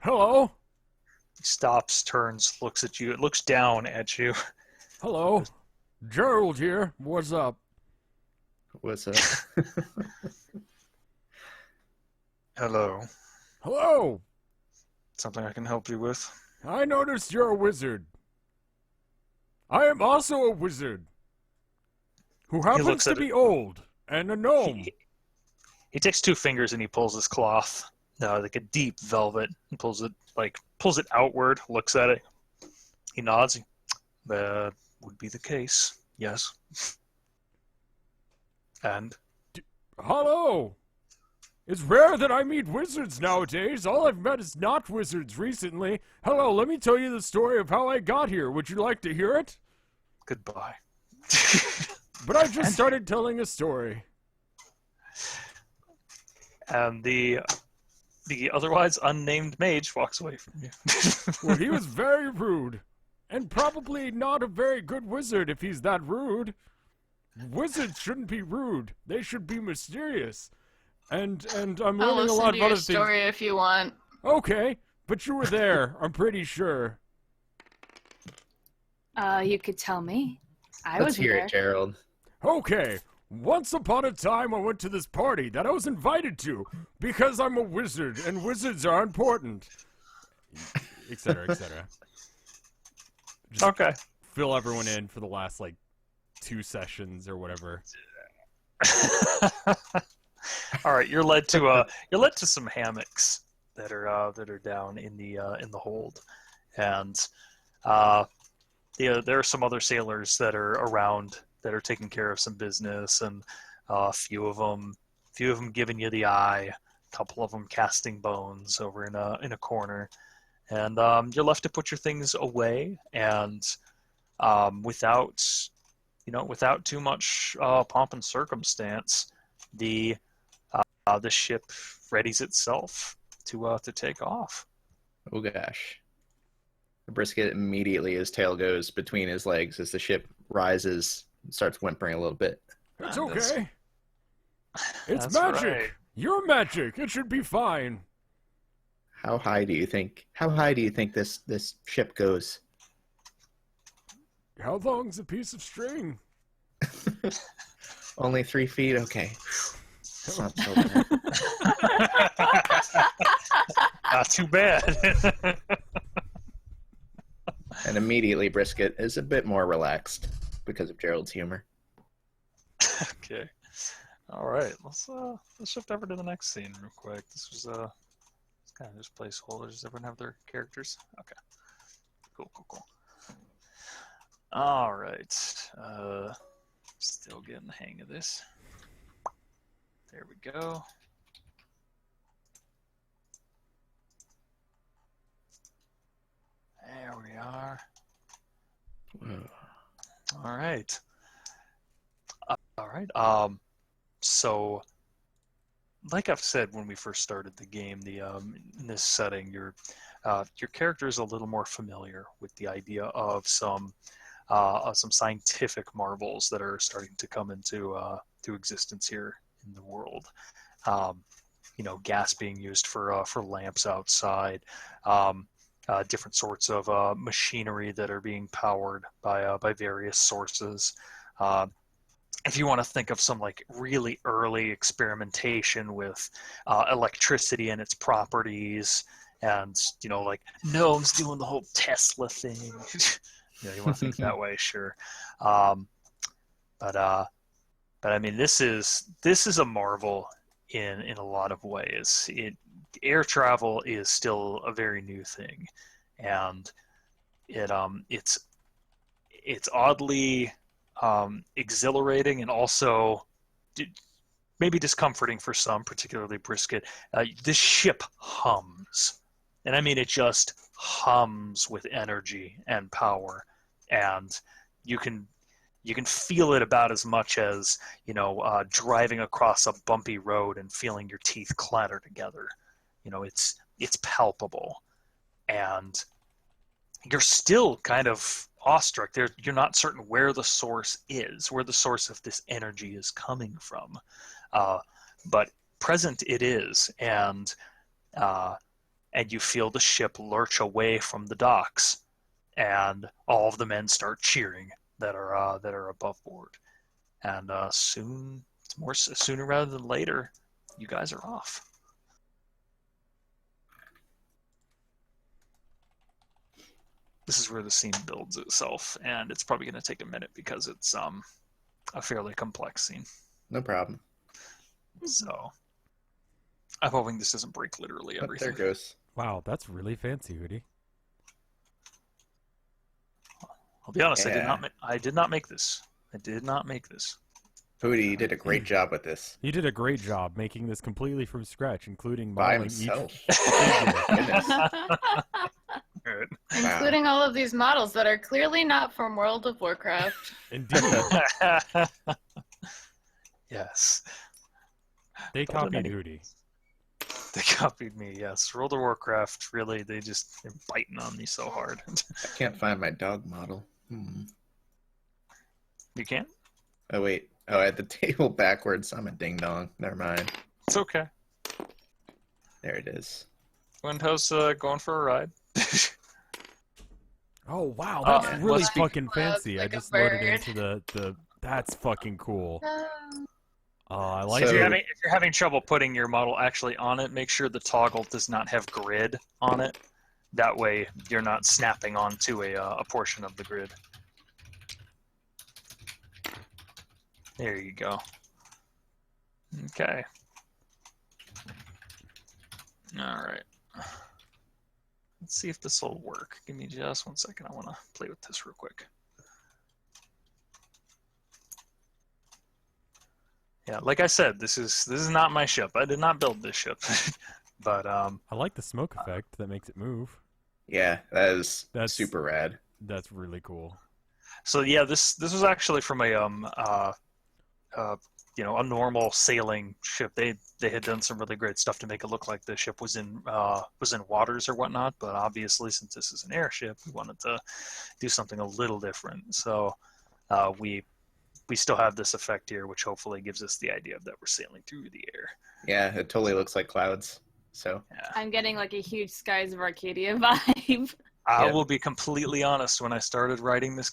Hello? He stops, turns, looks at you, looks down at you. Hello. Gerald here. What's up? What's up? Hello. Hello. Something I can help you with? I noticed you're a wizard. I am also a wizard who happens looks to at be old and a gnome. He takes 2 fingers and he pulls his cloth, like a deep velvet, and pulls it outward, looks at it. He nods. That would be the case, yes. And? Hello. It's rare that I meet wizards nowadays. All I've met is not wizards recently. Hello, let me tell you the story of how I got here. Would you like to hear it? Goodbye. But I just started telling a story. And the otherwise unnamed mage walks away from you. Well, he was very rude. And probably not a very good wizard if he's that rude. Wizards shouldn't be rude. They should be mysterious. And I'm I'll learning a listen lot to of other your things. story if you want. Okay, but you were there, I'm pretty sure. You could tell me. I Let's was hear there. it, Gerald. Okay, once upon a time I went to this party that I was invited to because I'm a wizard and wizards are important. Etc., etc. Okay. Fill everyone in for the last, 2 sessions or whatever. All right, you're led to some hammocks that are down in the hold, and there are some other sailors that are around that are taking care of some business, and a few of them giving you the eye, a couple of them casting bones over in a corner, and you're left to put your things away, and without too much pomp and circumstance, the ship readies itself to take off. Oh gosh. Brisket immediately, his tail goes between his legs as the ship rises and starts whimpering a little bit. It's And that's- okay. It's That's magic. right. You're magic. It should be fine. How high do you think this ship goes? How long's a piece of string? Only 3 feet? Okay. That's not so bad. Not too bad. And immediately Brisket is a bit more relaxed because of Gerald's humor. Okay. All right. Let's shift over to the next scene real quick. This was it's kind of just placeholders. Does everyone have their characters? Okay. Cool. All right. Still getting the hang of this. There we go. There we are. Whoa. All right. So, like I've said when we first started the game, in this setting, your character is a little more familiar with the idea of some scientific marvels that are starting to come into existence here in the world. Gas being used for lamps outside. Different sorts of machinery that are being powered by various sources. If you want to think of some like really early experimentation with electricity and its properties, and like gnomes doing the whole Tesla thing, you want to think that way, sure. But I mean, this is a marvel in a lot of ways. Air travel is still a very new thing, and it's oddly exhilarating and also maybe discomforting for some, particularly Brisket. This ship hums, and I mean it just hums with energy and power, and you can feel it about as much as driving across a bumpy road and feeling your teeth clatter together. It's palpable, and you're still kind of awestruck. You're not certain where the source of this energy is coming from, but present it is, and you feel the ship lurch away from the docks, and all of the men start cheering that are above board, and sooner rather than later, you guys are off. This is where the scene builds itself, and it's probably going to take a minute because it's a fairly complex scene. No problem. So I'm hoping this doesn't break literally Oh, everything. there it goes. Wow, that's really fancy, Hootie. I'll be honest, Yeah. I did not make this. Hootie, you did a great job with this. You did a great job making this completely from scratch, including By modeling each. himself. figure. Good. Including all of these models that are clearly not from World of Warcraft. Indeed, Yes. they But copied then Hootie. They copied me, yes. World of Warcraft, really, they're biting on me so hard. I can't find my dog model. You can't? Oh, wait. Oh, I had the table backwards. I'm a ding-dong. Never mind. It's okay. There it is. Windhouse going for a ride. Oh wow, that's yeah. really Must be- fucking fancy. like I a just loaded bird. into the. That's fucking cool. I like So- If it. you're having trouble putting your model actually on it, make sure the toggle does not have grid on it. That way, you're not snapping onto a portion of the grid. There you go. Okay. All right. Let's see if this will work. Give me just 1 second. I want to play with this real quick. Yeah, like I said, this is not my ship. I did not build this ship, but I like the smoke effect that makes it move. Yeah, that's That's- super rad. That's really cool. So yeah, this was actually from a a normal sailing ship. They had done some really great stuff to make it look like the ship was in waters or whatnot. But obviously, since this is an airship, we wanted to do something a little different. So we still have this effect here, which hopefully gives us the idea that we're sailing through the air. Yeah, it totally looks like clouds. So Yeah. I'm getting like a huge Skies of Arcadia vibe. I Yeah. will be completely honest. When I started writing this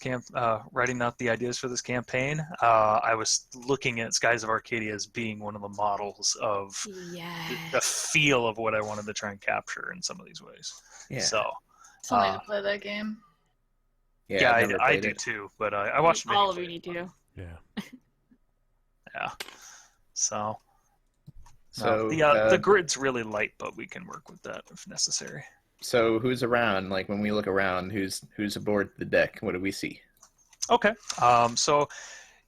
writing out the ideas for this campaign, I was looking at Skies of Arcadia as being one of the models of the feel of what I wanted to try and capture in some of these ways. yeah, So Still need to play that game. yeah, I've never I played do it. too. But I watched Minnie all of play you it. need to. Yeah. Yeah. So So the grid's really light, but we can work with that if necessary. so who's around? Like when we look around, who's aboard the deck? What do we see? Okay. So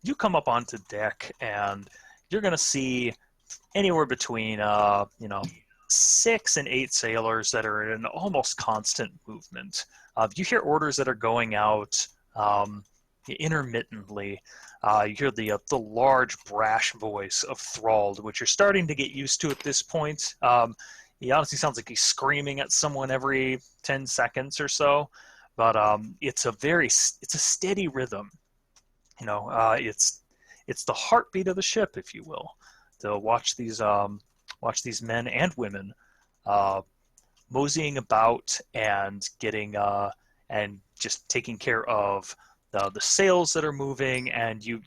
you come up onto deck, and you're going to see anywhere between 6 and 8 sailors that are in almost constant movement. You hear orders that are going out intermittently. You hear the large, brash voice of Thrald, which you're starting to get used to at this point. He honestly sounds like he's screaming at someone every 10 seconds or so, but it's a steady rhythm. It's the heartbeat of the ship, if you will, to watch these men and women moseying about and getting and just taking care of the sails that are moving, and you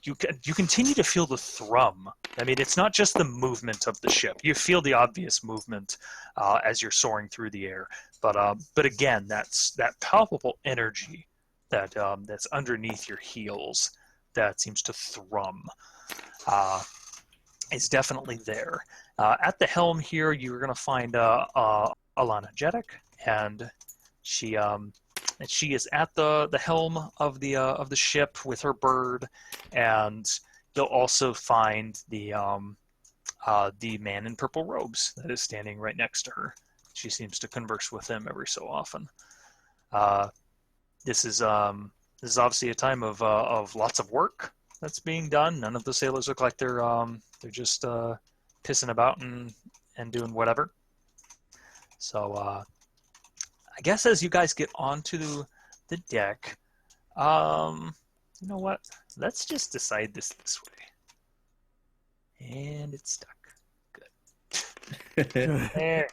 continue to feel the thrum. I mean, it's not just the movement of the ship. You feel the obvious movement as you're soaring through the air, but again, that's that palpable energy that's underneath your heels that seems to thrum. Is definitely there. At the helm here, you're going to find Alana Jedek, and she is at the helm of the ship with her bird, and you'll also find the man in purple robes that is standing right next to her. She seems to converse with him every so often. This is obviously a time of lots of work that's being done. None of the sailors look like they're just pissing about and doing whatever. So I guess as you guys get onto the deck, you know what? Let's just decide this way. And it's stuck. Good. There.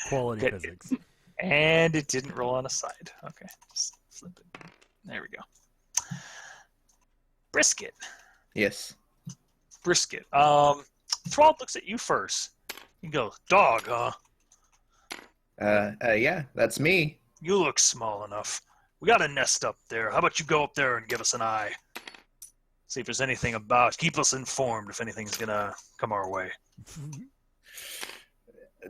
Quality Good. physics. And it didn't roll on a side. Okay. Just flip it. There we go. Brisket. Yes. Brisket. Thrall looks at you first. You go, dog, huh? Yeah, that's me. You look small enough. We got a nest up there. How about you go up there and give us an eye? See if there's anything about. Keep us informed if anything's gonna come our way.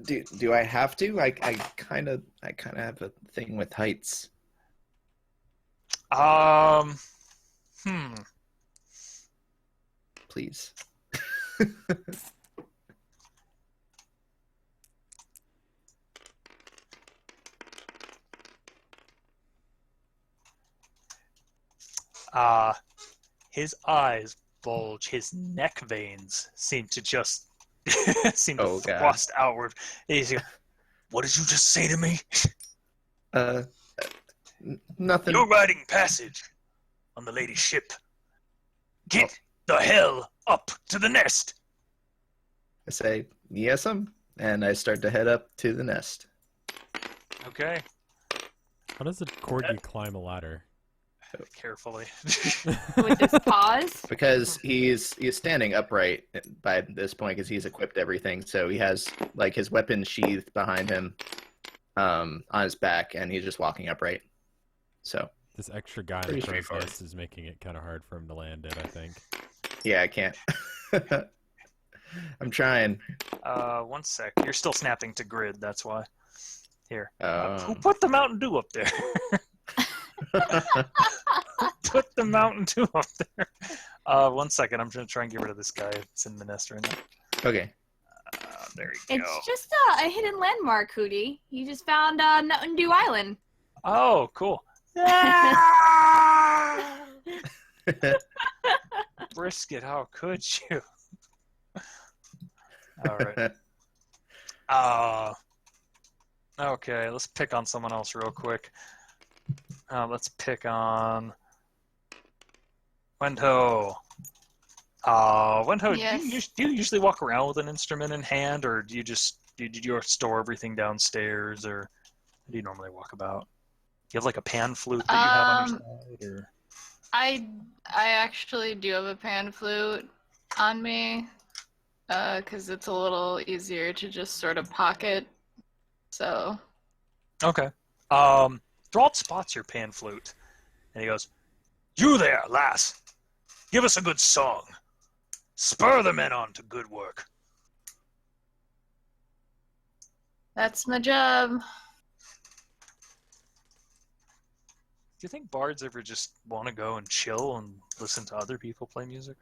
Do I have to? I kind of have a thing with heights. Please. His eyes bulge. His neck veins seem to just thrust outward. He's like, what did you just say to me? Nothing. You're riding passage on the lady's ship. Get the hell up to the nest. I say, yes'm, and I start to head up to the nest. Okay, How does a corgi climb a ladder? carefully. With his paws. Because he's standing upright by this point because he's equipped everything. So he has like his weapon sheathed behind him on his back, and he's just walking upright. So This extra guy in Pretty the crow's straightforward. nest is making it kind of hard for him to land it, I think. yeah, I can't. I'm trying. 1 sec. You're still snapping to grid, that's why. Here. Oh. Who put the Mountain Dew up there? Put the Mountain Dew up there. 1 second. I'm going to try and get rid of this guy. It's in the nest right now. Okay. There you go. It's just a hidden landmark, Hootie. You just found Mountain Dew Island. Oh, cool. Brisket, how could you? All right. Okay, let's pick on someone else real quick. Let's pick on Wendho. Wendho, Yes. do you usually walk around with an instrument in hand, or do you store everything downstairs, or how do you normally walk about? Do you have like a pan flute that you have on your side, or? I actually do have a pan flute on me, because it's a little easier to just sort of pocket. So. Okay. Thralt spots your pan flute, and he goes, "You there, lass! Give us a good song. Spur the men on to good work." That's my job. Do you think bards ever just want to go and chill and listen to other people play music?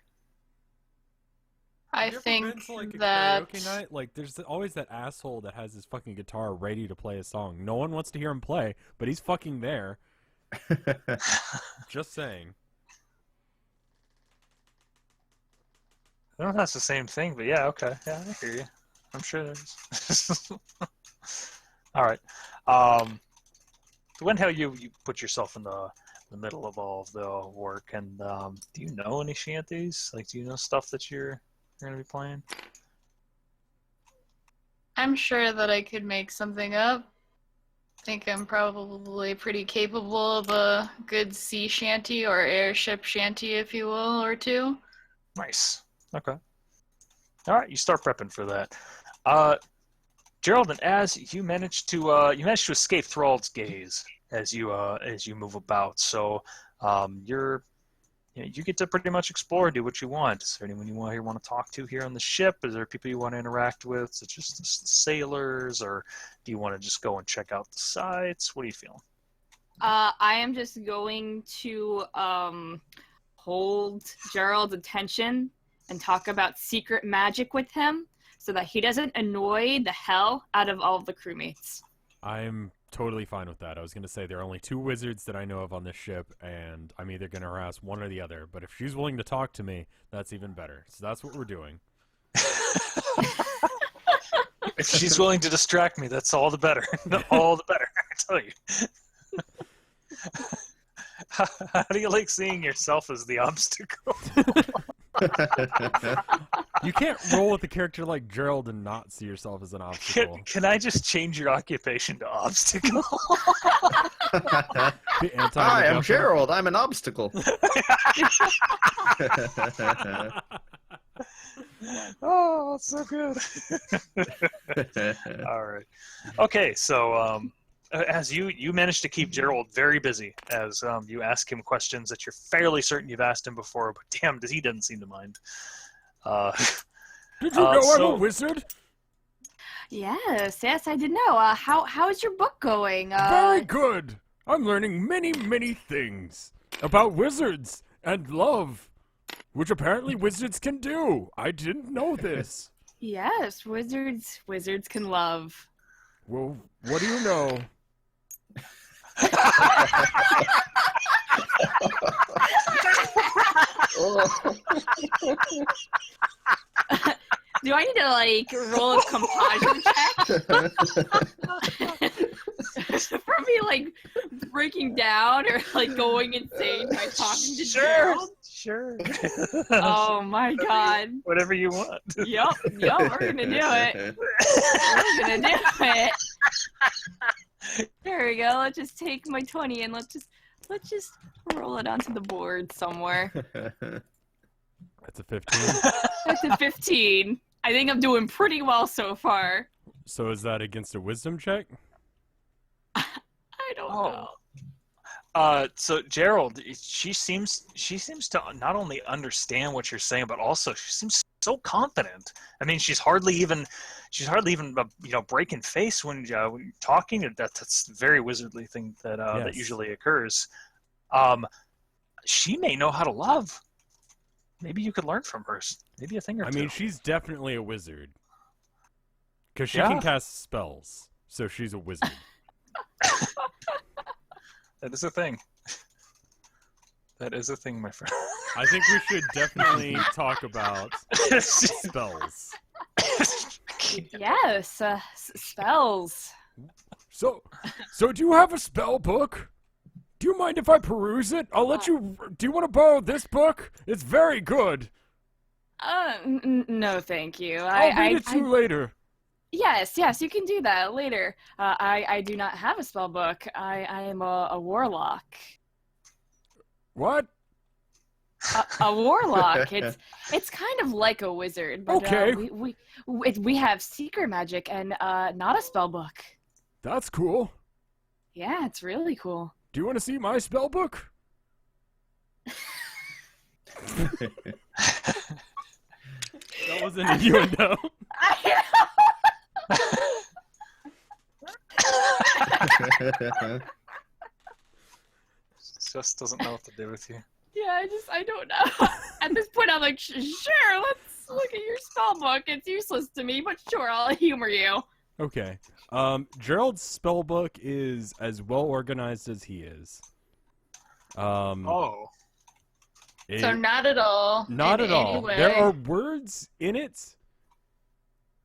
I Have you ever think been to, like, a that karaoke night? Like, there's always that asshole that has his fucking guitar ready to play a song. No one wants to hear him play, but he's fucking there. Just saying. I don't know if that's the same thing, but yeah, okay. Yeah, I hear you. I'm sure there's. All right. When how you put yourself in the middle of all of the work, and do you know any shanties? Like, do you know stuff that you're going to be playing? I'm sure that I could make something up. I think I'm probably pretty capable of a good sea shanty or airship shanty, if you will, or two. Nice. Okay. All right, you start prepping for that. Gerald, and as you managed to escape Thrald's gaze as you move about, so you get to pretty much explore and do what you want. Is there anyone you want to talk to here on the ship? Is there people you want to interact with? Is it just the sailors, or do you want to just go and check out the sites? What are you feeling? I am just going to hold Gerald's attention and talk about secret magic with him so that he doesn't annoy the hell out of all of the crewmates. I'm totally fine with that. I was going to say there are only 2 wizards that I know of on this ship, and I'm either going to harass one or the other. But if she's willing to talk to me, that's even better. So that's what we're doing. If she's willing to distract me, that's all the better. All the better, I tell you. How do you like seeing yourself as the obstacle? You can't roll with a character like Gerald and not see yourself as an obstacle. Can I just change your occupation to obstacle? Hi, I'm Gerald. I'm an obstacle. Oh, so good. All right. Okay, so as you managed to keep Gerald very busy as you ask him questions that you're fairly certain you've asked him before, but damn, he doesn't seem to mind. Did you know I'm a wizard? Yes, I did know. How is your book going? Very good. I'm learning many, many things about wizards and love, which apparently wizards can do. I didn't know this. Yes, wizards can love. Well, what do you know? Do I need to like roll a composure check? For me, like breaking down or like going insane by talking to Gerald? Sure. Oh my god. Whatever you want. Yup, we're gonna do it. We're gonna do it. There we go. Let's just take my 20 and let's just roll it onto the board somewhere. That's a 15. That's a 15. I think I'm doing pretty well so far. So is that against a wisdom check? I don't know. So Gerald, she seems to not only understand what you're saying, but also she seems so confident. I mean, she's hardly even breaking face when talking. That's a very wizardly thing that Yes. usually occurs. She may know how to love. Maybe you could learn from her. Maybe a thing or I two. mean, she's definitely a wizard. Because she Yeah. can cast spells, so she's a wizard. That is a thing. That is a thing, my friend. I think we should definitely talk about spells. Yes, spells. So do you have a spell book? Do you mind if I peruse it? I'll let you. Do you want to borrow this book? It's very good. No, thank you. I'll read it to you later. Yes, you can do that later. I do not have a spell book. I am a warlock. What? A warlock. It's kind of like a wizard, but Okay. we have secret magic and not a spell book. That's cool. Yeah, it's really cool. Do you want to see my spell book? That was an innuendo. Just doesn't know what to do with you. Yeah, I don't know. At this point, I'm like, sure, let's look at your spell book. It's useless to me, but sure, I'll humor you. Okay. Gerald's spell book is as well organized as he is. Oh. So not at all. Not in at all. any way. There are words in it,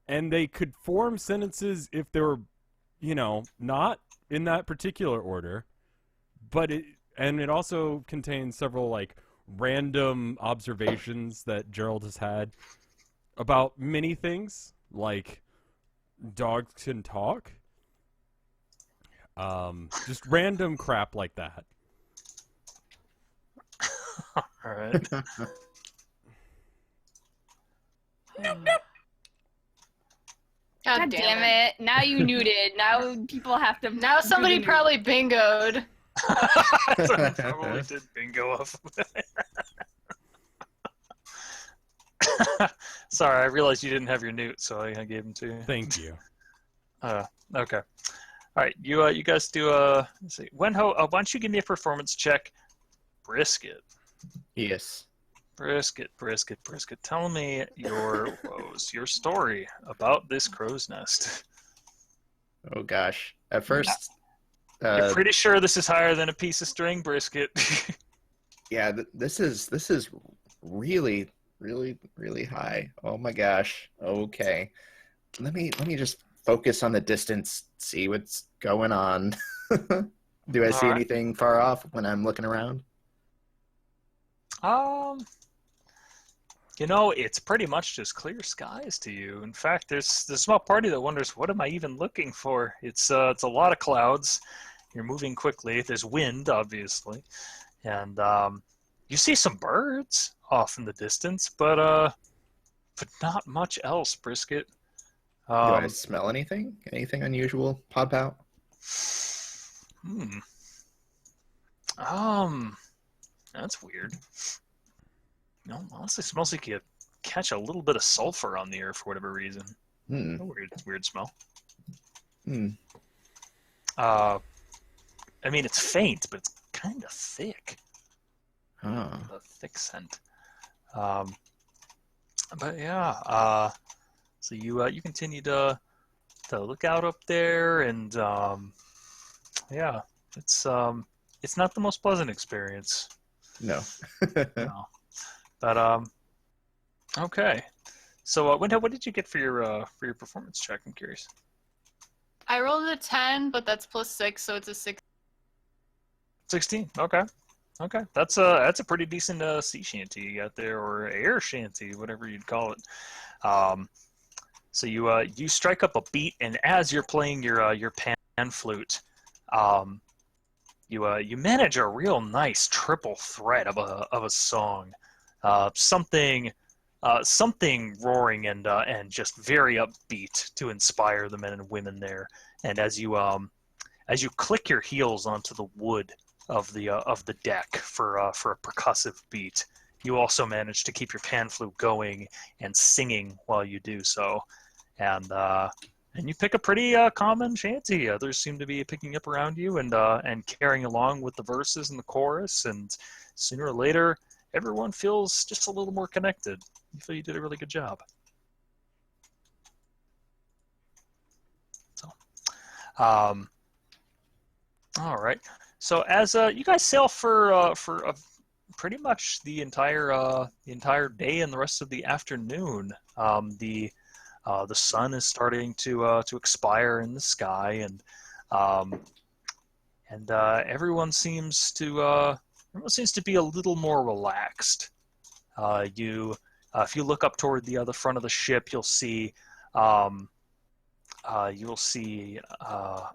and they could form sentences if they were, not in that particular order. But it also contains several like random observations that Gerald has had about many things, like dogs can talk. Just random crap like that. All right. God damn it. Now you nuded. Now people have to. Now somebody do- probably bingoed. Someone probably did bingo off of it. Sorry, I realized you didn't have your newt, so I gave him to you. Thank you. Okay. All right, you guys do let's see. Wenho, why don't you give me a performance check? Brisket. Yes. Brisket. Tell me your woes, your story about this crow's nest. Oh gosh. At first, You're pretty sure this is higher than a piece of string, Brisket. yeah, this is really, really, really high. Oh my gosh. Okay. Let me just focus on the distance, see what's going on. Do I see Alright. anything far off when I'm looking around? It's pretty much just clear skies to you. In fact, there's a small party that wonders, what am I even looking for? It's a lot of clouds. You're moving quickly. There's wind, obviously. And you see some birds off in the distance, but not much else, Brisket. Do I smell anything? Anything unusual pop out? That's weird. No, honestly, it smells like you catch a little bit of sulfur on the air for whatever reason. Hmm. A weird smell. Hmm. I mean, it's faint, but it's kind of thick. Oh. A thick scent. But yeah. So you continue to look out up there, and yeah, it's not the most pleasant experience. No. No. But okay. So Wendell, what did you get for your performance check? I'm curious. I rolled a 10, but that's +6, so it's a 6. 16. Okay. That's a pretty decent sea shanty you got there, or air shanty, whatever you'd call it. So you strike up a beat, and as you're playing your pan flute, you manage a real nice triple threat of a song, something roaring and just very upbeat to inspire the men and women there. And as you click your heels onto the wood of the deck for a percussive beat, you also manage to keep your pan flute going and singing while you do so. And you pick a pretty common shanty. Others seem to be picking up around you and carrying along with the verses and the chorus. And sooner or later, everyone feels just a little more connected. You feel you did a really good job. So, all right. So as you guys sail for pretty much the entire day and the rest of the afternoon, the sun is starting to expire in the sky, and everyone seems to be a little more relaxed. If you look up toward the front of the ship, you'll see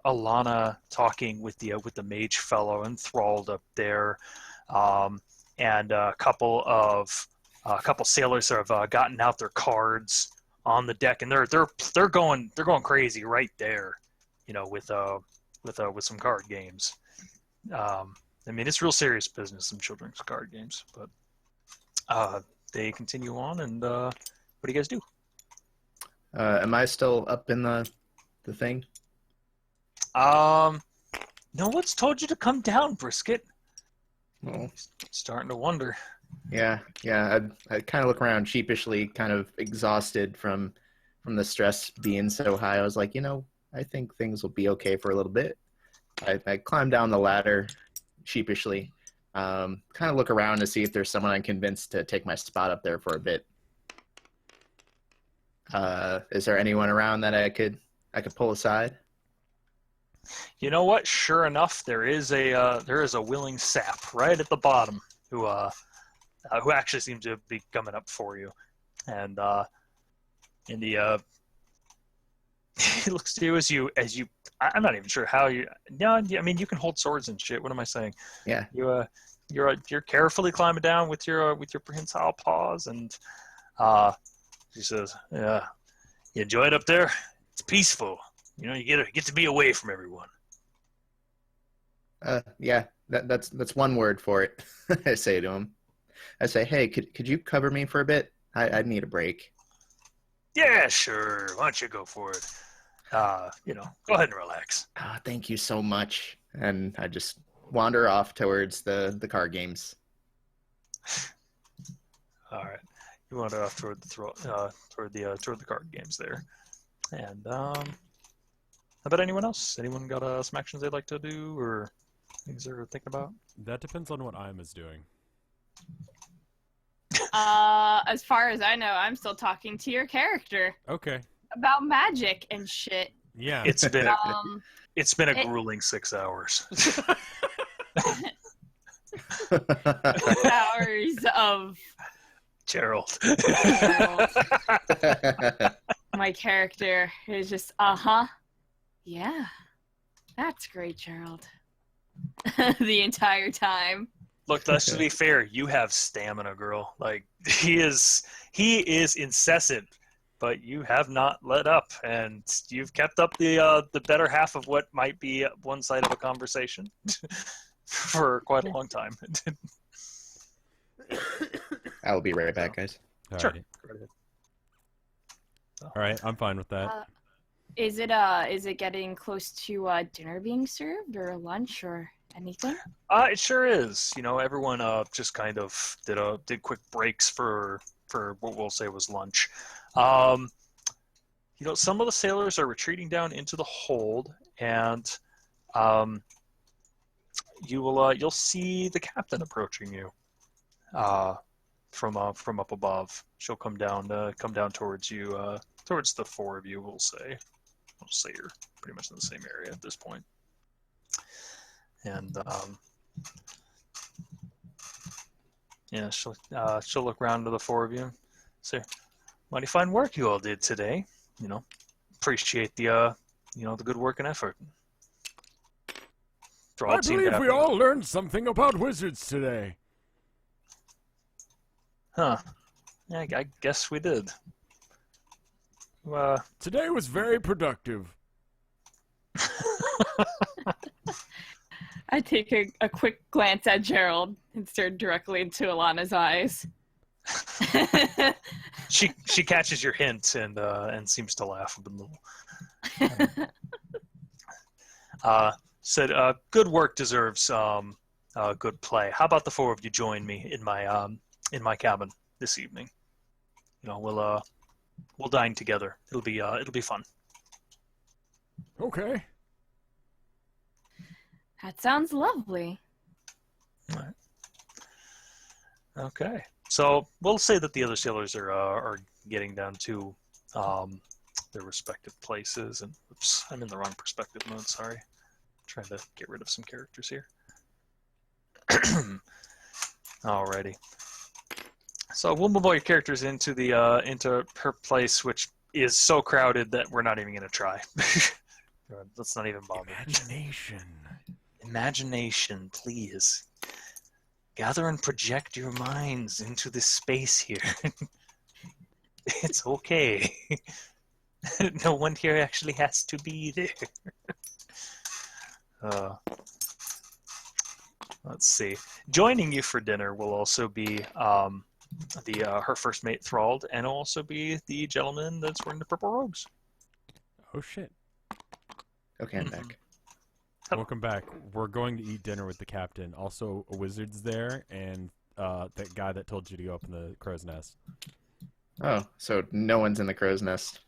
Alana talking with the mage fellow enthralled up there, and a couple sailors have gotten out their cards on the deck, and they're going crazy right there, with some card games. I mean, it's real serious business, some children's card games, but they continue on. And what do you guys do? Am I still up in the thing? No one's told you to come down, Brisket. Well, Starting to wonder. yeah. I kind of look around sheepishly, kind of exhausted from the stress being so high. I was like, I think things will be okay for a little bit. I climb down the ladder sheepishly, kind of look around to see if there's someone I'm convinced to take my spot up there for a bit. Is there anyone around that I could pull aside? You know what? Sure enough, there is a willing sap right at the bottom who actually seems to be coming up for you, and he looks to you as you. I'm not even sure how you. No, I mean you can hold swords and shit. What am I saying? Yeah. You're carefully climbing down with your prehensile paws, and she says, "Yeah, you enjoy it up there? It's peaceful. You get to be away from everyone." Yeah, that's one word for it. I say to him. I say, hey, could you cover me for a bit? I need a break. Yeah, sure. Why don't you go for it? Go ahead and relax. Thank you so much. And I just wander off towards the card games. All right, you wander off toward the card games there. And how about anyone else? Anyone got some actions they'd like to do or things they're thinking about? That depends on what I'm doing. As far as I know, I'm still talking to your character Okay. about magic and shit. Yeah. It's been a grueling 6 hours. Hours of Gerald. my character is just, yeah, that's great, Gerald. The entire time. Look, let's just be fair. You have stamina, girl. Like he is incessant, but you have not let up, and you've kept up the better half of what might be one side of a conversation for quite a long time. I'll be right back, guys. Sure. All right, I'm fine with that. Is it getting close to dinner being served or lunch or anything? It sure is. Everyone just kind of did quick breaks for what we'll say was lunch. Some of the sailors are retreating down into the hold, and you'll see the captain approaching you from up above. She'll come down towards you, towards the four of you. We'll say you're pretty much in the same area at this point. And she'll look around to the four of you and say, mighty fine work you all did today. Appreciate the the good work and effort. I believe we all learned something about wizards today. Huh. Yeah, I guess we did. Today was very productive. I take a quick glance at Gerald and stare directly into Alana's eyes. She catches your hint and seems to laugh a little. Said, "Good work deserves good play. How about the four of you join me in my cabin this evening? You know, we'll dine together. It'll be fun." Okay. That sounds lovely. All right. Okay. So we'll say that the other sailors are getting down to their respective places. And oops, I'm in the wrong perspective mode. Sorry. Trying to get rid of some characters here. Alrighty. So we'll move all your characters into into her place, which is so crowded that we're not even going to try. Let's not even bother. Imagination, please. Gather and project your minds into this space here. It's okay. No one here actually has to be there. Let's see. Joining you for dinner will also be her first mate Thrald, and also be the gentleman that's wearing the purple robes. Oh shit. Okay, I'm back. Welcome back. We're going to eat dinner with the captain. Also, a wizard's there, and that guy that told you to go up in the crow's nest. Oh, so no one's in the crow's nest,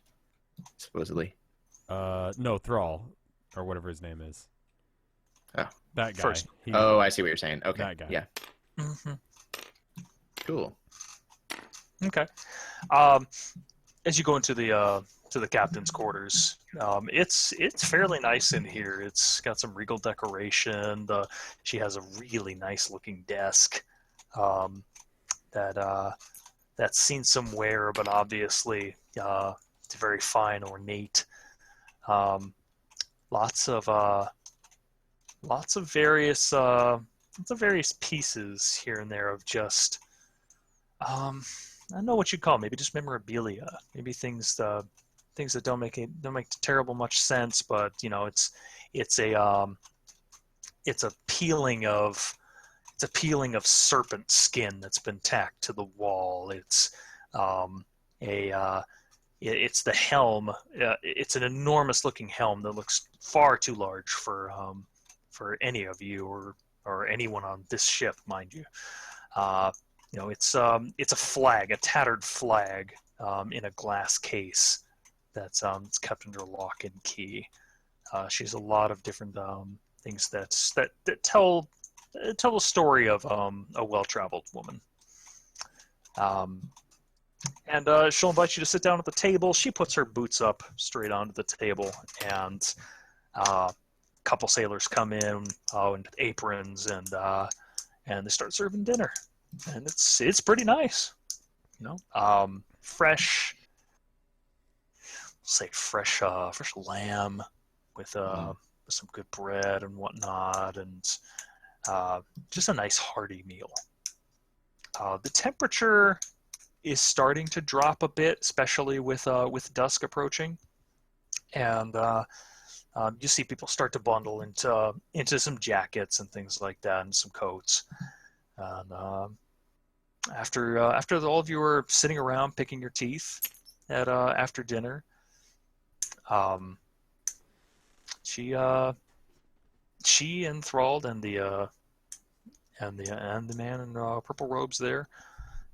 supposedly. No, Thrall, or whatever his name is. Oh. That guy. First. Oh, I see what you're saying. Okay. That guy. Yeah. Mm-hmm. Cool. Okay. As you go into the captain's quarters, it's fairly nice in here. It's got some regal decoration. She has a really nice looking desk that's seen some wear, but obviously it's very fine, ornate. Lots of various pieces here and there of just I don't know what you'd call it, maybe just memorabilia, maybe things that don't make terrible much sense, but you know, it's a peeling of serpent skin that's been tacked to the wall. It's it's the helm. It's an enormous looking helm that looks far too large for any of you or anyone on this ship, mind you. You know, it's a flag, a tattered flag, in a glass case that's it's kept under lock and key. She has a lot of different things that tell a story of a well-traveled woman. And she'll invite you to sit down at the table. She puts her boots up straight onto the table, and a couple sailors come in with aprons, and they start serving dinner, and it's pretty nice, you know. Fresh lamb with some good bread and whatnot, and just a nice hearty meal. The temperature is starting to drop a bit, especially with dusk approaching, and you see people start to bundle into some jackets and things like that, and some coats. And after all of you are sitting around picking your teeth at after dinner, she enthralled and the man in purple robes there,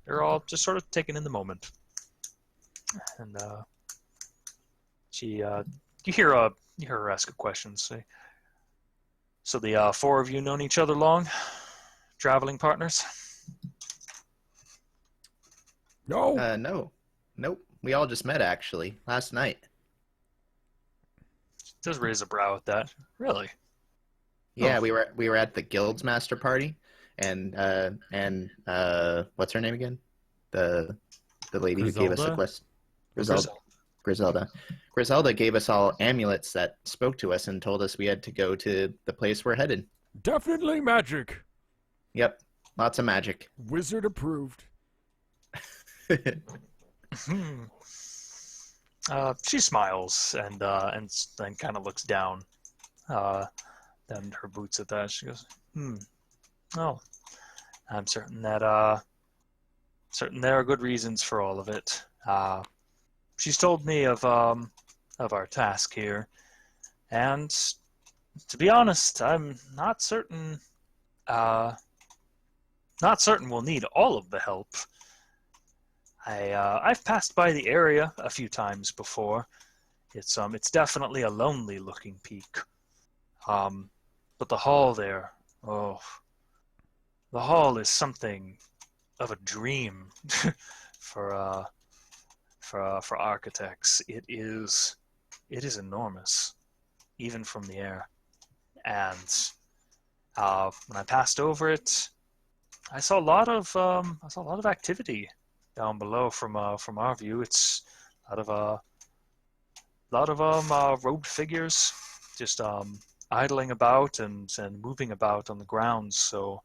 they're all just sort of taken in the moment. And you hear her ask a question. Say, so the four of you known each other long? Traveling partners? No. Nope. We all just met actually last night. She does raise a brow at that. Really? Yeah, Oh. we were at the guild's master party, and what's her name again? The lady who gave us the Griselda? quest. Griselda gave us all amulets that spoke to us and told us we had to go to the place we're headed. Definitely magic. Yep, lots of magic. Wizard approved. She smiles and then kind of looks down, then her boots at that. She goes, "Oh, I'm certain that certain there are good reasons for all of it. She's told me of our task here, and to be honest, I'm not certain. Not certain we'll need all of the help. I've passed by the area a few times before. It's definitely a lonely looking peak. But the hall there, oh, the hall is something of a dream for architects. It is enormous, even from the air. And when I passed over it, I saw a lot of activity down below from our view. It's a lot of robed figures just idling about and moving about on the grounds. So,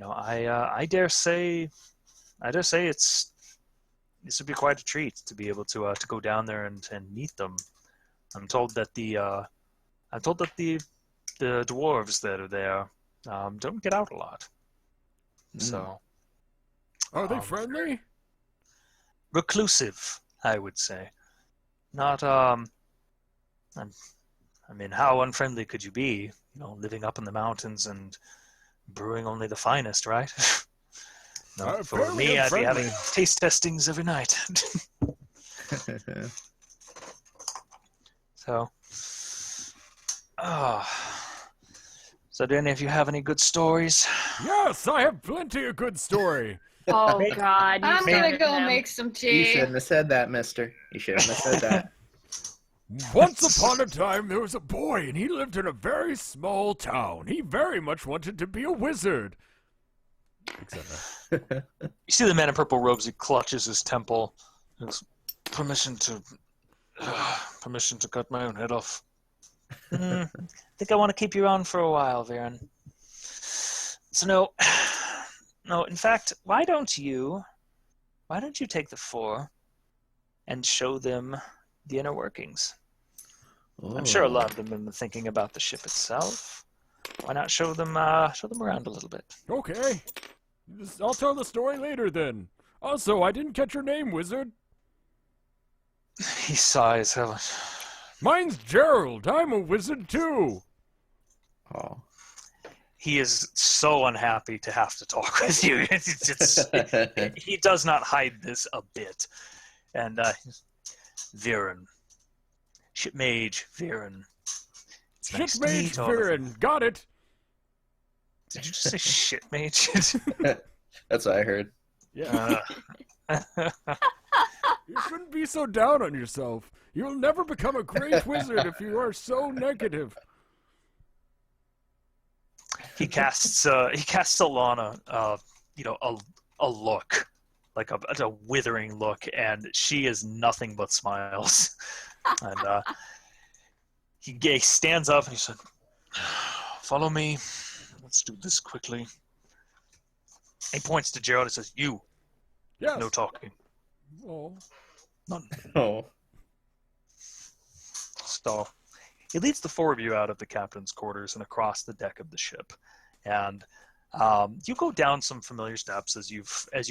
I dare say this would be quite a treat to be able to go down there and meet them. I'm told that the dwarves that are there don't get out a lot. So, Are they friendly? Reclusive, I would say. Not I mean, how unfriendly could you be? Living up in the mountains and brewing only the finest, right? No, if it were me, I'd be having taste testings every night. So, so do any of you have any good stories? Yes, I have plenty of good story. Oh God! I'm you gonna scared go him. make some You tea. shouldn't have said that, mister. You shouldn't have said that. Once upon a time, there was a boy, and he lived in a very small town. He very much wanted to be a wizard. Etc. You see the man in purple robes. He clutches his temple. He goes, permission to cut my own head off. I think I want to keep you on for a while, Viren. So no. In fact, why don't you take the four and show them the inner workings? I'm sure a lot of them have been thinking about the ship itself. Why not show them around a little bit? Okay. I'll tell the story later then. Also, I didn't catch your name, wizard. He sighs. Mine's Gerald. I'm a wizard too. Oh. He is so unhappy to have to talk with you. He does not hide this a bit. And Viren. Shipmage Viren. It's nice to Shipmage meet all of you. Viren. Got it. Did you just say shipmage? That's what I heard. Yeah. You shouldn't be so down on yourself. You'll never become a great wizard if you are so negative. He casts Alana, a look, like a withering look, and she is nothing but smiles. And he stands up and he said, "Follow me. Let's do this quickly." He points to Gerald and says, "You, Yes. no talking, Oh. none." Oh. So he leads the four of you out of the captain's quarters and across the deck of the ship, and you go down some familiar steps as you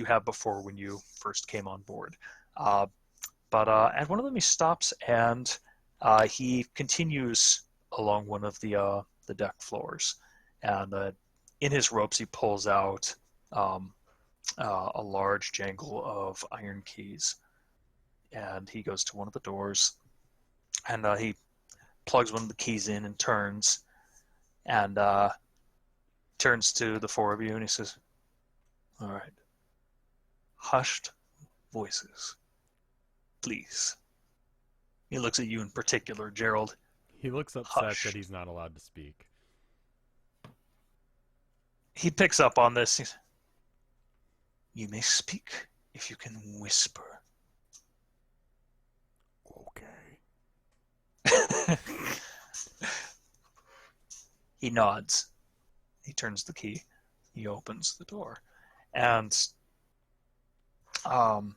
have before when you first came on board. But at one of them he stops and he continues along one of the deck floors, and in his ropes he pulls out a large jangle of iron keys, and he goes to one of the doors, and he plugs one of the keys in and turns to the four of you and he says, "All right, hushed voices, please." He looks at you in particular, Gerald. He looks upset Hush. that he's not allowed to speak. He picks up on this. He's, "You may speak if you can whisper." Okay. He nods. He turns the key. He opens the door. And the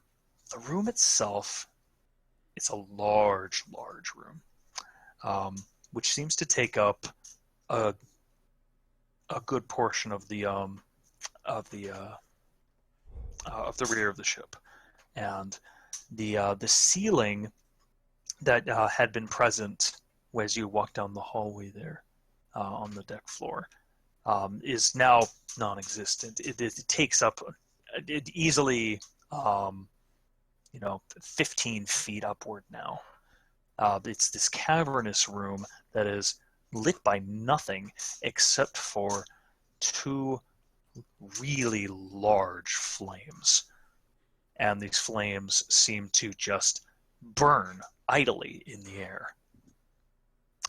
room itself, it's a large, large room, which seems to take up a good portion of the of the rear of the ship, and the ceiling that had been present as you walk down the hallway there on the deck floor is now non-existent. It takes up easily 15 feet upward now. It's this cavernous room that is lit by nothing except for two really large flames. And these flames seem to just burn idly in the air.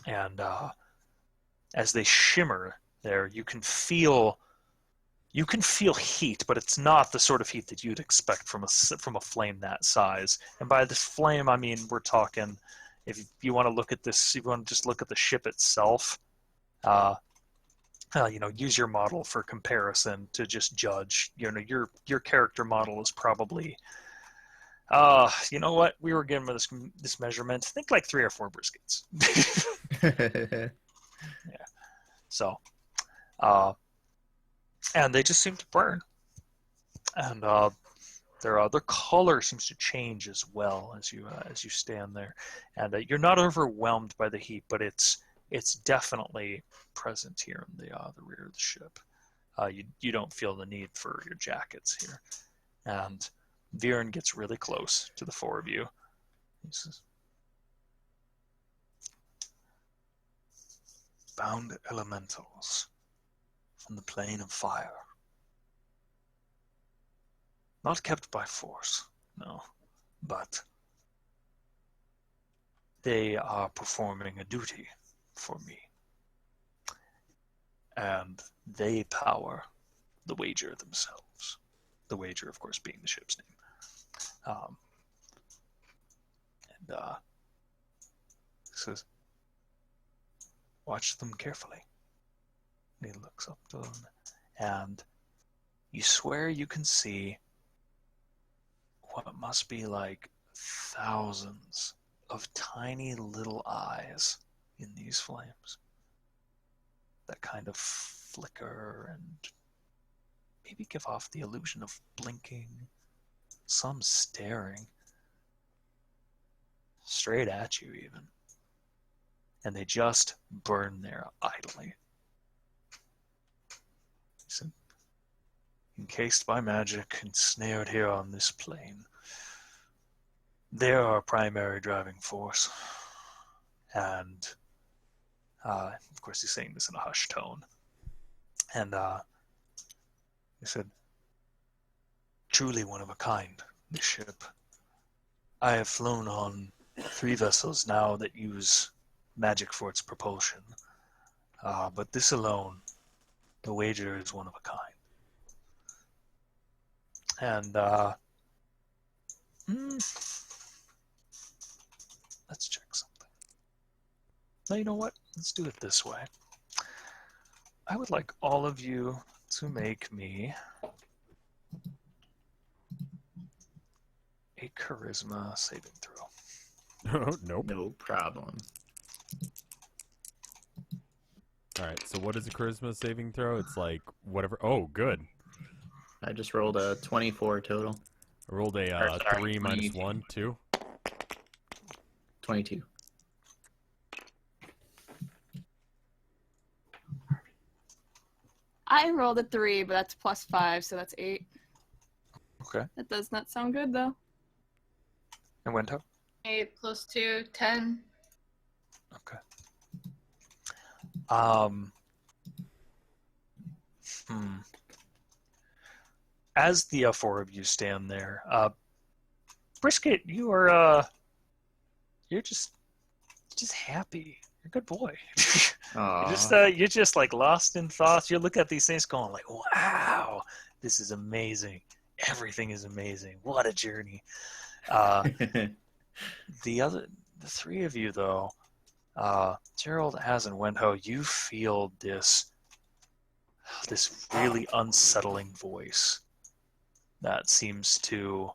And as they shimmer there, you can feel heat, but it's not the sort of heat that you'd expect from a flame that size. And by this flame, I mean we're talking, if you want to look at this, if you want to just look at the ship itself, use your model for comparison to just judge. Your character model is probably, you know what? We were given this measurement. Think like 3 or 4 briskets. Yeah. So, and they just seem to burn, and their color seems to change as well as you stand there, and you're not overwhelmed by the heat, but it's definitely present here in the rear of the ship. You don't feel the need for your jackets here, and Viren gets really close to the 4 of you. He says, "Bound elementals from the plane of fire. Not kept by force, no, but they are performing a duty for me. And they power the Wager themselves. The Wager, of course, being the ship's name. He says, watch them carefully." And he looks up to them, and you swear you can see what must be like thousands of tiny little eyes in these flames that kind of flicker and maybe give off the illusion of blinking, some staring straight at you even, and they just burn there idly. He said, "Encased by magic and snared here on this plane, they are our primary driving force." And of course he's saying this in a hushed tone. And he said, "Truly one of a kind, this ship. I have flown on 3 vessels now that use magic for its propulsion. But this alone, the Wager, is one of a kind." And let's check something. Now, you know what? Let's do it this way. I would like all of you to make me a charisma saving throw. Oh, nope. No problem. Alright, so what is a charisma saving throw? It's like whatever. Oh, good. I just rolled a 24 total. I rolled a Or, sorry, 3 minus 22. 1, 2. 22. I rolled a 3, but that's +5, so that's 8. Okay. That does not sound good, though. And Wento? 8 plus 2, 10. Okay. As the 4 of you stand there, Brisket, you're just happy. You're a good boy. You're just like lost in thoughts. You look at these things going like, wow, this is amazing. Everything is amazing. What a journey. The 3 of you though, Gerald, Az, and Wenho, you feel this really unsettling voice that seems to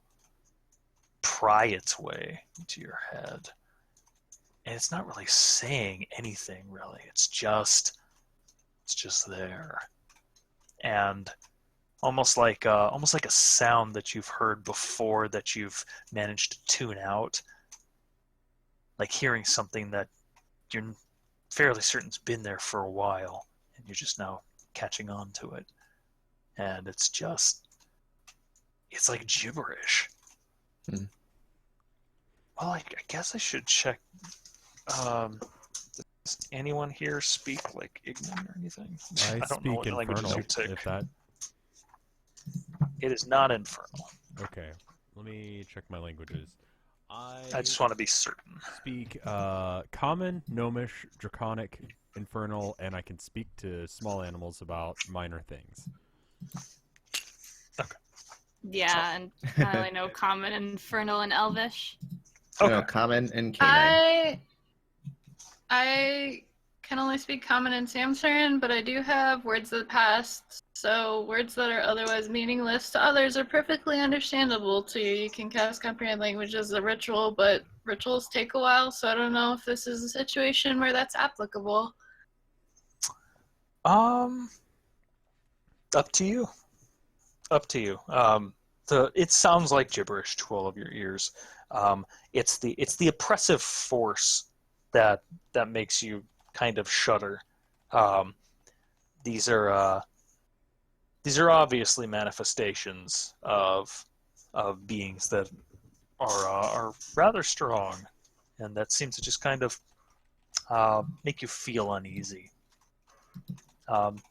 pry its way into your head. And it's not really saying anything, really. It's just there. And almost like a sound that you've heard before that you've managed to tune out, like hearing something that you're fairly certain's been there for a while, and you're just now catching on to it, and it's like gibberish. Hmm. Well, I guess I should check. Does anyone here speak like Ignan or anything? I don't know speak what languages Infernal, you take. if that... It is not Infernal. Okay, let me check my languages. I just want to be certain. Speak Common, Gnomish, Draconic, Infernal, and I can speak to small animals about minor things. Okay. Yeah, and I only know Common, Infernal, and Elvish. Okay. No, Common and Canine. I can only speak Common and Samsern, but I do have words of the past. So words that are otherwise meaningless to others are perfectly understandable to you. You can cast Comprehend Language as a ritual, but rituals take a while, so I don't know if this is a situation where that's applicable. Up to you. Up to you. It sounds like gibberish to all of your ears. It's the oppressive force that makes you kind of shudder. These are obviously manifestations of beings that are rather strong, and that seems to just kind of make you feel uneasy.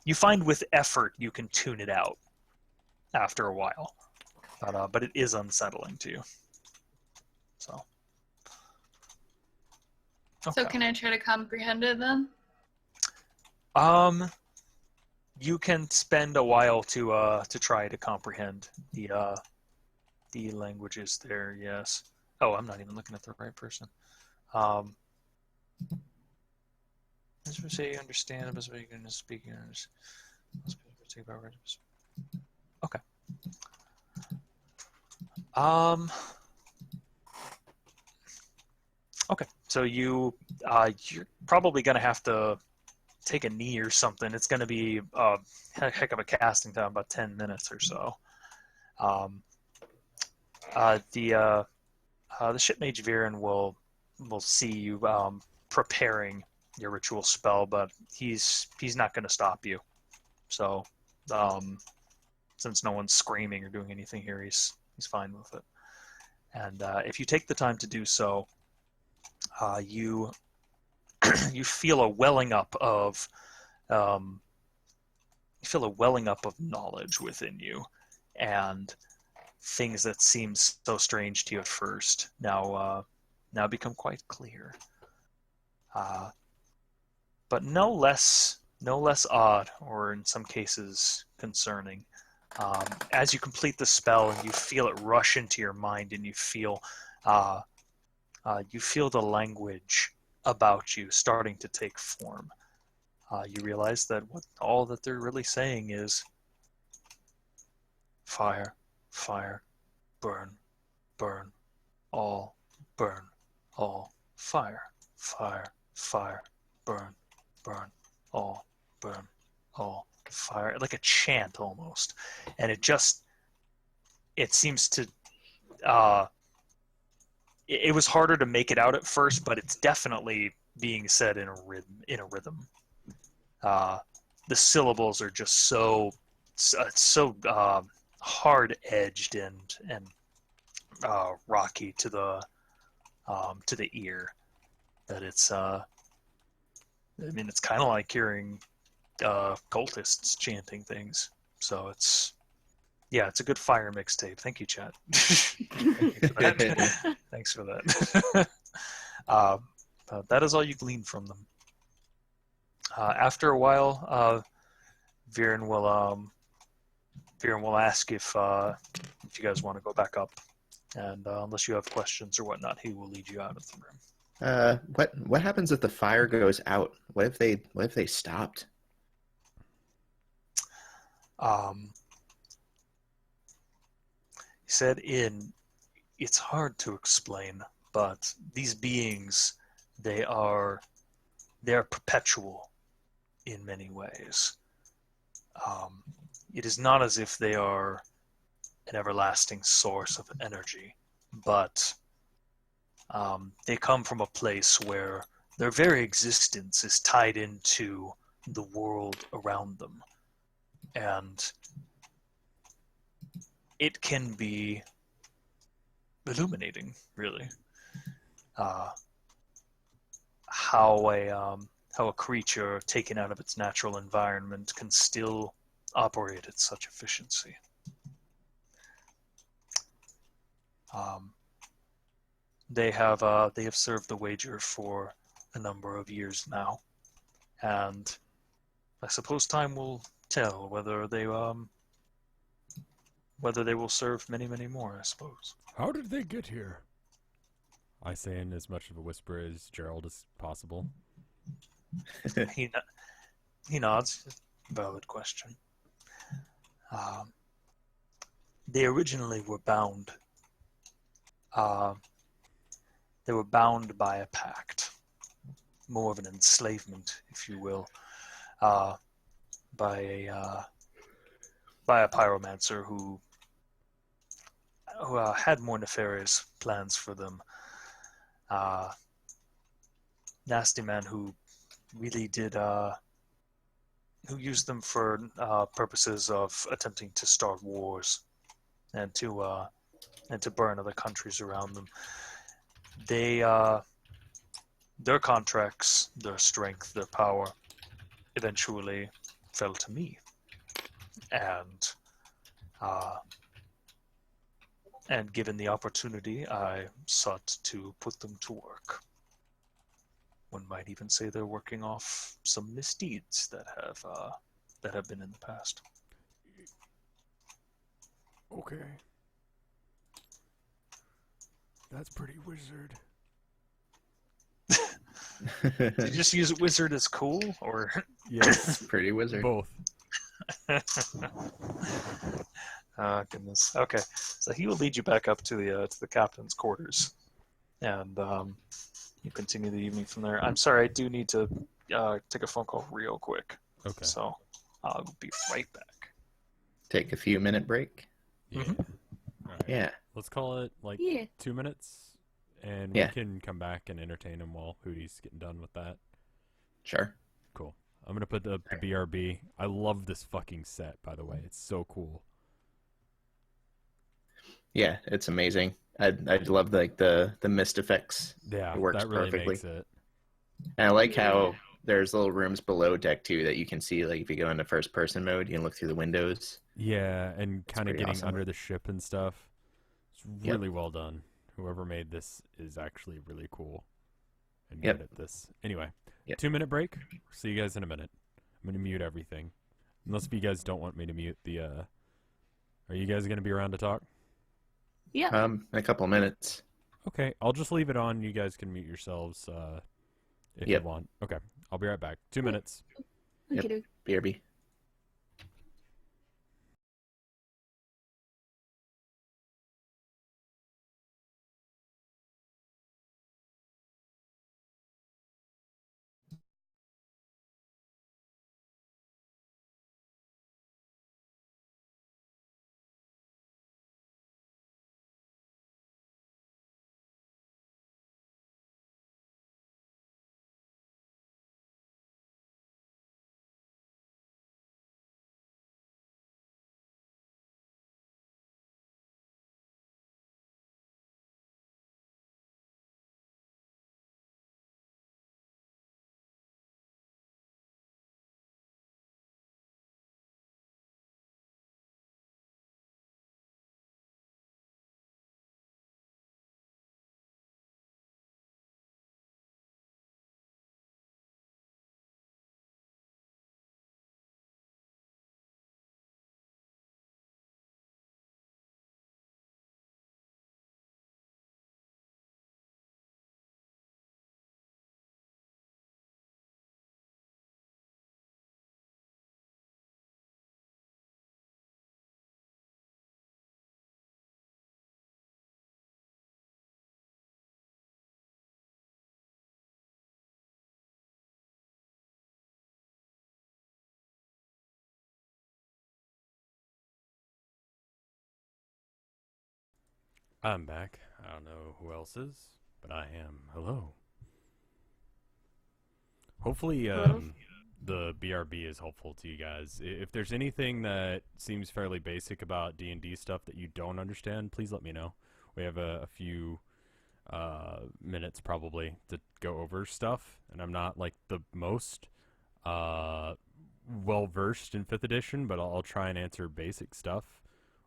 You find with effort you can tune it out after a while, but it is unsettling to you. So. Okay. So can I try to comprehend it then? You can spend a while to try to comprehend the languages there. Yes. Oh, I'm not even looking at the right person. As we say, understand, but you can speak. Okay. Okay. So you're probably gonna have to take a knee or something. It's gonna be a heck of a casting time, about 10 minutes or so. The shipmage Viren will see you preparing your ritual spell, but he's not going to stop you. So, since no one's screaming or doing anything here, he's fine with it. And if you take the time to do so, you feel a welling up of knowledge within you, and things that seemed so strange to you at first now become quite clear. But no less odd, or in some cases concerning. As you complete the spell and you feel it rush into your mind, and you feel the language about you starting to take form. You realize that all that they're really saying is fire, fire, burn, burn, all, burn, all, fire, fire, fire, burn, burn, all, burn, all, fire. Like a chant almost. And it seems to, it was harder to make it out at first, but it's definitely being said in a rhythm. The syllables are just so hard-edged and rocky to the ear that it's it's kind of like hearing cultists chanting things. So it's a good fire mixtape. Thank you, chat. Thanks for that. That is all you glean from them. After a while, Viren will ask if you guys want to go back up, and unless you have questions or whatnot, he will lead you out of the room. What happens if the fire goes out? What if they stopped? He said, it's hard to explain, but these beings, they are perpetual in many ways. it is not as if they are an everlasting source of energy, but they come from a place where their very existence is tied into the world around them. And it can be illuminating, really, how a creature taken out of its natural environment can still operate at such efficiency. They have served the wager for a number of years now, and I suppose time will tell whether they will serve many, many more. I suppose. How did they get here? I say in as much of a whisper as Gerald as possible. He nods. Valid question. They originally were bound. They were bound by a pact, more of an enslavement, if you will, by a pyromancer who had more nefarious plans for them. Nasty man who really did, who used them for purposes of attempting to start wars and to burn other countries around them. Their contracts, their strength, their power, eventually fell to me, and given the opportunity, I sought to put them to work. One might even say they're working off some misdeeds that have been in the past. Okay. That's pretty wizard. Did you just use wizard as cool, or? Yes, Pretty wizard. both. Oh, goodness. Okay, so he will lead you back up to the captain's quarters, and you continue the evening from there. I'm sorry, I do need to take a phone call real quick. Okay. So I'll be right back. Take a few minute break. Yeah. Mhm. All right. Yeah. Let's call it like Yeah. 2 minutes, and Yeah. we can come back and entertain him while Hootie's getting done with that. Sure. Cool. I'm gonna put the BRB. I love this fucking set, by the way. It's so cool. Yeah, it's amazing. I love like the mist effects. Yeah, It works that really perfectly. makes it. And I like how there's little rooms below deck too that you can see. Like if you go into first person mode, you can look through the windows. Yeah, and kind of pretty getting awesome. under the ship and stuff. It's Yep. really well done. Whoever made this is actually really cool and Yep. good at this. Anyway, Yep. 2-minute break. See you guys in a minute. I'm gonna mute everything, unless if you guys don't want me to mute the. Are you guys gonna be around to talk? Yeah. In a couple minutes. Okay, I'll just leave it on. You guys can mute yourselves if Yep. you want. Okay, I'll be right back. 2 minutes. Yep. Okey-doke. BRB. I'm back. I don't know who else is, but I am. Hello. Hopefully, the BRB is helpful to you guys. If there's anything that seems fairly basic about D&D stuff that you don't understand, please let me know. We have a few minutes probably to go over stuff, and I'm not like the most well versed in 5th edition, but I'll try and answer basic stuff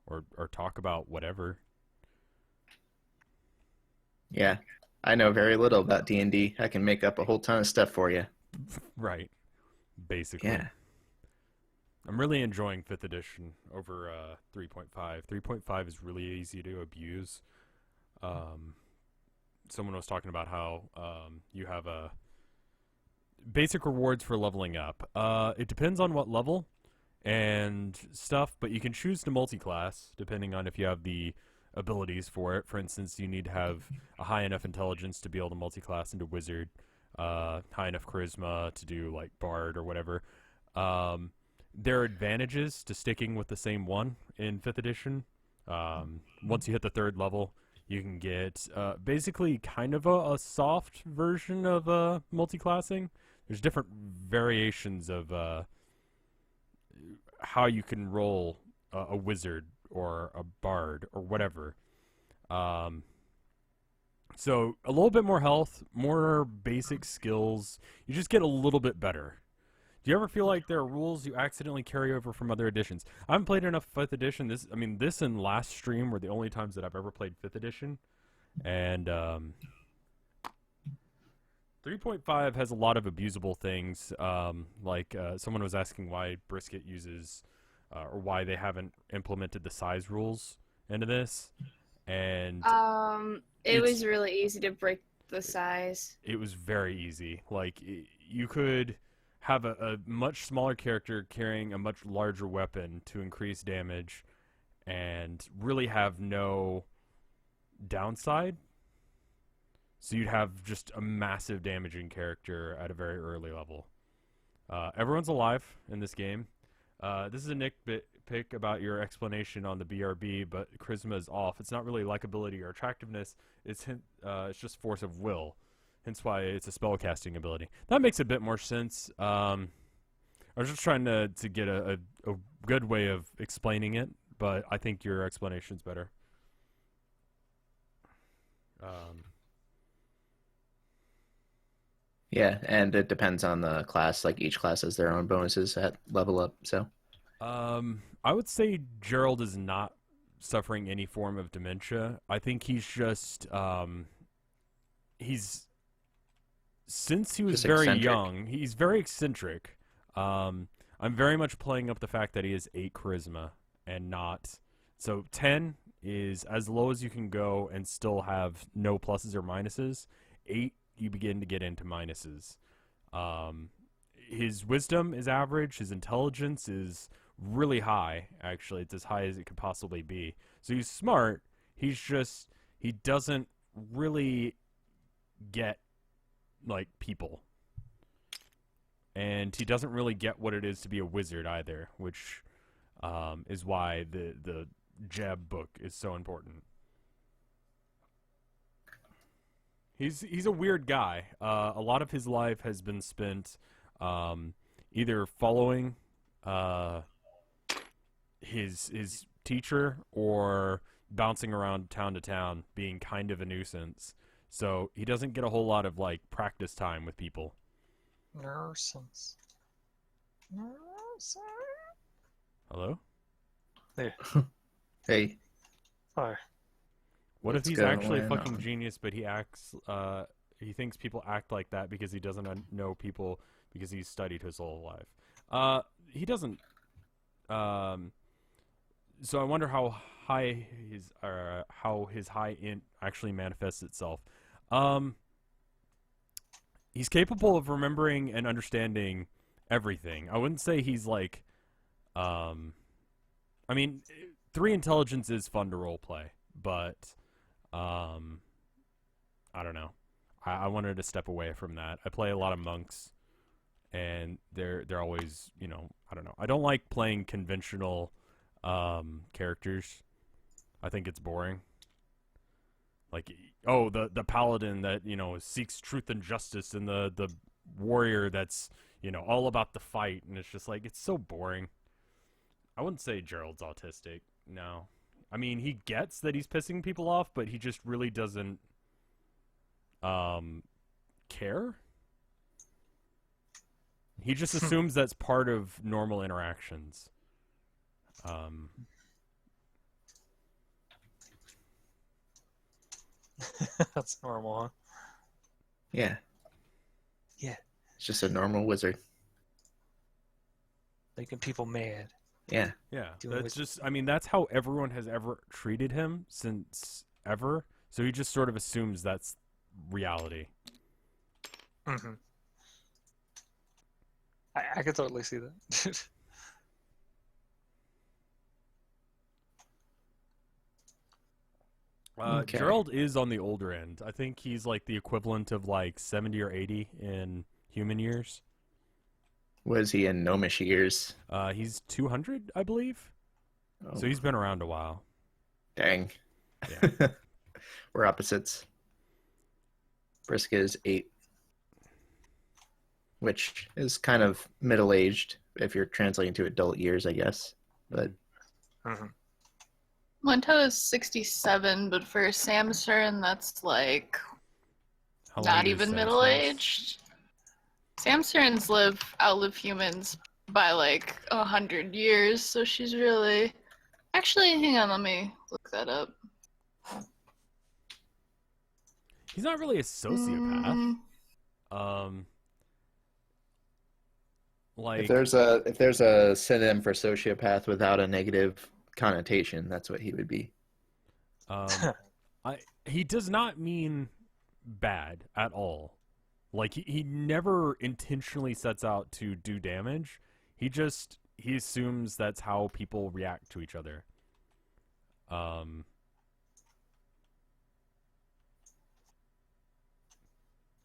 or talk about whatever. Yeah, I know very little about D&D. I can make up a whole ton of stuff for you. Right. Basically. Yeah. I'm really enjoying 5th edition over 3.5. 3.5 is really easy to abuse. Someone was talking about how you have basic rewards for leveling up. It depends on what level and stuff, but you can choose to multi-class depending on if you have the abilities for it. For instance, you need to have a high enough intelligence to be able to multi-class into wizard, high enough charisma to do like bard or whatever. There are advantages to sticking with the same one in 5th edition. Once you hit the 3rd level, you can get basically kind of a soft version of multi-classing. There's different variations of how you can roll a wizard or a bard or whatever. So a little bit more health, more basic skills. You just get a little bit better. Do you ever feel like there are rules you accidentally carry over from other editions? I haven't played enough 5th edition. This and last stream were the only times that I've ever played 5th edition. And 3.5 has a lot of abusable things. Like someone was asking why Brisket uses, or why they haven't implemented the size rules into this. And it was really easy to break the size. It was very easy. Like, you could have a much smaller character carrying a much larger weapon to increase damage and really have no downside. So you'd have just a massive damaging character at a very early level. Everyone's alive in this game. This is a nitpick about your explanation on the BRB, but charisma is off. It's not really likability or attractiveness. It's just force of will. Hence why it's a spellcasting ability. That makes a bit more sense. I was just trying to get a good way of explaining it, but I think your explanation's better. Yeah, and it depends on the class. Like each class has their own bonuses at level up. So, I would say Gerald is not suffering any form of dementia. I think he's just since he was Just very eccentric. young, he's very eccentric. I'm very much playing up the fact that he has 8 charisma and not. So 10 is as low as you can go and still have no pluses or minuses. 8, you begin to get into minuses. His wisdom is average. His intelligence is really high, actually. It's as high as it could possibly be. So he's smart. He doesn't really get like people, and he doesn't really get what it is to be a wizard either, which is why the Jeb book is so important. He's a weird guy. A lot of his life has been spent either following his teacher or bouncing around town to town, being kind of a nuisance. So he doesn't get a whole lot of like practice time with people. Nuisance. Hello? There. hey, What if What's he's going actually a fucking on? genius, but he thinks people act like that because he doesn't know people because he's studied his whole life. He doesn't. So I wonder how his high int actually manifests itself. He's capable of remembering and understanding everything. I wouldn't say he's like, I mean, 3 intelligence is fun to roleplay, but I don't know. I wanted to step away from that. I play a lot of monks, and they're always, I don't know. I don't like playing conventional characters. I think it's boring. Like, oh, the paladin that, you know, seeks truth and justice, and the warrior that's, you know, all about the fight. And it's just like, it's so boring. I wouldn't say Gerald's autistic. No. I mean, he gets that he's pissing people off, but he just really doesn't care. He just assumes that's part of normal interactions. That's normal, huh? Yeah. Yeah. It's just a normal wizard. Making people mad. Yeah. Yeah, Doing that's wizard- just, I mean, that's how everyone has ever treated him since ever. So he just sort of assumes that's reality. Mm-hmm. I could totally see that. Okay. Gerald is on the older end. I think he's like the equivalent of like 70 or 80 in human years. Was he in gnomish years? He's 200, I believe. Oh, So he's been around a while. dang. Yeah. We're opposites. Brisket is 8, which is kind of middle-aged if you're translating to adult years, I guess. But Mm-hmm. Monto is 67, but for Samsern, that's like How long not is even Samson's? middle-aged. Samsern's outlive humans by like 100 years, so she's really... Actually, hang on, let me look that up. He's not really a sociopath. Like, if there's a synonym for sociopath without a negative connotation, that's what he would be. he does not mean bad at all. Like, he never intentionally sets out to do damage. He assumes that's how people react to each other.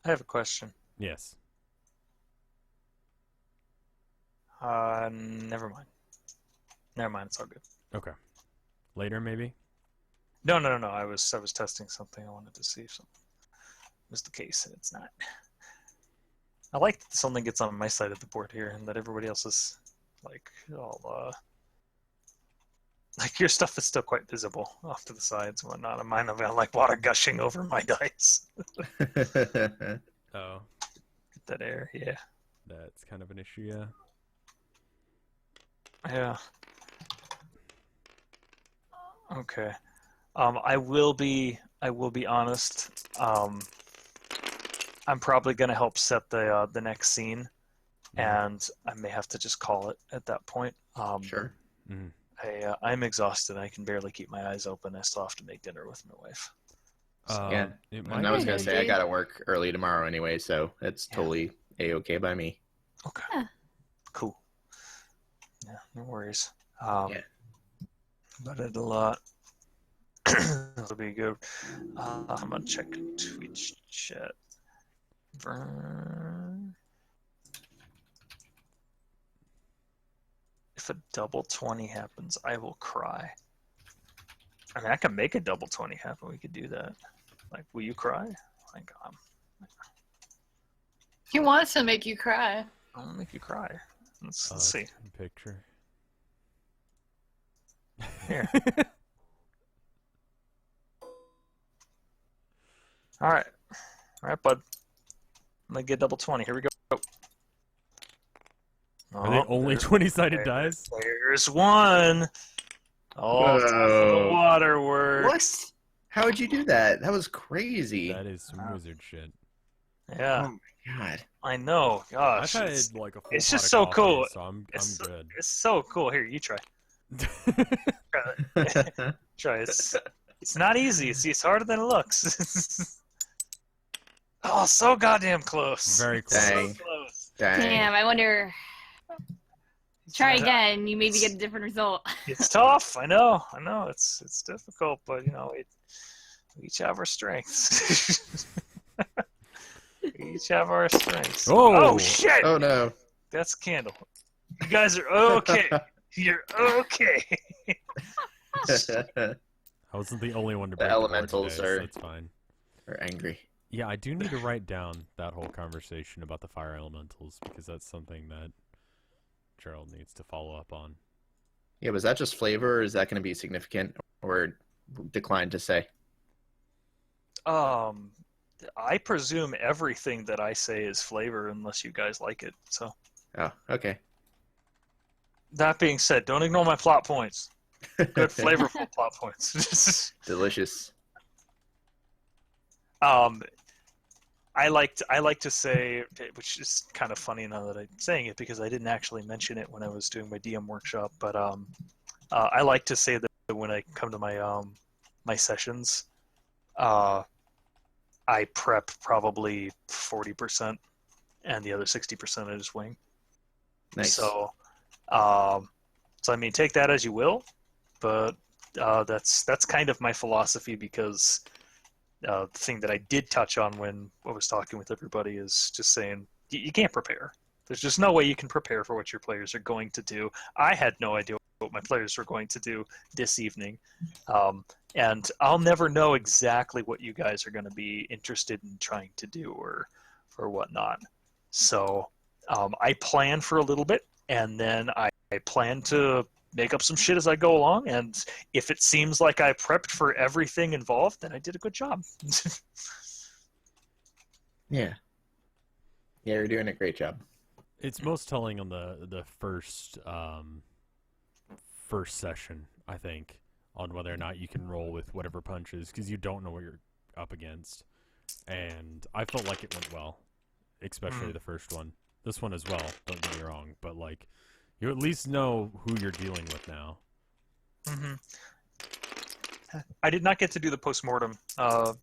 I have a question. Yes. Never mind. Never mind. It's all good. Okay. Later, maybe? No. I was testing something. I wanted to see if something was the case, and it's not. I like that this only gets on my side of the board here, and that everybody else is like all like your stuff is still quite visible off to the sides and whatnot. And mine, I've got like water gushing over my dice. Oh. Get that air, yeah. That's kind of an issue, yeah. Yeah. Okay. I will be honest. I'm probably gonna help set the next scene, and I may have to just call it at that point. Sure. Mhm. I'm exhausted. I can barely keep my eyes open. I still have to make dinner with my wife. Yeah. It And might I was be- gonna say I gotta work early tomorrow anyway, so it's Yeah. totally a-okay by me. Okay. Yeah. Cool. Yeah, no worries. Yeah. But it'll be good. I'm gonna check Twitch chat. If a double 20 happens, I will cry. I mean, I can make a double 20 happen. We could do that. Like, will you cry? Like, He wants to make you cry. I'll make you cry. Let's Oh, see. it's a picture. Here. All right, bud. I'm gonna get double 20. Here we go. Are they only 20-sided dice? There's one. Oh, time for the Whoa. waterworks. What? How would you do that? That was crazy. That is some wizard shit. Yeah, Oh my god. I know. I've Gosh, had it's, like a full it's pot just of so coffee, cool. So I'm it's, good. it's so cool. Here, you try. Try it. Try it. It's not easy. It's harder than it looks. Oh, so goddamn close. Very close. Dang. So close. Dang. Damn, I wonder. Try again. You maybe get a different result. It's tough. I know. It's difficult, but you know, we each have our strengths. We each have our strengths. Oh! Oh shit! Oh no. That's a candle. You guys are okay. You're okay. I wasn't the only one to The break the board elementals today, so are- that's fine. Or angry. Yeah, I do need to write down that whole conversation about the fire elementals because that's something that Gerald needs to follow up on. Yeah, was that just flavor, or is that going to be significant, or declined to say? I presume everything that I say is flavor unless you guys like it. So Oh, okay. that being said, don't ignore my plot points. Good flavorful plot points. Delicious. I like to say, which is kind of funny now that I'm saying it because I didn't actually mention it when I was doing my DM workshop, but I like to say that when I come to my my sessions, I prep probably 40%, and the other 60% I just wing. Nice. So I mean, take that as you will, but that's kind of my philosophy because the thing that I did touch on when I was talking with everybody is just saying you can't prepare. There's just no way you can prepare for what your players are going to do. I had no idea what my players were going to do this evening, and I'll never know exactly what you guys are going to be interested in trying to do or whatnot. So I plan for a little bit, and then I plan to make up some shit as I go along, and if it seems like I prepped for everything involved, then I did a good job. Yeah. Yeah, you're doing a great job. It's most telling on the first first session, I think, on whether or not you can roll with whatever punches because you don't know what you're up against. And I felt like it went well, especially the first one. This one as well. Don't get me wrong, but like, you at least know who you're dealing with now. Mm-hmm. I did not get to do the postmortem, at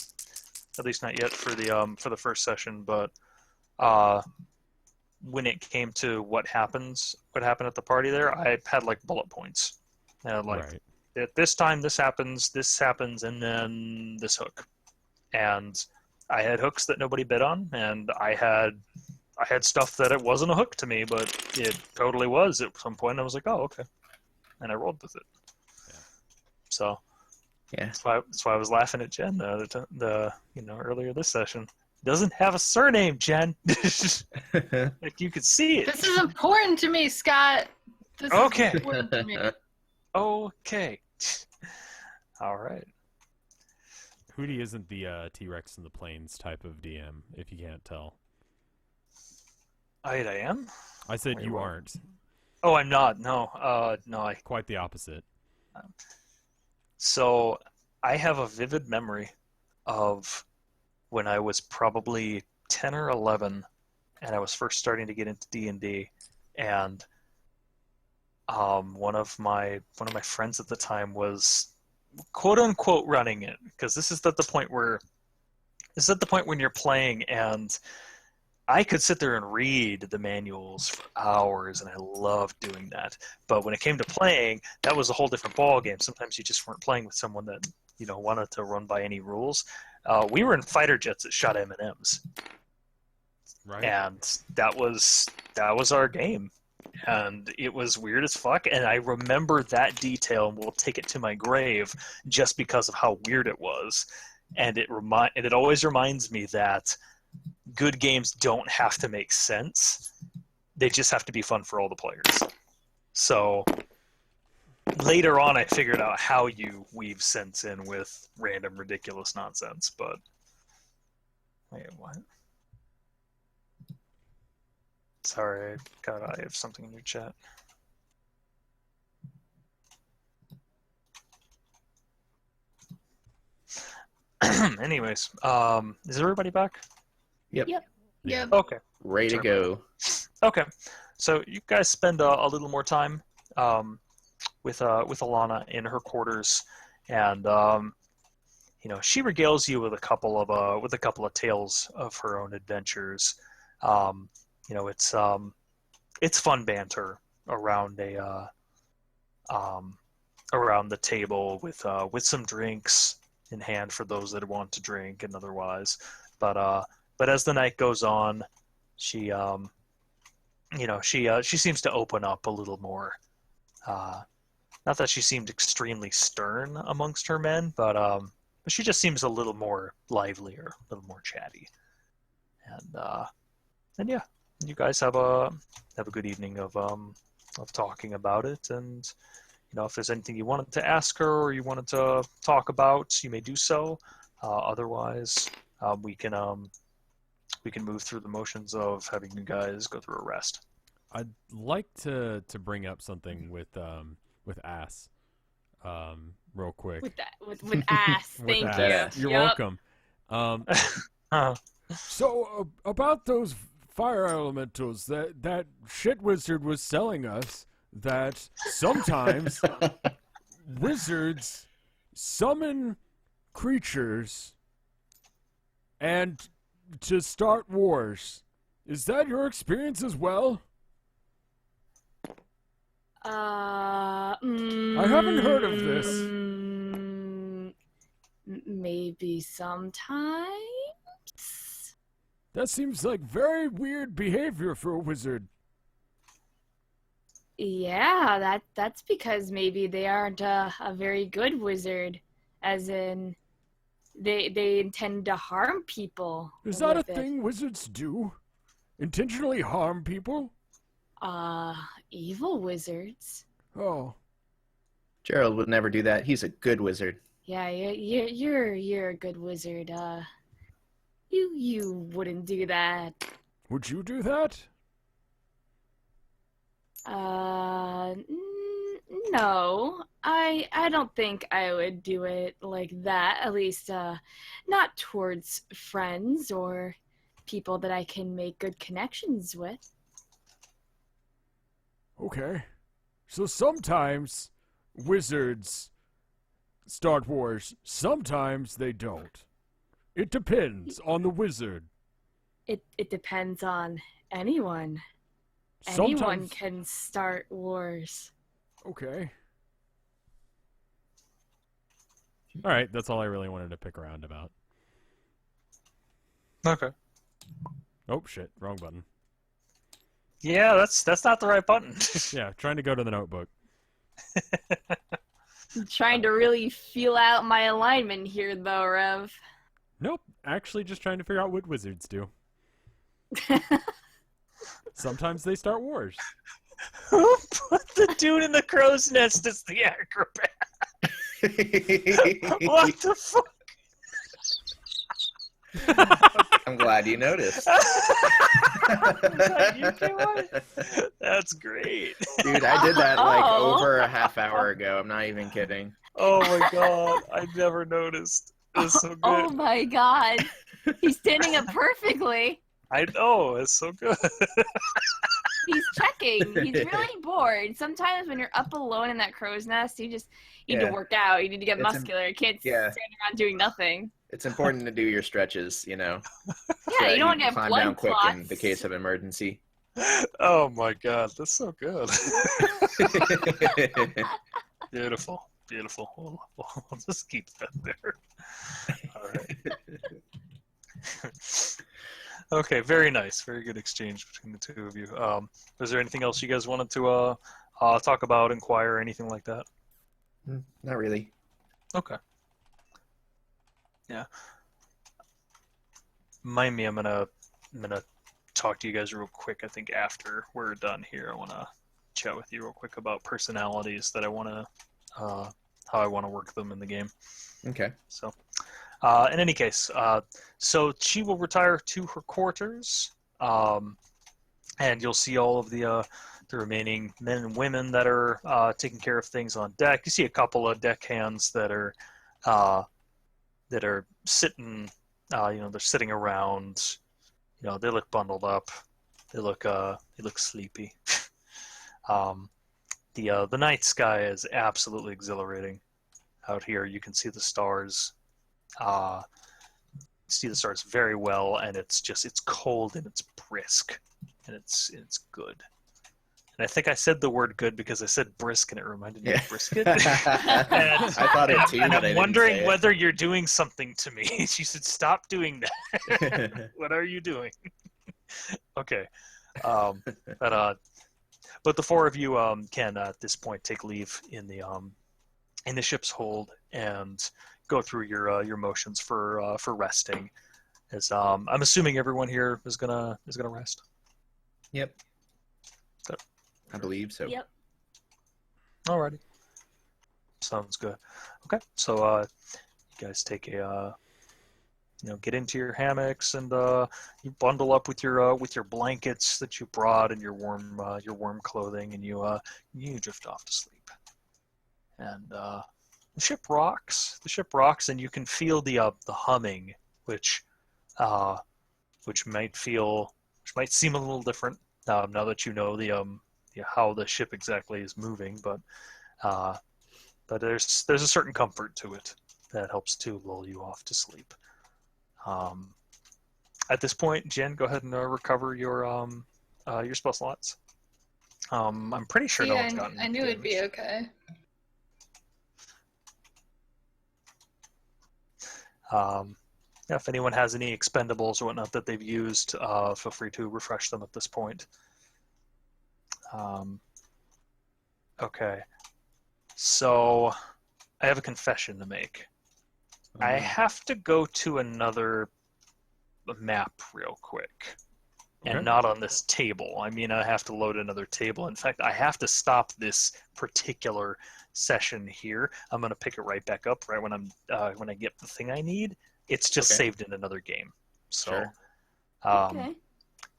least not yet for the first session. But when it came to what happened at the party there, I had like bullet points. Right. At this time this happens, and then this hook. And I had hooks that nobody bid on, and I had stuff that it wasn't a hook to me, but it totally was at some point. I was like, oh, okay. And I rolled with it. Yeah. So Yeah. that's why I was laughing at Jen earlier this session. Doesn't have a surname, Jen. Like you could see it. This is important to me, Scott. This Okay. is important to me. Okay. All right. Hootie isn't the T-Rex in the plains type of DM, if you can't tell. I am? I said Wait, you what? aren't. Oh, I'm not. No. No, Quite the opposite. So I have a vivid memory of when I was probably 10 or 11 and I was first starting to get into D&D, and one of my friends at the time was quote unquote running it, because this is at the point when you're playing, and I could sit there and read the manuals for hours, and I loved doing that. But when it came to playing, that was a whole different ball game. Sometimes you just weren't playing with someone that wanted to run by any rules. We were in fighter jets that shot M&Ms, Right. and that was our game, and it was weird as fuck. And I remember that detail, and will take it to my grave just because of how weird it was. And it always reminds me that good games don't have to make sense. They just have to be fun for all the players. So later on, I figured out how you weave sense in with random, ridiculous nonsense. But wait, what? Sorry, I have something in your chat. Anyways, is everybody back? Yep. Yep. Yeah. Okay. Ready to go. Okay, so you guys spend a little more time with Alana in her quarters, and she regales you with a couple of tales of her own adventures. It's fun banter around around the table with some drinks in hand for those that want to drink and otherwise. But as the night goes on, she she seems to open up a little more Not that she seemed extremely stern amongst her men, but she just seems a little more livelier, a little more chatty. And yeah, you guys have a good evening of talking about it. And if there's anything you wanted to ask her or you wanted to talk about, you may do so. Otherwise, we can move through the motions of having you guys go through a rest. I'd like to bring up something with ass, real quick. With ass. With Thank ass. you. You're Yep. welcome. So about those fire elementals that shit wizard was selling us, that sometimes wizards summon creatures and to start wars. Is that your experience as well? I haven't heard of this. Maybe sometimes. That seems like very weird behavior for a wizard. Yeah, that's because maybe they aren't a very good wizard, as in they intend to harm people. Is that a with it. thing wizards do? Intentionally harm people? Evil wizards. Oh. Gerald would never do that. He's a good wizard. Yeah, you're a good wizard. You wouldn't do that. Would you do that? No. I don't think I would do it like that. At least, not towards friends or people that I can make good connections with. Okay. So sometimes wizards start wars, sometimes they don't. It depends on the wizard. It depends on anyone. Sometimes... Anyone can start wars. Okay. Alright, that's all I really wanted to pick around about. Okay. Oh, shit. Wrong button. Yeah, that's not the right button. Yeah, trying to go to the notebook. I'm trying to really feel out my alignment here, though, Rev. Nope. Actually just trying to figure out what wizards do. Sometimes they start wars. Who put the dude in the crow's nest as the acrobat? What the fuck? I'm glad you noticed. That's great. Dude, I did that like over a half hour ago. I'm not even kidding. Oh my god, I never noticed. It's so good. Oh my god. He's standing up perfectly. I know, it's so good. He's checking. He's really bored. Sometimes when you're up alone in that crow's nest, you just need to work out. You need to get muscular. You can't stand around doing nothing. It's important to do your stretches, Yeah, so you don't want to climb get blood down quick clots. in the case of emergency. Oh my god, that's so good. Beautiful, beautiful. We'll just keep that there. All right. Okay, very nice. Very good exchange between the two of you. Was there anything else you guys wanted to talk about, inquire, anything like that? Not really. Okay. Yeah. Mind me, I'm gonna talk to you guys real quick. I think after we're done here, I want to chat with you real quick about personalities that I want to, how I want to work them in the game. Okay. So, in any case, so she will retire to her quarters, and you'll see all of the remaining men and women that are taking care of things on deck. You see a couple of deckhands that are sitting, they're sitting around. They look bundled up. They look sleepy. The night sky is absolutely exhilarating. Out here, you can see the stars. See the stars very well, and it's cold and it's brisk, and it's good. And I think I said the word good because I said brisk, and it reminded me of brisket. I thought it too, and but I I'm didn't wondering say it. whether you're doing something to me. She said, "Stop doing that." What are you doing? Okay, but But the four of you can at this point take leave in the ship's hold and go through your motions for resting. As I'm assuming everyone here is gonna rest. Yep. Good. I believe so. Yep. Alrighty. Sounds good. Okay, so you guys take a get into your hammocks and you bundle up with your blankets that you brought and your warm clothing, and you drift off to sleep. And the ship rocks. The ship rocks, and you can feel the humming, which might seem a little different now that you know how the ship exactly is moving, but there's a certain comfort to it that helps to lull you off to sleep. At this point, Jen, go ahead and recover your spell slots. I'm pretty sure no one's gotten I knew it'd be damaged. okay. If anyone has any expendables or whatnot that they've used, feel free to refresh them at this point. Okay. So, I have a confession to make. I have to go to another map real quick. Okay. And not on this table. I mean, I have to load another table. In fact, I have to stop this particular session here. I'm going to pick it right back up right when I get the thing I need. It's just saved in another game. So, Sure. Okay.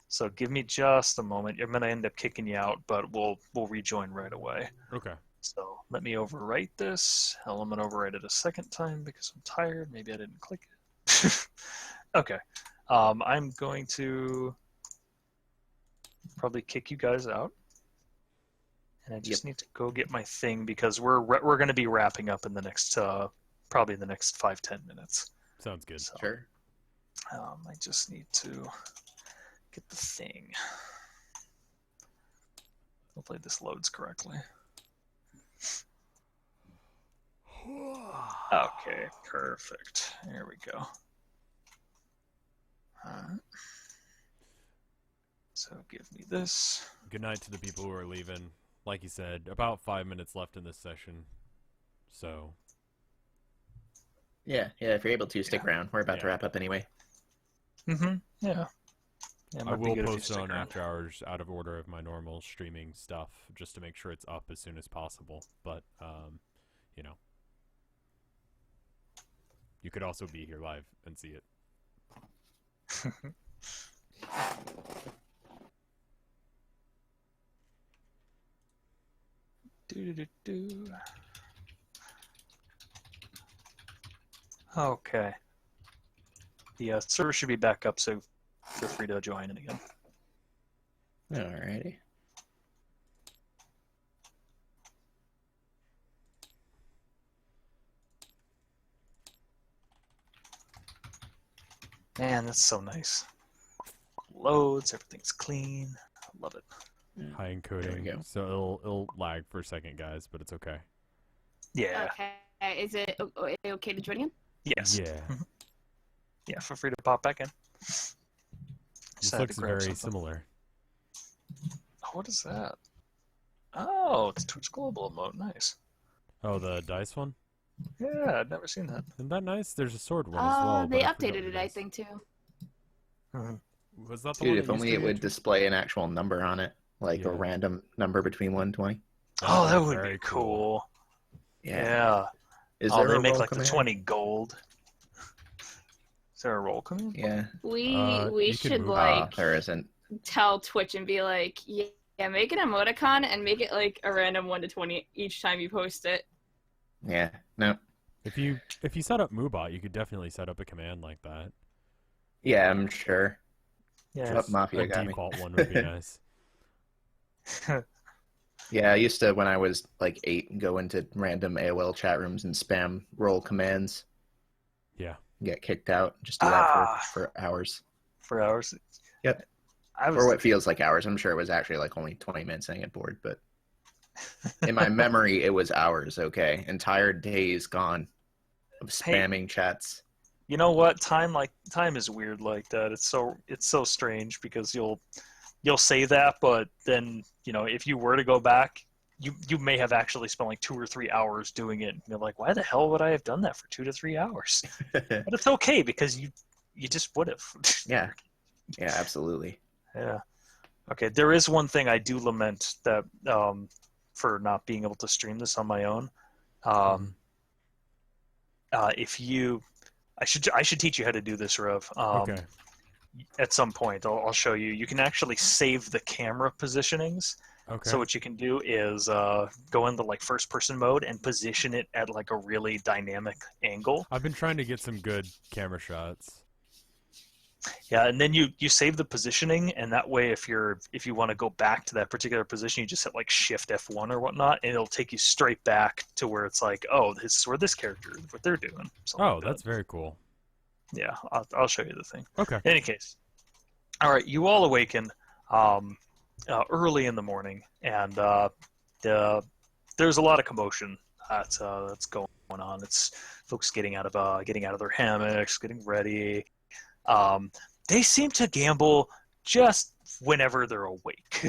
So give me just a moment. I'm going to end up kicking you out, but we'll rejoin right away. Okay. So let me overwrite this. Hell, I'm going to overwrite it a second time because I'm tired. Maybe I didn't click it. Okay. I'm going to probably kick you guys out. And I just need to go get my thing because we're going to be wrapping up in the next, probably in the next 5-10 minutes. Sounds good. So, Sure. I just need to get the thing. Hopefully this loads correctly. Okay, perfect. Here we go. Alright. So give me this. Good night to the people who are leaving. Like you said, about 5 minutes left in this session. So. Yeah, if you're able to, stick around. We're about to wrap up anyway. Mm-hmm. Yeah. Yeah, I might be will good if you post stick on around. after hours out of order of my normal streaming stuff just to make sure it's up as soon as possible. But, you could also be here live and see it. Do-do-do-do. Okay. The server should be back up, so feel free to join in again. Alrighty. Man, that's so nice. Loads, everything's clean. I love it. High There we encoding, go. so it'll lag for a second, guys, but it's okay. Yeah. Okay. Is it okay to join in? Yes. Yeah. Yeah, feel free to pop back in. This Just had to looks grab very something. similar. Oh, what is that? Oh, it's Twitch Global emote. Nice. Oh, the dice one? Yeah, I've never seen that. Isn't that nice? There's a sword one as well. They but I forgot updated what it, I is. think, too. Was that the Dude, one if that only used it to would be- display an actual number on it, like a Yeah. random number between 1 and 20. Oh, that would very be cool. Yeah. Yeah. Is Oh, there they a make roll like command? the 20 gold. Is there a roll command? Yeah. We you can should move- like there isn't. tell Twitch and be like, yeah, make an emoticon and make it like a random 1 to 20 each time you post it. Yeah. No. If you set up Moobot, you could definitely set up a command like that. Yeah, I'm sure. Yeah. What Mafia A got me. default one would be nice. Yeah, I used to, when I was like 8, go into random AOL chat rooms and spam roll commands. Yeah. Get kicked out. Just do that Ah. for hours. For hours. Yep. I was For what feels like hours. I'm sure it was actually like only 20 minutes and I get bored, but in my memory, it was hours, okay? Entire days gone of spamming chats. You know what? Time is weird like that. It's so strange because you'll you'll say that, but then if you were to go back, you may have actually spent like 2 or 3 hours doing it. And you're like, why the hell would I have done that for 2 to 3 hours? But it's okay because you just would have. Yeah, absolutely. Yeah. Okay, there is one thing I do lament that for not being able to stream this on my own. I should teach you how to do this, Rev. Okay. At some point, I'll show you. You can actually save the camera positionings. Okay. So what you can do is go into like first-person mode and position it at like a really dynamic angle. I've been trying to get some good camera shots. Yeah, and then you save the positioning, and that way, if you want to go back to that particular position, you just hit like Shift F1 or whatnot, and it'll take you straight back to where it's like, oh, this is where this character is, what they're doing. Oh, that's very cool. Yeah, I'll show you the thing. Okay. In any case, all right, you all awaken early in the morning, and there's a lot of commotion that's going on. It's folks getting out of their hammocks, getting ready. They seem to gamble just whenever they're awake.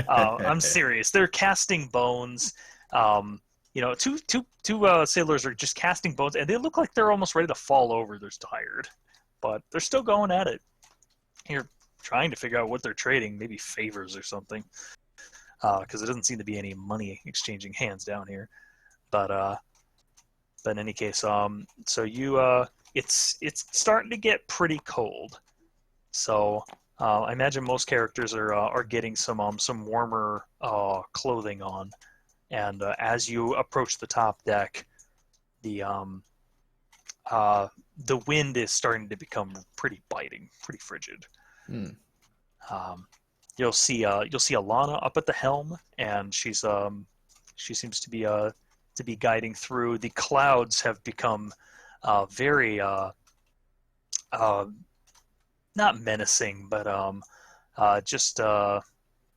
I'm serious. They're casting bones. Two sailors are just casting bones, and they look like they're almost ready to fall over. They're tired, but they're still going at it. You're trying to figure out what they're trading, maybe favors or something, because there doesn't seem to be any money exchanging hands down here. But in any case, so you it's starting to get pretty cold. So I imagine most characters are getting some warmer clothing on, and as you approach the top deck, the wind is starting to become pretty biting, pretty frigid. You'll see Alana up at the helm, and she seems to be guiding through. The clouds have become very not menacing, but just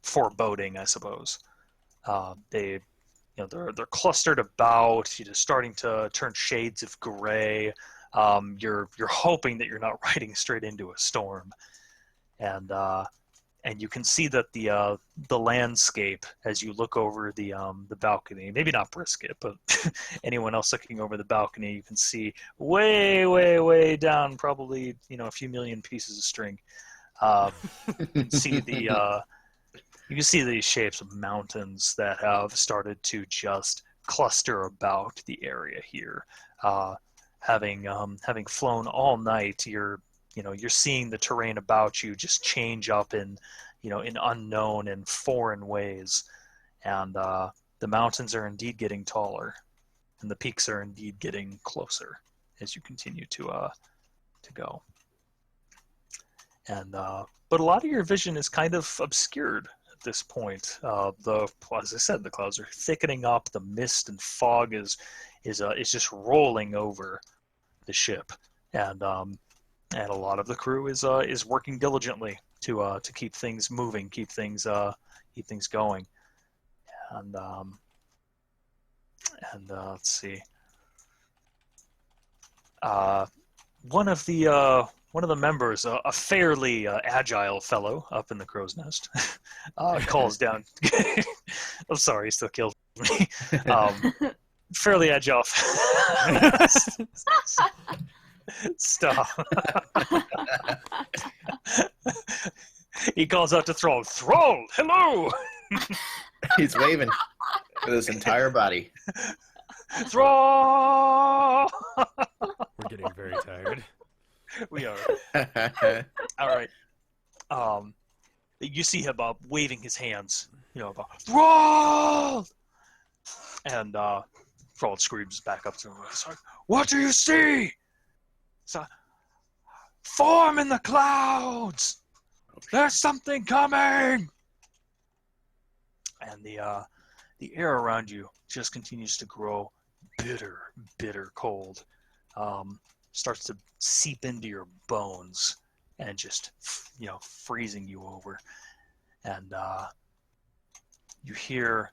foreboding, I suppose. They're clustered about, starting to turn shades of gray. You're hoping that you're not riding straight into a storm, and you can see that the landscape as you look over the balcony. Maybe not Brisket, but anyone else looking over the balcony, you can see way, way, way down, probably a few million pieces of string. You can see these shapes of mountains that have started to just cluster about the area here. Having flown all night, you're seeing the terrain about you just change up in unknown and foreign ways, and the mountains are indeed getting taller, and the peaks are indeed getting closer as you continue to go. And but a lot of your vision is kind of obscured at this point. As I said, the clouds are thickening up. The mist and fog is just rolling over the ship, and a lot of the crew is working diligently to keep things moving, keep things going, and let's see. One of the members, a fairly agile fellow up in the crow's nest, calls down. I'm sorry, he still killed me. Fairly agile. Stop. He calls out to Thrall. Thrall, hello! He's waving with his entire body. Thrall! We're getting very tired. We are. All right. You see him waving his hands, about Thrall! And Thrall screams back up to him. Like, what do you see? So, form in the clouds! There's something coming! And the air around you just continues to grow bitter, bitter cold. Starts to seep into your bones and just, freezing you over. And you hear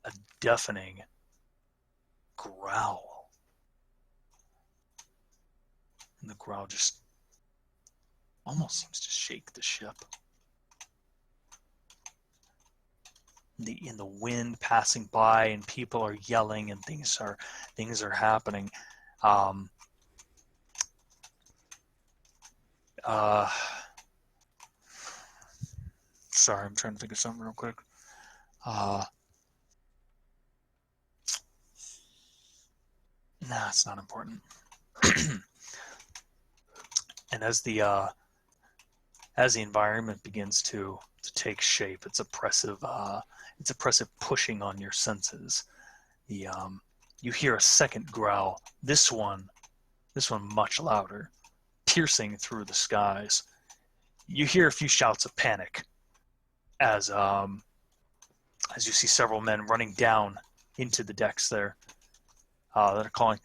a deafening growl. And the growl just almost seems to shake the ship. in the wind passing by, and people are yelling, and things are happening. Sorry, I'm trying to think of something real quick. Nah, it's not important. And as the environment begins to take shape, it's oppressive pushing on your senses. You hear a second growl. This one much louder, piercing through the skies. You hear a few shouts of panic as you see several men running down into the decks there. That are calling,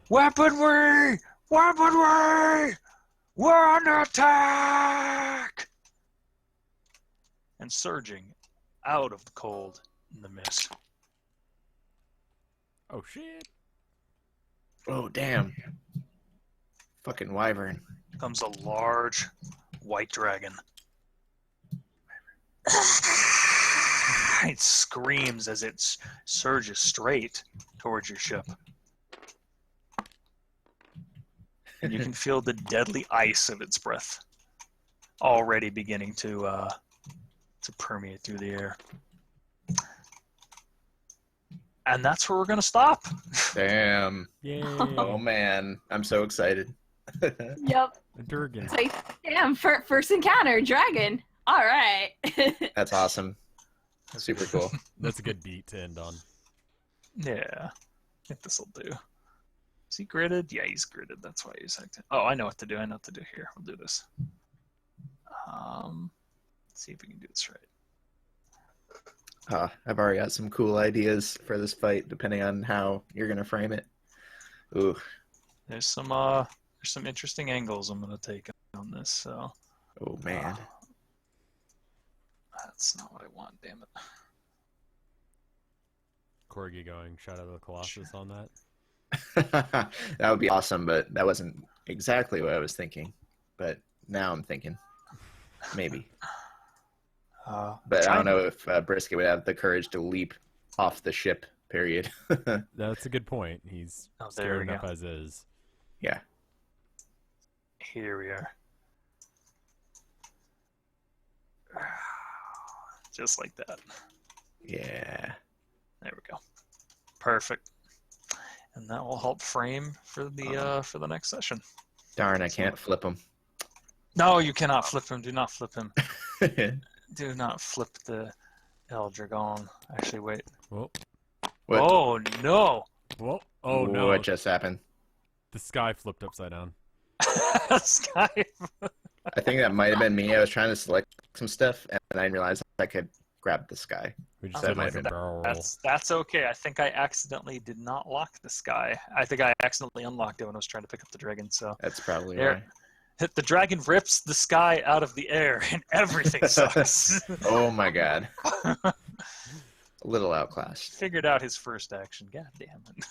"Weaponry! Weaponry! We're under attack!" And surging out of the cold and the mist. Oh shit! Oh damn! Fucking wyvern. Comes a large white dragon. It screams as it surges straight towards your ship. And you can feel the deadly ice of its breath already beginning to permeate through the air. And that's where we're going to stop. Damn. Yay! Oh man, I'm so excited. Yep. A Durgan. It's like, damn, first encounter, dragon. All right. That's awesome. Super cool. That's a good beat to end on. Yeah, I think this will do. Is he gridded? Yeah, he's gridded. That's why he's acting. Oh, I know what to do. I know what to do here. We'll do this. Let's see if we can do this right. I've already got some cool ideas for this fight, depending on how you're gonna frame it. Ooh. There's some interesting angles I'm gonna take on this. So. Oh man. That's not what I want. Damn it. Corgi going Shadow of the Colossus on that. That would be awesome, but that wasn't exactly what I was thinking. But now I'm thinking maybe. But I don't know if Brisket would have the courage to leap off the ship. Period. That's a good point. He's scared enough as is. Yeah. Here we are. Just like that. Yeah. There we go. Perfect. And that will help frame for the next session. Darn, I can't flip him. No, you cannot flip him. Do not flip him. Do not flip the El Dragon. Actually, wait. Whoa. What? Oh, no. Whoa. Oh, no. What just happened? The sky flipped upside down. Skype. I think that might have been me. I was trying to select some stuff, and I didn't realize I could grab the sky. We just That did might like a have been- barrel roll. That's okay. I think I accidentally did not lock the sky. I think I accidentally unlocked it when I was trying to pick up the dragon. So That's probably There. right. the dragon rips the sky out of the air, and everything sucks. Oh my god. A little outclassed. Figured out his first action. God damn it.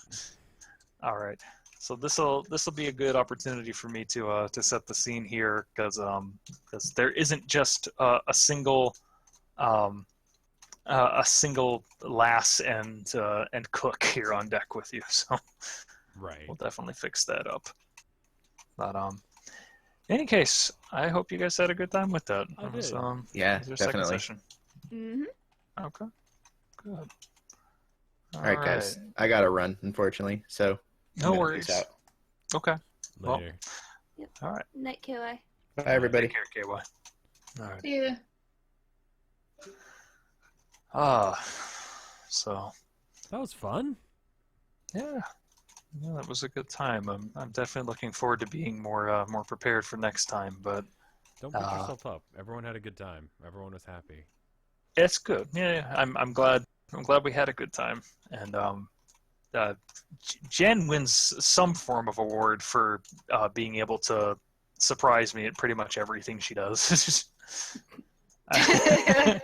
All right. So this'll be a good opportunity for me to set the scene here, because there isn't just a single lass and cook here on deck with you. So Right. we'll definitely fix that up. But in any case, I hope you guys had a good time with that. I It was, did. Yeah, it was your second definitely. session. Mm-hmm. Okay. Good. All right, guys. I gotta run, unfortunately. So No I'm gonna worries. peace out. Okay. Well, Later. all right. Night, KY. Bye, everybody. Take care, KY. All right. Yeah. So That was fun. yeah, that was a good time. I'm definitely looking forward to being more prepared for next time. But Don't beat yourself up. Everyone had a good time. Everyone was happy. it's good. Yeah, I'm glad. I'm glad we had a good time. And Jen wins some form of award for being able to surprise me at pretty much everything she does. I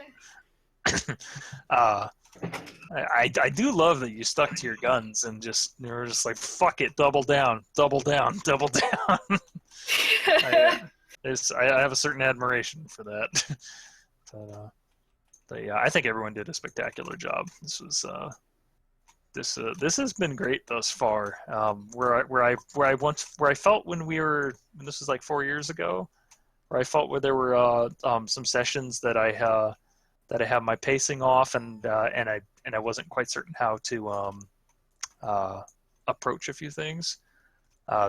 do love that you stuck to your guns and you were just like, fuck it, double down, double down, double down. I have a certain admiration for that. But I think everyone did a spectacular job. This was this has been great thus far. Where I felt when this was like 4 years ago, where I felt where there were some sessions that I have my pacing off, and I wasn't quite certain how to approach a few things.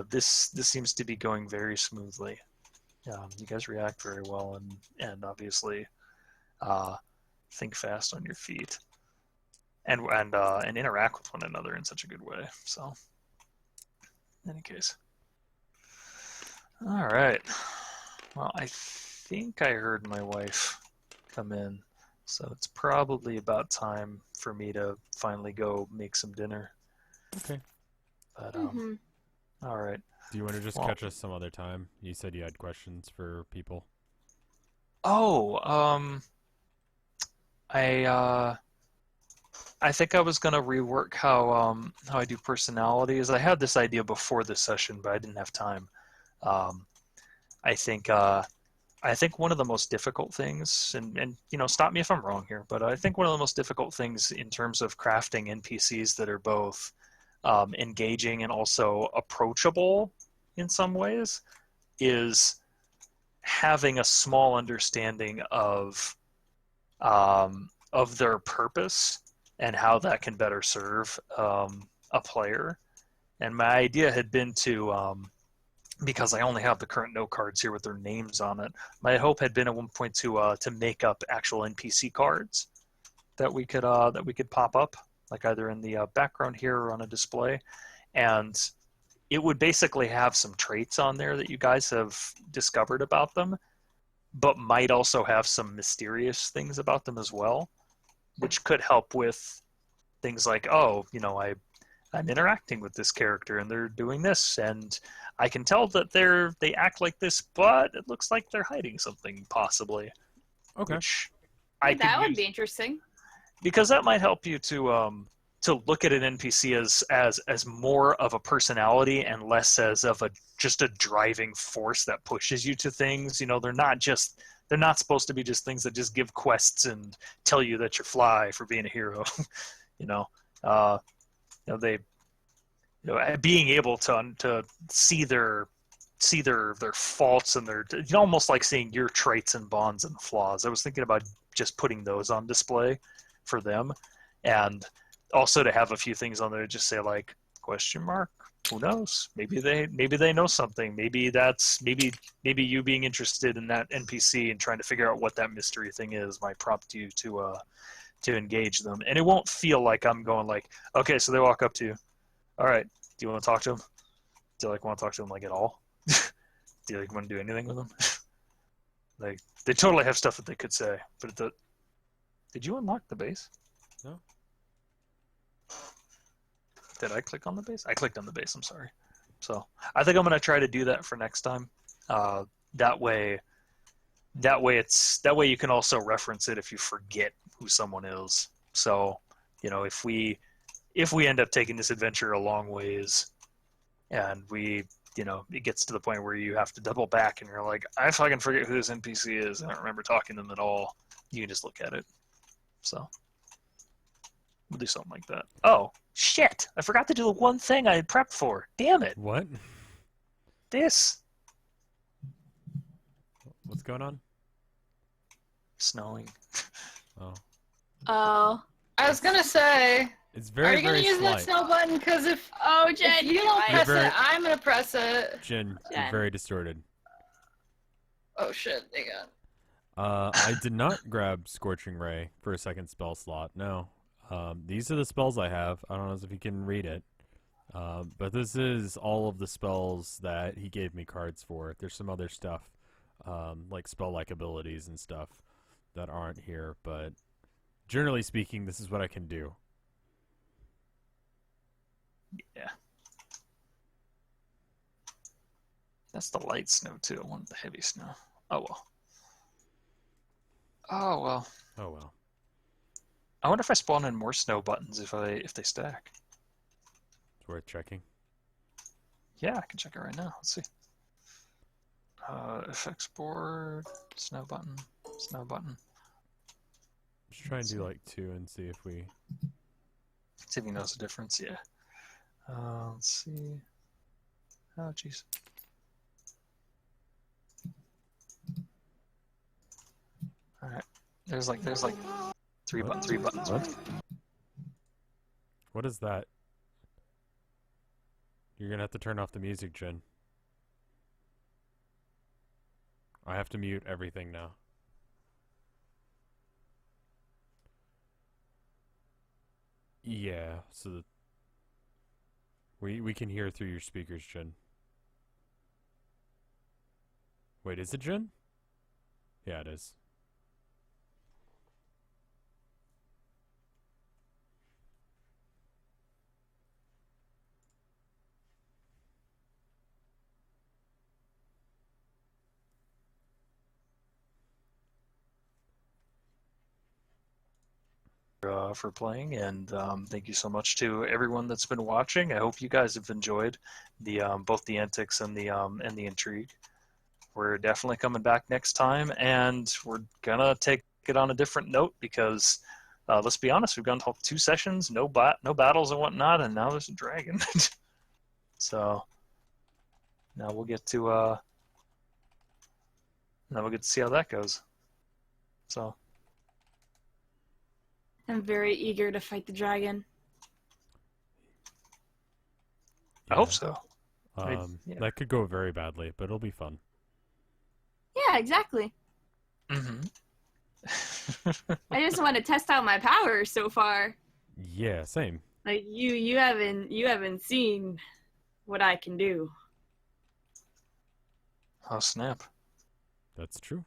This seems to be going very smoothly. You guys react very well, and obviously think fast on your feet, and interact with one another in such a good way. So, in any case, all right. Well, I think I heard my wife come in, so it's probably about time for me to finally go make some dinner. Okay. But Mm-hmm. all right. Do you want to just catch us some other time? You said you had questions for people. Oh, I think I was gonna rework how I do personalities. I had this idea before this session, but I didn't have time. I think one of the most difficult things, and stop me if I'm wrong here, but I think one of the most difficult things in terms of crafting NPCs that are both engaging and also approachable in some ways is having a small understanding of their purpose and how that can better serve a player. And my idea had been to, because I only have the current note cards here with their names on it, my hope had been at one point to make up actual NPC cards that we could pop up, like either in the background here or on a display, and it would basically have some traits on there that you guys have discovered about them, but might also have some mysterious things about them as well, which could help with things like, I'm interacting with this character and they're doing this, and I can tell that they act like this, but it looks like they're hiding something possibly. Okay. Which That would be interesting. Because that might help you to look at an NPC as more of a personality and less as of just a driving force that pushes you to things. They're not supposed to be just things that just give quests and tell you that you're fly for being a hero. Being able to see their faults and their, almost like seeing your traits and bonds and flaws. I was thinking about just putting those on display for them, and also to have a few things on there to just say like question mark, who knows, maybe they know something, maybe you being interested in that NPC and trying to figure out what that mystery thing is might prompt you to engage them. And it won't feel like I'm going like, okay, so they walk up to you, all right, do you want to talk to them? Do you want to talk to them like at all? Do you want to do anything with them? Like, they totally have stuff that they could say, but did you unlock the base? No. Did I click on the base? I clicked on the base, I'm sorry. So I think I'm going to try to do that for next time. That way you can also reference it if you forget who someone is. So, if we end up taking this adventure a long ways and it gets to the point where you have to double back and you're like, I fucking forget who this NPC is, I don't remember talking to them at all, you can just look at it. So we'll do something like that. Oh, shit! I forgot to do the one thing I had prepped for. Damn it! What? This. What's going on? Snowing. Oh. Oh. I was gonna say, It's are very, you gonna very use that slight. snow button? Because if Jen, you don't I- press very- it, I'm gonna press it. Jin, you're Jen. very distorted. Oh shit, hang on. I did not grab Scorching Ray for a second spell slot, no. These are the spells I have. I don't know if you can read it. But this is all of the spells that he gave me cards for. There's some other stuff, like spell-like abilities and stuff that aren't here, but generally speaking, this is what I can do. Yeah. That's the light snow, too. I want the heavy snow. Oh, well. Oh, well. Oh, well. I wonder if I spawn in more snow buttons if they stack. It's worth checking. Yeah, I can check it right now. Let's see. Effects board, snow button, snow button. Just try and do like 2 and see if we. See if he knows the difference. Yeah. Let's see. Oh, jeez. All right. There's like 3 buttons. What? What is that? You're gonna have to turn off the music, Jen. I have to mute everything now. Yeah, so that we can hear through your speakers, Jen. Wait, is it Jen? Yeah, it is. For playing, and thank you so much to everyone that's been watching. I hope you guys have enjoyed the both the antics and the intrigue. We're definitely coming back next time, and we're gonna take it on a different note because let's be honest, we've gone to 2 sessions, no battles and whatnot, and now there's a dragon. So now we'll get to see how that goes. So. I'm very eager to fight the dragon. I hope so. Yeah. That could go very badly, but it'll be fun. Yeah, exactly. Mm-hmm. I just want to test out my powers so far. Yeah, same. Like you haven't seen what I can do. Oh snap! That's true.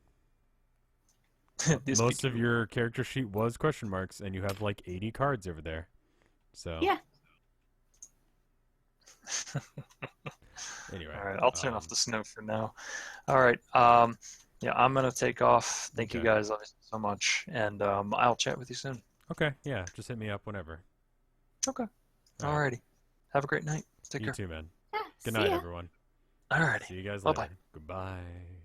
Most of your character sheet was question marks, and you have like 80 cards over there. So yeah. Anyway, all right, I'll turn off the snow for now. All right, yeah, I'm gonna take off. Thank you guys so much, and I'll chat with you soon. Okay, yeah, just hit me up whenever. Okay. Alrighty. Have a great night. Take care. You too, man. Yeah, Good night, everyone. Alrighty. See you guys Bye-bye. later. Goodbye.